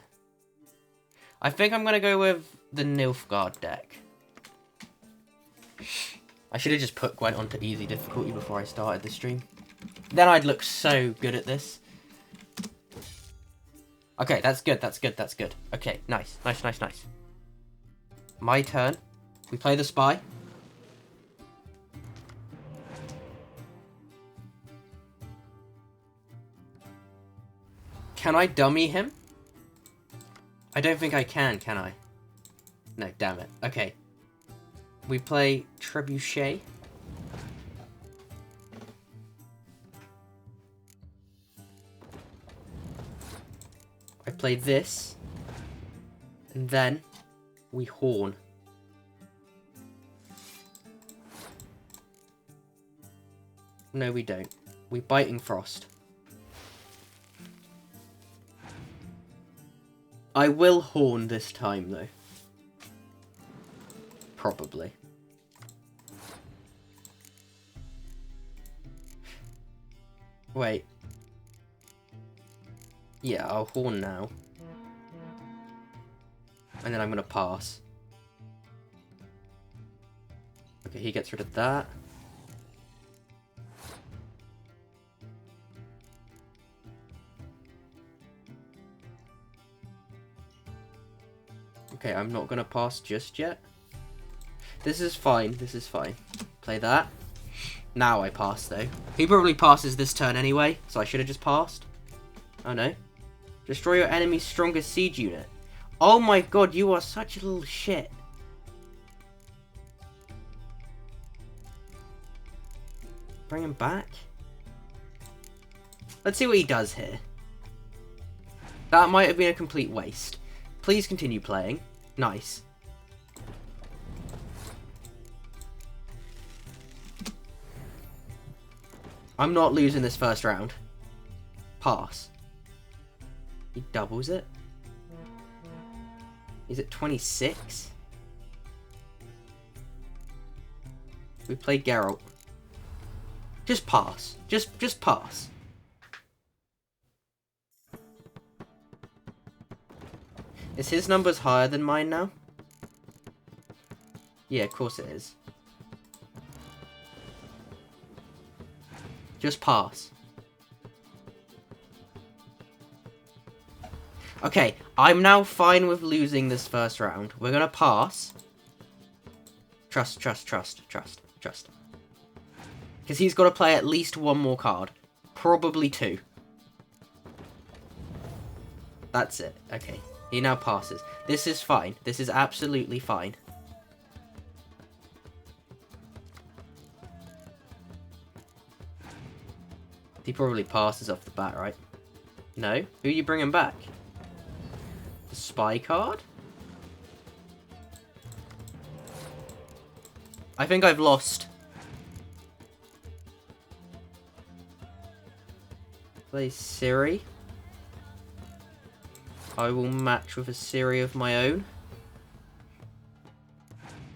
I think I'm going to go with the Nilfgaard deck. I should have just put Gwent onto easy difficulty before I started the stream. Then I'd look so good at this. Okay, that's good, that's good, that's good. Okay, nice, nice, nice, nice. My turn. We play the spy. Can I dummy him? I don't think I can I? No, damn it. Okay. We play Trebuchet. I play this. And then we horn. No, we don't. We Biting Frost. I will horn this time, though. Probably. Wait. Yeah, I'll horn now. And then I'm gonna pass. Okay, he gets rid of that. Okay, I'm not gonna pass just yet. This is fine, this is fine. Play that. Now I pass, though. He probably passes this turn anyway, so I should have just passed. Oh no. Destroy your enemy's strongest siege unit. Oh my god, you are such a little shit. Bring him back? Let's see what he does here. That might have been a complete waste. Please continue playing. Nice. I'm not losing this first round. Pass. He doubles it. He's at 26. We play Geralt. Just pass. Just pass. Is his numbers higher than mine now? Yeah, of course it is. Just pass. Okay, I'm now fine with losing this first round. We're gonna pass. Trust. Because he's got to play at least one more card. Probably 2. That's it. Okay. He now passes. This is fine. This is absolutely fine. He probably passes off the bat, right? No? Who are you bringing back? The spy card? I think I've lost. Play Siri. I will match with a Siri of my own.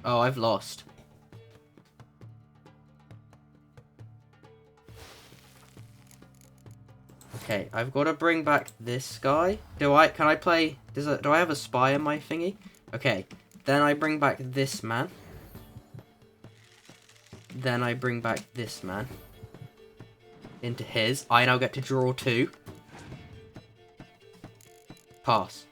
Oh, I've lost. Okay, I've got to bring back this guy. Do I have a spy in my thingy? Okay, then I bring back this man. Then I bring back this man into his. I now get to draw 2. Pass.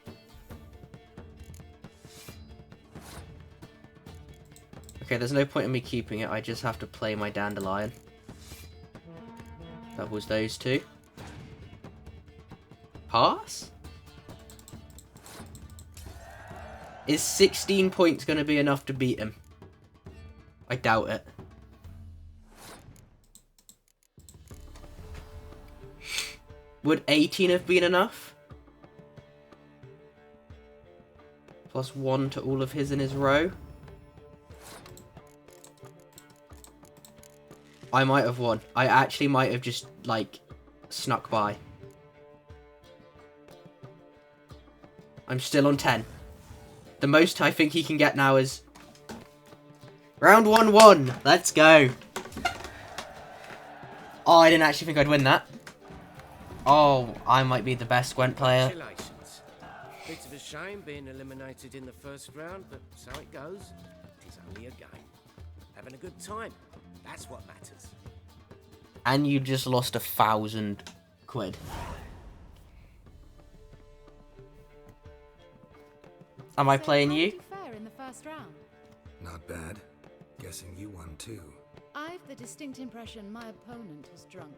Okay, there's no point in me keeping it. I just have to play my dandelion. That was those 2. Pass? Is 16 points going to be enough to beat him? I doubt it. Would 18 have been enough? Plus 1 to all of his in his row. I might have won. I actually might have just, like, snuck by. I'm still on 10. The most I think he can get now is... Round 1 won! Let's go! Oh, I didn't actually think I'd win that. Oh, I might be the best Gwent player. Congratulations. Bit of a shame being eliminated in the first round, but so it goes. It's only a game. Having a good time. That's what matters. And you just lost 1,000 quid. Am I playing you? How did you fare in the first round? Not bad. Guessing you won too. I've the distinct impression my opponent was drunk.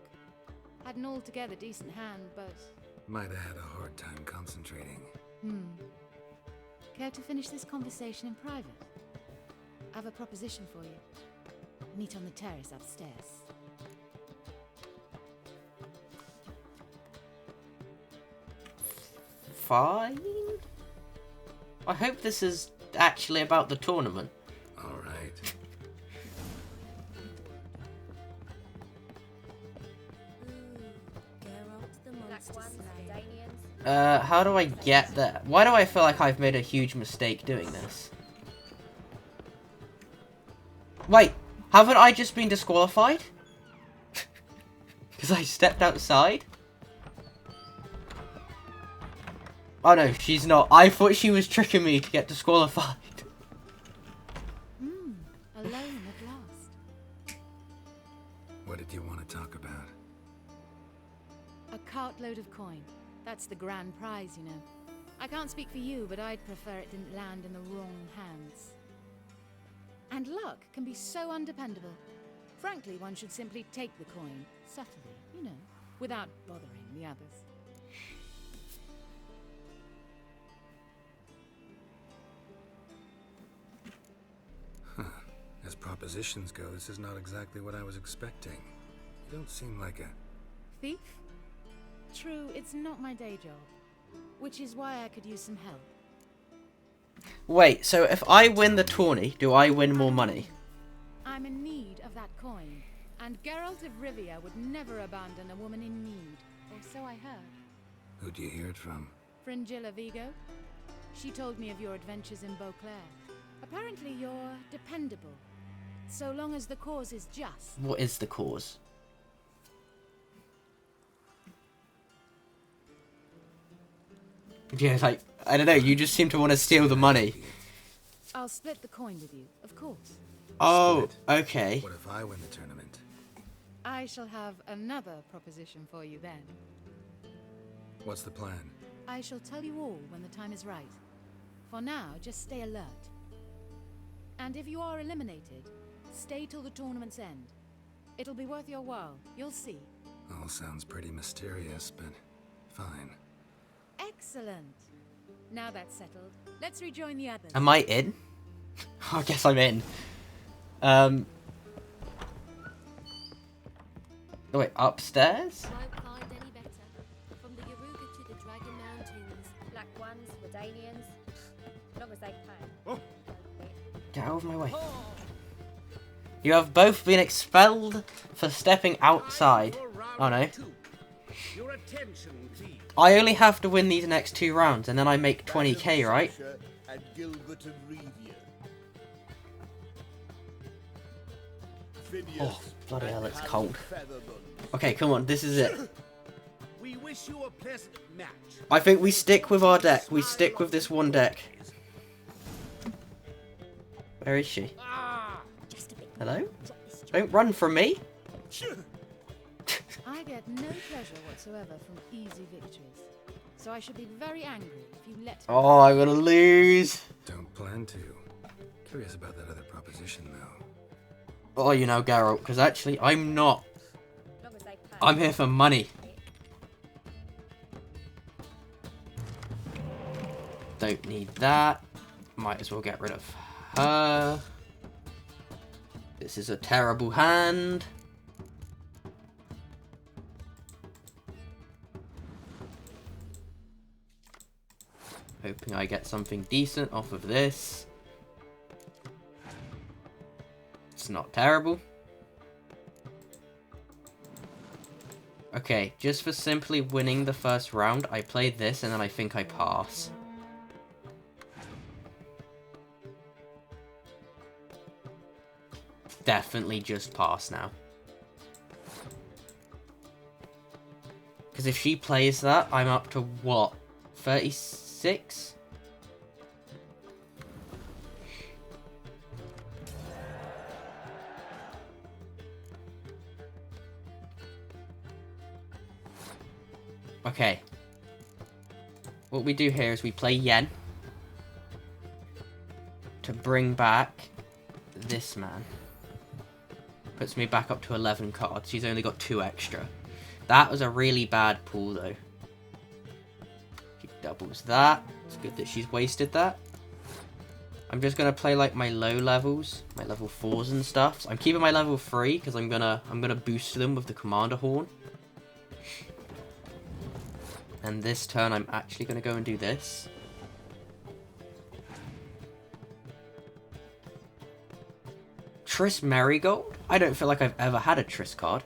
Had an altogether decent hand, but... Might have had a hard time concentrating. Care to finish this conversation in private? I have a proposition for you. Meet on the terrace upstairs. Fine. I hope this is actually about the tournament. Alright. How do I get there? Why do I feel like I've made a huge mistake doing this? Wait, haven't I just been disqualified? Because I stepped outside? Oh no, she's not. I thought she was tricking me to get disqualified. Alone at last. What did you want to talk about? A cartload of coin. That's the grand prize, you know. I can't speak for you, but I'd prefer it didn't land in the wrong hands. And luck can be so undependable. Frankly, one should simply take the coin, subtly, you know, without bothering the others. As propositions go, this is not exactly what I was expecting. You don't seem like a... Thief? True, it's not my day job. Which is why I could use some help. Wait, so if I win the tourney, do I win more money? I'm in need of that coin. And Geralt of Rivia would never abandon a woman in need. Or so I heard. Who'd you hear it from? Fringilla Vigo. She told me of your adventures in Beauclair. Apparently you're dependable. So long as the cause is just. What is the cause? Yeah, like, I don't know, you just seem to want to steal the money. I'll split the coin with you, of course. Oh, okay. What if I win the tournament? I shall have another proposition for you then. What's the plan? I shall tell you all when the time is right. For now, just stay alert. And if you are eliminated, stay till the tournament's end. It'll be worth your while, you'll see. All sounds pretty mysterious, but fine. Excellent. Now that's settled, let's rejoin the others. Am I in? I guess I'm in. Oh wait, upstairs? Won't find any better. From the Yaruga to the Dragon Mountains. Black ones, Redanians. Long as they pay. Oh. Get out of my way. You have both been expelled for stepping outside. Oh no. Your attention, please. I only have to win these next 2 rounds and then I make 20k, right? And Gilbert of Revia. Oh, bloody hell, it's cold. Okay, come on, this is it. We wish you a pleasant match. I think we stick with our deck. We stick with this one deck. Where is she? Hello? Don't run from me. I get no pleasure whatsoever from easy victories. So I should be very angry if you let me. Oh, I'm gonna lose. Don't plan to. Curious about that other proposition, though. Oh, you know, Geralt, because actually, I'm not. I'm here for money. Don't need that. Might as well get rid of her. This is a terrible hand. Hoping I get something decent off of this. It's not terrible. Okay, just for simply winning the first round, I play this and then I think I pass. Definitely just pass now. Because if she plays that, I'm up to what? 36? Okay. What we do here is we play Yen to bring back this man. Puts me back up to 11 cards. She's only got 2 extra. That was a really bad pull, though. She doubles that. It's good that she's wasted that. I'm just gonna play like my low levels, my level 4s and stuff. So I'm keeping my level 3 because I'm gonna boost them with the Commander Horn. And this turn, I'm actually gonna go and do this. Triss Marigold? I don't feel like I've ever had a Triss card.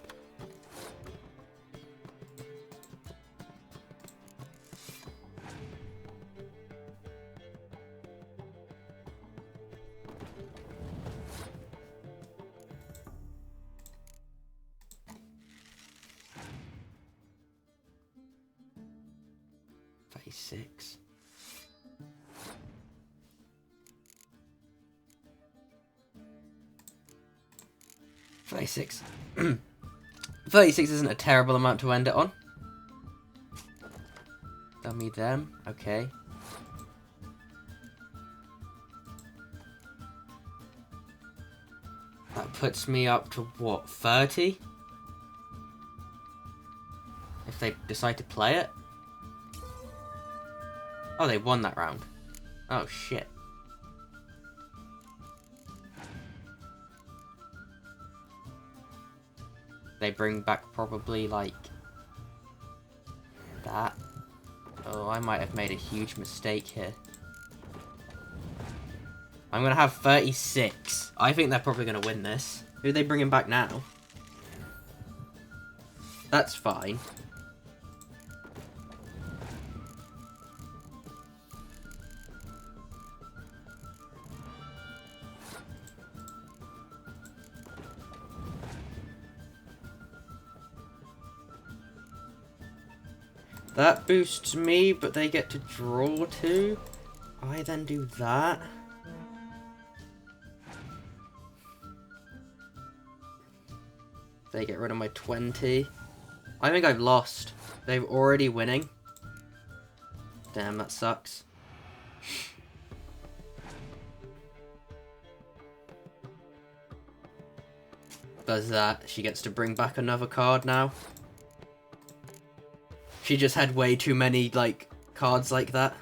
Six. 36. 36 isn't a terrible amount to end it on. Dummy them. Okay. That puts me up to what, 30? If they decide to play it. Oh, they won that round. Oh, shit. They bring back probably like that. Oh, I might have made a huge mistake here. I'm gonna have 36. I think they're probably gonna win this. Who are they bringing back now? That's fine. That boosts me, but they get to draw too. I then do that. They get rid of my 20. I think I've lost. They're already winning. Damn, that sucks. Does that. She gets to bring back another card now. She just had way too many, like, cards like that.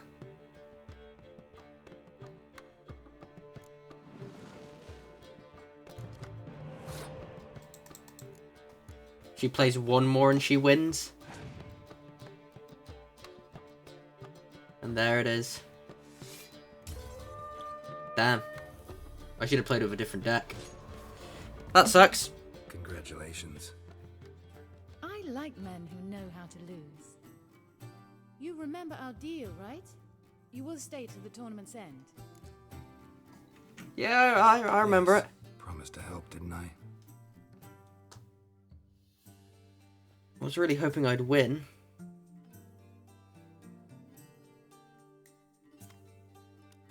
She plays one more and she wins. And there it is. Damn. I should have played with a different deck. That sucks. Congratulations. I like men who know how to lose. You remember our deal, right? You will stay till the tournament's end. Yeah, I remember it. Promised to help, didn't I? I was really hoping I'd win.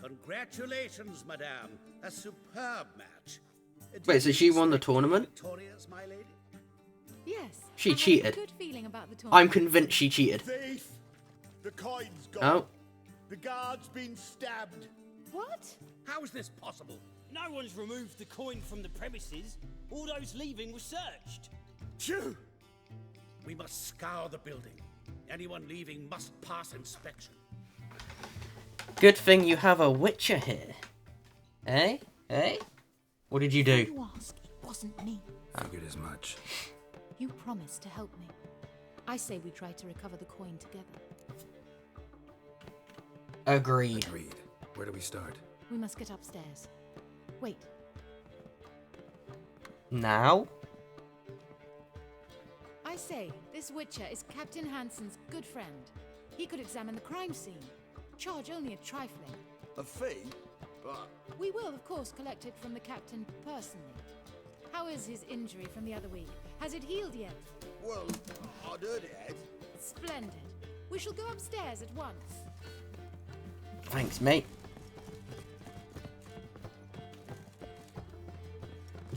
Congratulations, madame. A superb match. Wait, so she won the tournament? Victorious, my lady? Yes. She I have cheated. a good feeling about the I'm tournament. convinced she cheated. Thief! The coin's gone. Oh. The guard's been stabbed. What? How is this possible? No one's removed the coin from the premises. All those leaving were searched. Phew! We must scour the building. Anyone leaving must pass inspection. Good thing you have a Witcher here. Eh? Eh? What did you do? You ask, it wasn't me. Figured as much. You promised to help me. I say we try to recover the coin together. Agreed. Agreed. Where do we start? We must get upstairs. Wait. Now? I say, this Witcher is Captain Hansen's good friend. He could examine the crime scene. Charge only a trifling. A fee? But... We will, of course, collect it from the captain personally. How is his injury from the other week? Has it healed yet? Well, I'd heard it had. Splendid. We shall go upstairs at once. Thanks, mate.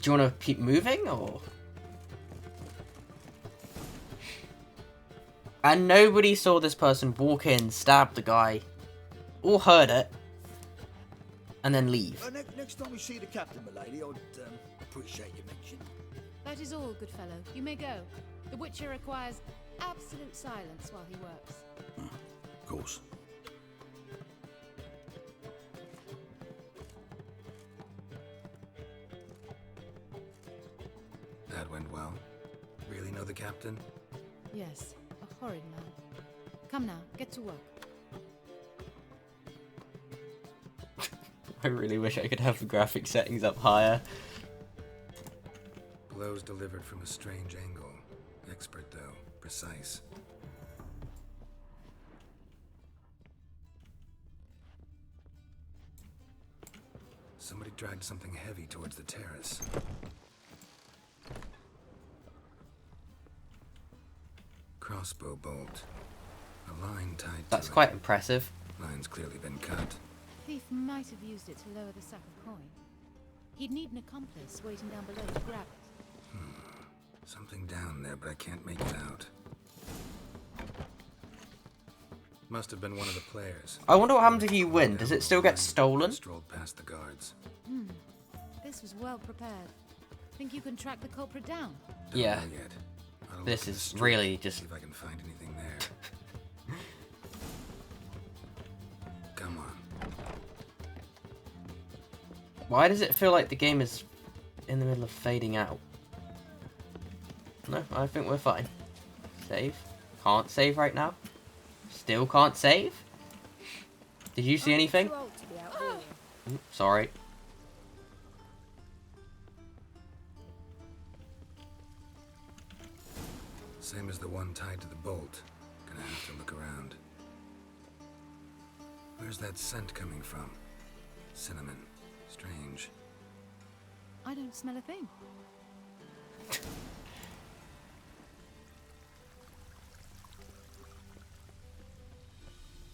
Do you want to keep moving, or...? And nobody saw this person walk in, stab the guy, or heard it, and then leave. Next time we see the captain, my lady, I'd appreciate your mention. That is all, good fellow. You may go. The Witcher requires absolute silence while he works. Of course. That went well. Really know the captain? Yes, a horrid man. Come now, get to work. I really wish I could have the graphic settings up higher. Blows delivered from a strange angle. Expert, though. Precise. Somebody dragged something heavy towards the terrace. Crossbow bolt. A line tied to That's it. quite impressive. Line's clearly been cut. Thief might have used it to lower the sack of coin. He'd need an accomplice waiting down below to grab it. Something down there, but I can't make it out. Must have been one of the players. I wonder what happens if you win. Does it still get stolen? Strolled past the guards. This was well prepared. Think you can track the culprit down? Yeah. Don't know yet. I'll This look in the is street, really just... see if I can find anything there. Come on. Why does it feel like the game is in the middle of fading out? No, I think we're fine. Save. Can't save right now. Still can't save. Did you see anything? Sorry. Same as the one tied to the bolt. Gonna have to look around. Where's that scent coming from? Cinnamon. Strange. I don't smell a thing.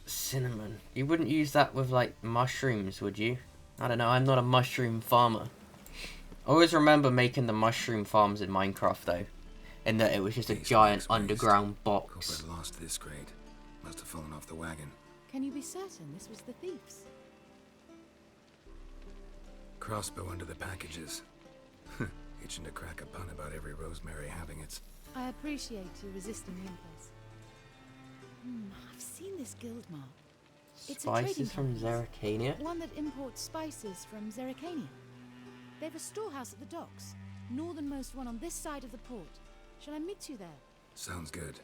Cinnamon. You wouldn't use that with, like, mushrooms, would you? I don't know, I'm not a mushroom farmer. I always remember making the mushroom farms in Minecraft, though. In that it was just a giant underground box. Culprit lost this crate. Must have fallen off the wagon. Can you be certain this was the thieves? Crossbow under the packages. Itching to crack a pun about every rosemary having its... I appreciate you resisting the impulse. I've seen this guild mark. It's Spices from Zerrikania? One that imports spices from Zerrikania. They have a storehouse at the docks. Northernmost one on this side of the port. Shall I meet you there? Sounds good.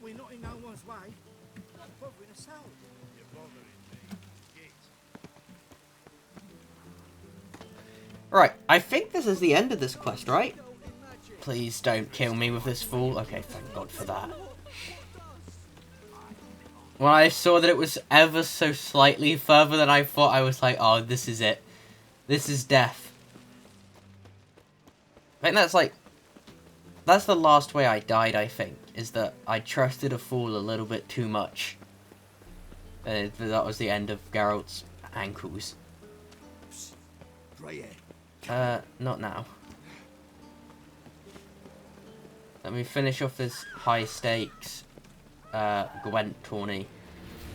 We're not in no one's way. Not bothering us out. You're bothering me. Git. Right, I think this is the end of this quest, right? Please don't kill me with this fool. Okay, thank God for that. When I saw that it was ever so slightly further than I thought, I was like, oh, this is it. This is death. I think that's like... That's the last way I died, I think. Is that I trusted a fool a little bit too much. That was the end of Geralt's ankles. Not now. Let me finish off this high stakes Gwent tourney.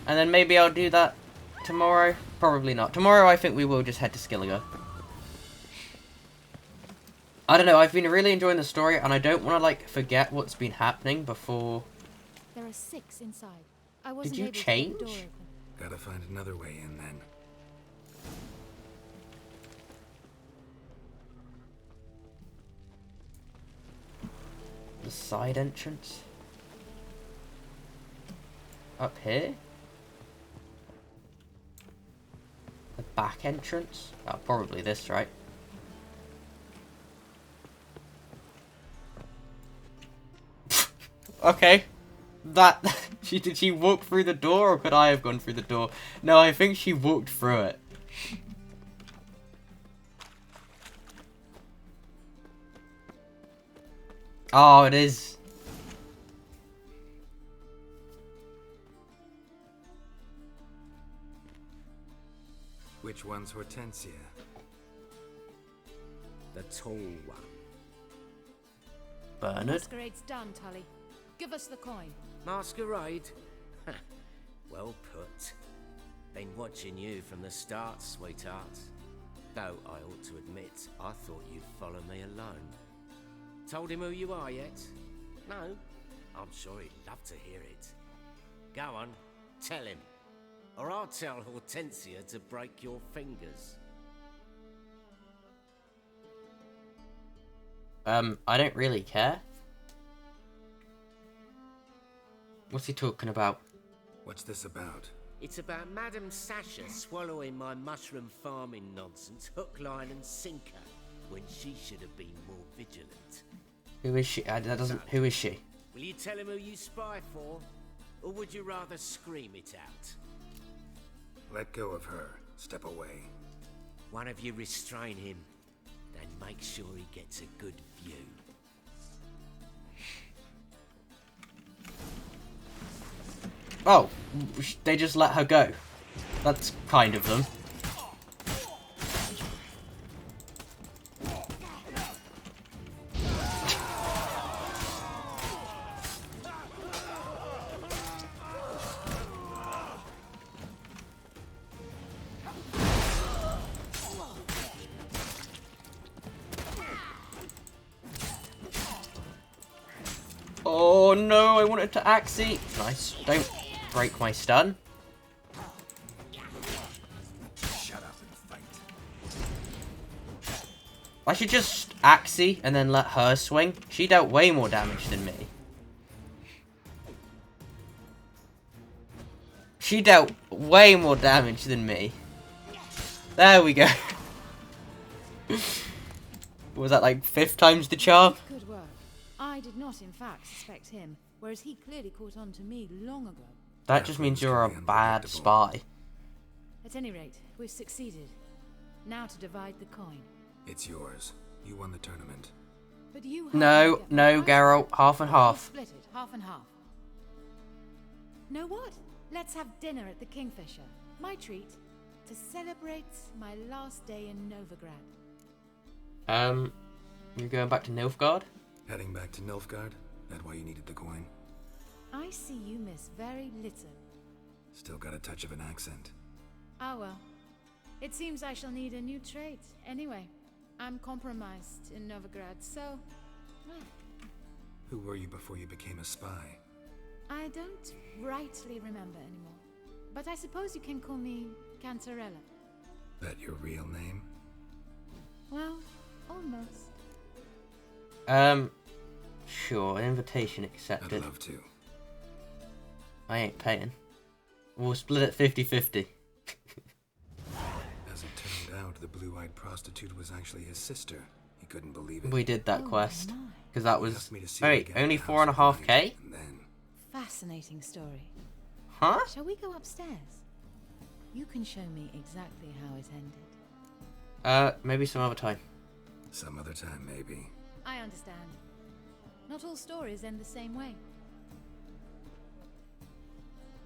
And then maybe I'll do that tomorrow. Probably not. Tomorrow I think we will just head to Skilliger. I don't know, I've been really enjoying the story and I don't want to like forget what's been happening before. There are 6 inside. I wasn't Did you able change? to get the door open. Gotta find another way in then. The side entrance? Up here? The back entrance? Oh, probably this, right? Okay. That... Did she walk through the door, or could I have gone through the door? No, I think she walked through it. Oh, it is. Which one's Hortensia? The tall one. Bernard? Masquerade's done, Tully. Give us the coin. Masquerade? Well put. Been watching you from the start, sweetheart. Though I ought to admit, I thought you'd follow me alone. Told him who you are yet? No? I'm sure he'd love to hear it. Go on, tell him. Or I'll tell Hortensia to break your fingers. I don't really care. What's he talking about? What's this about? It's about Madame Sasha swallowing my mushroom farming nonsense hook, line and sinker, when she should have been more vigilant. Who is she? That doesn't... Who is she? Will you tell him who you spy for? Or would you rather scream it out? Let go of her. Step away. One of you restrain him, then make sure he gets a good view. Oh, they just let her go. That's kind of them. Oh no, I wanted to Axie. Nice. Don't break my stun. Shut up and fight. I should just Axie and then let her swing. She dealt way more damage than me. She dealt way more damage than me. There we go. Was that like 5 times the charm? Good work. I did not, in fact, suspect him, whereas he clearly caught on to me long ago. That just means you're a bad spy. At any rate, we've succeeded. Now to divide the coin. It's yours. You won the tournament. But you No, Geralt. Half and half. Split it, half and half. Know what? Let's have dinner at the Kingfisher. My treat. To celebrate my last day in Novigrad. You're going back to Nilfgaard? Heading back to Nilfgaard? That why you needed the coin? I see you miss very little. Still got a touch of an accent. Ah well. It seems I shall need a new trait. Anyway, I'm compromised in Novigrad, so... well. Who were you before you became a spy? I don't rightly remember anymore. But I suppose you can call me Cantarella. That your real name? Well, almost. Sure, invitation accepted. I'd love to. I ain't paying. We'll split it 50-50. As it turned out, the blue-eyed prostitute was actually his sister. He couldn't believe it. We did that quest. Because that was... me to see Wait, her only again at the house 4.5k? and then... Fascinating story. Huh? Shall we go upstairs? You can show me exactly how it ended. Maybe some other time. Some other time, maybe. I understand. Not all stories end the same way.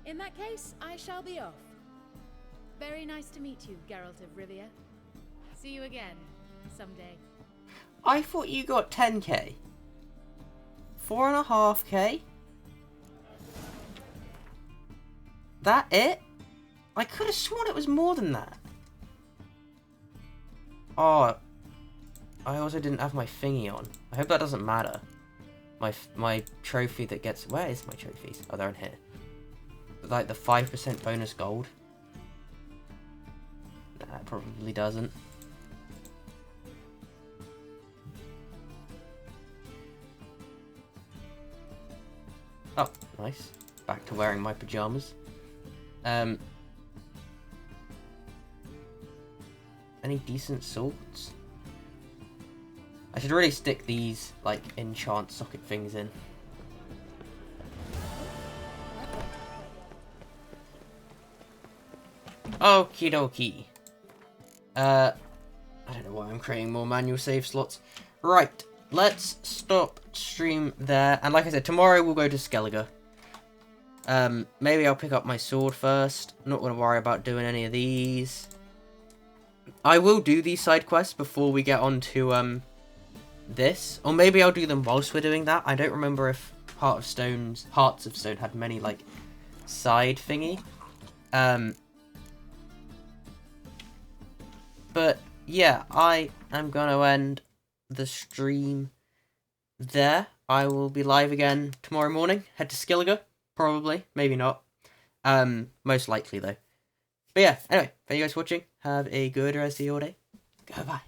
In that case, I shall be off. Very nice to meet you, Geralt of Rivia. See you again, someday. I thought you got 10k. 4.5k? That it? I could have sworn it was more than that. Oh, I also didn't have my thingy on. I hope that doesn't matter. My trophy that gets... Where is my trophies? Oh, they're in here. Like the 5% bonus gold. Nah, it probably doesn't. Oh, nice. Back to wearing my pajamas. Any decent swords? I should really stick these, like, enchant socket things in. Okie dokie. I don't know why I'm creating more manual save slots. Right, let's stop stream there. And like I said, tomorrow we'll go to Skellige. Maybe I'll pick up my sword first. I'm not going to worry about doing any of these. I will do these side quests before we get on to, this. Or maybe I'll do them whilst we're doing that. I don't remember if Hearts of Stone had many, like, side thingy. But, yeah, I am going to end the stream there. I will be live again tomorrow morning. Head to Skellige. Probably. Maybe not. Most likely, though. But yeah, anyway, thank you guys for watching. Have a good rest of your day. Goodbye.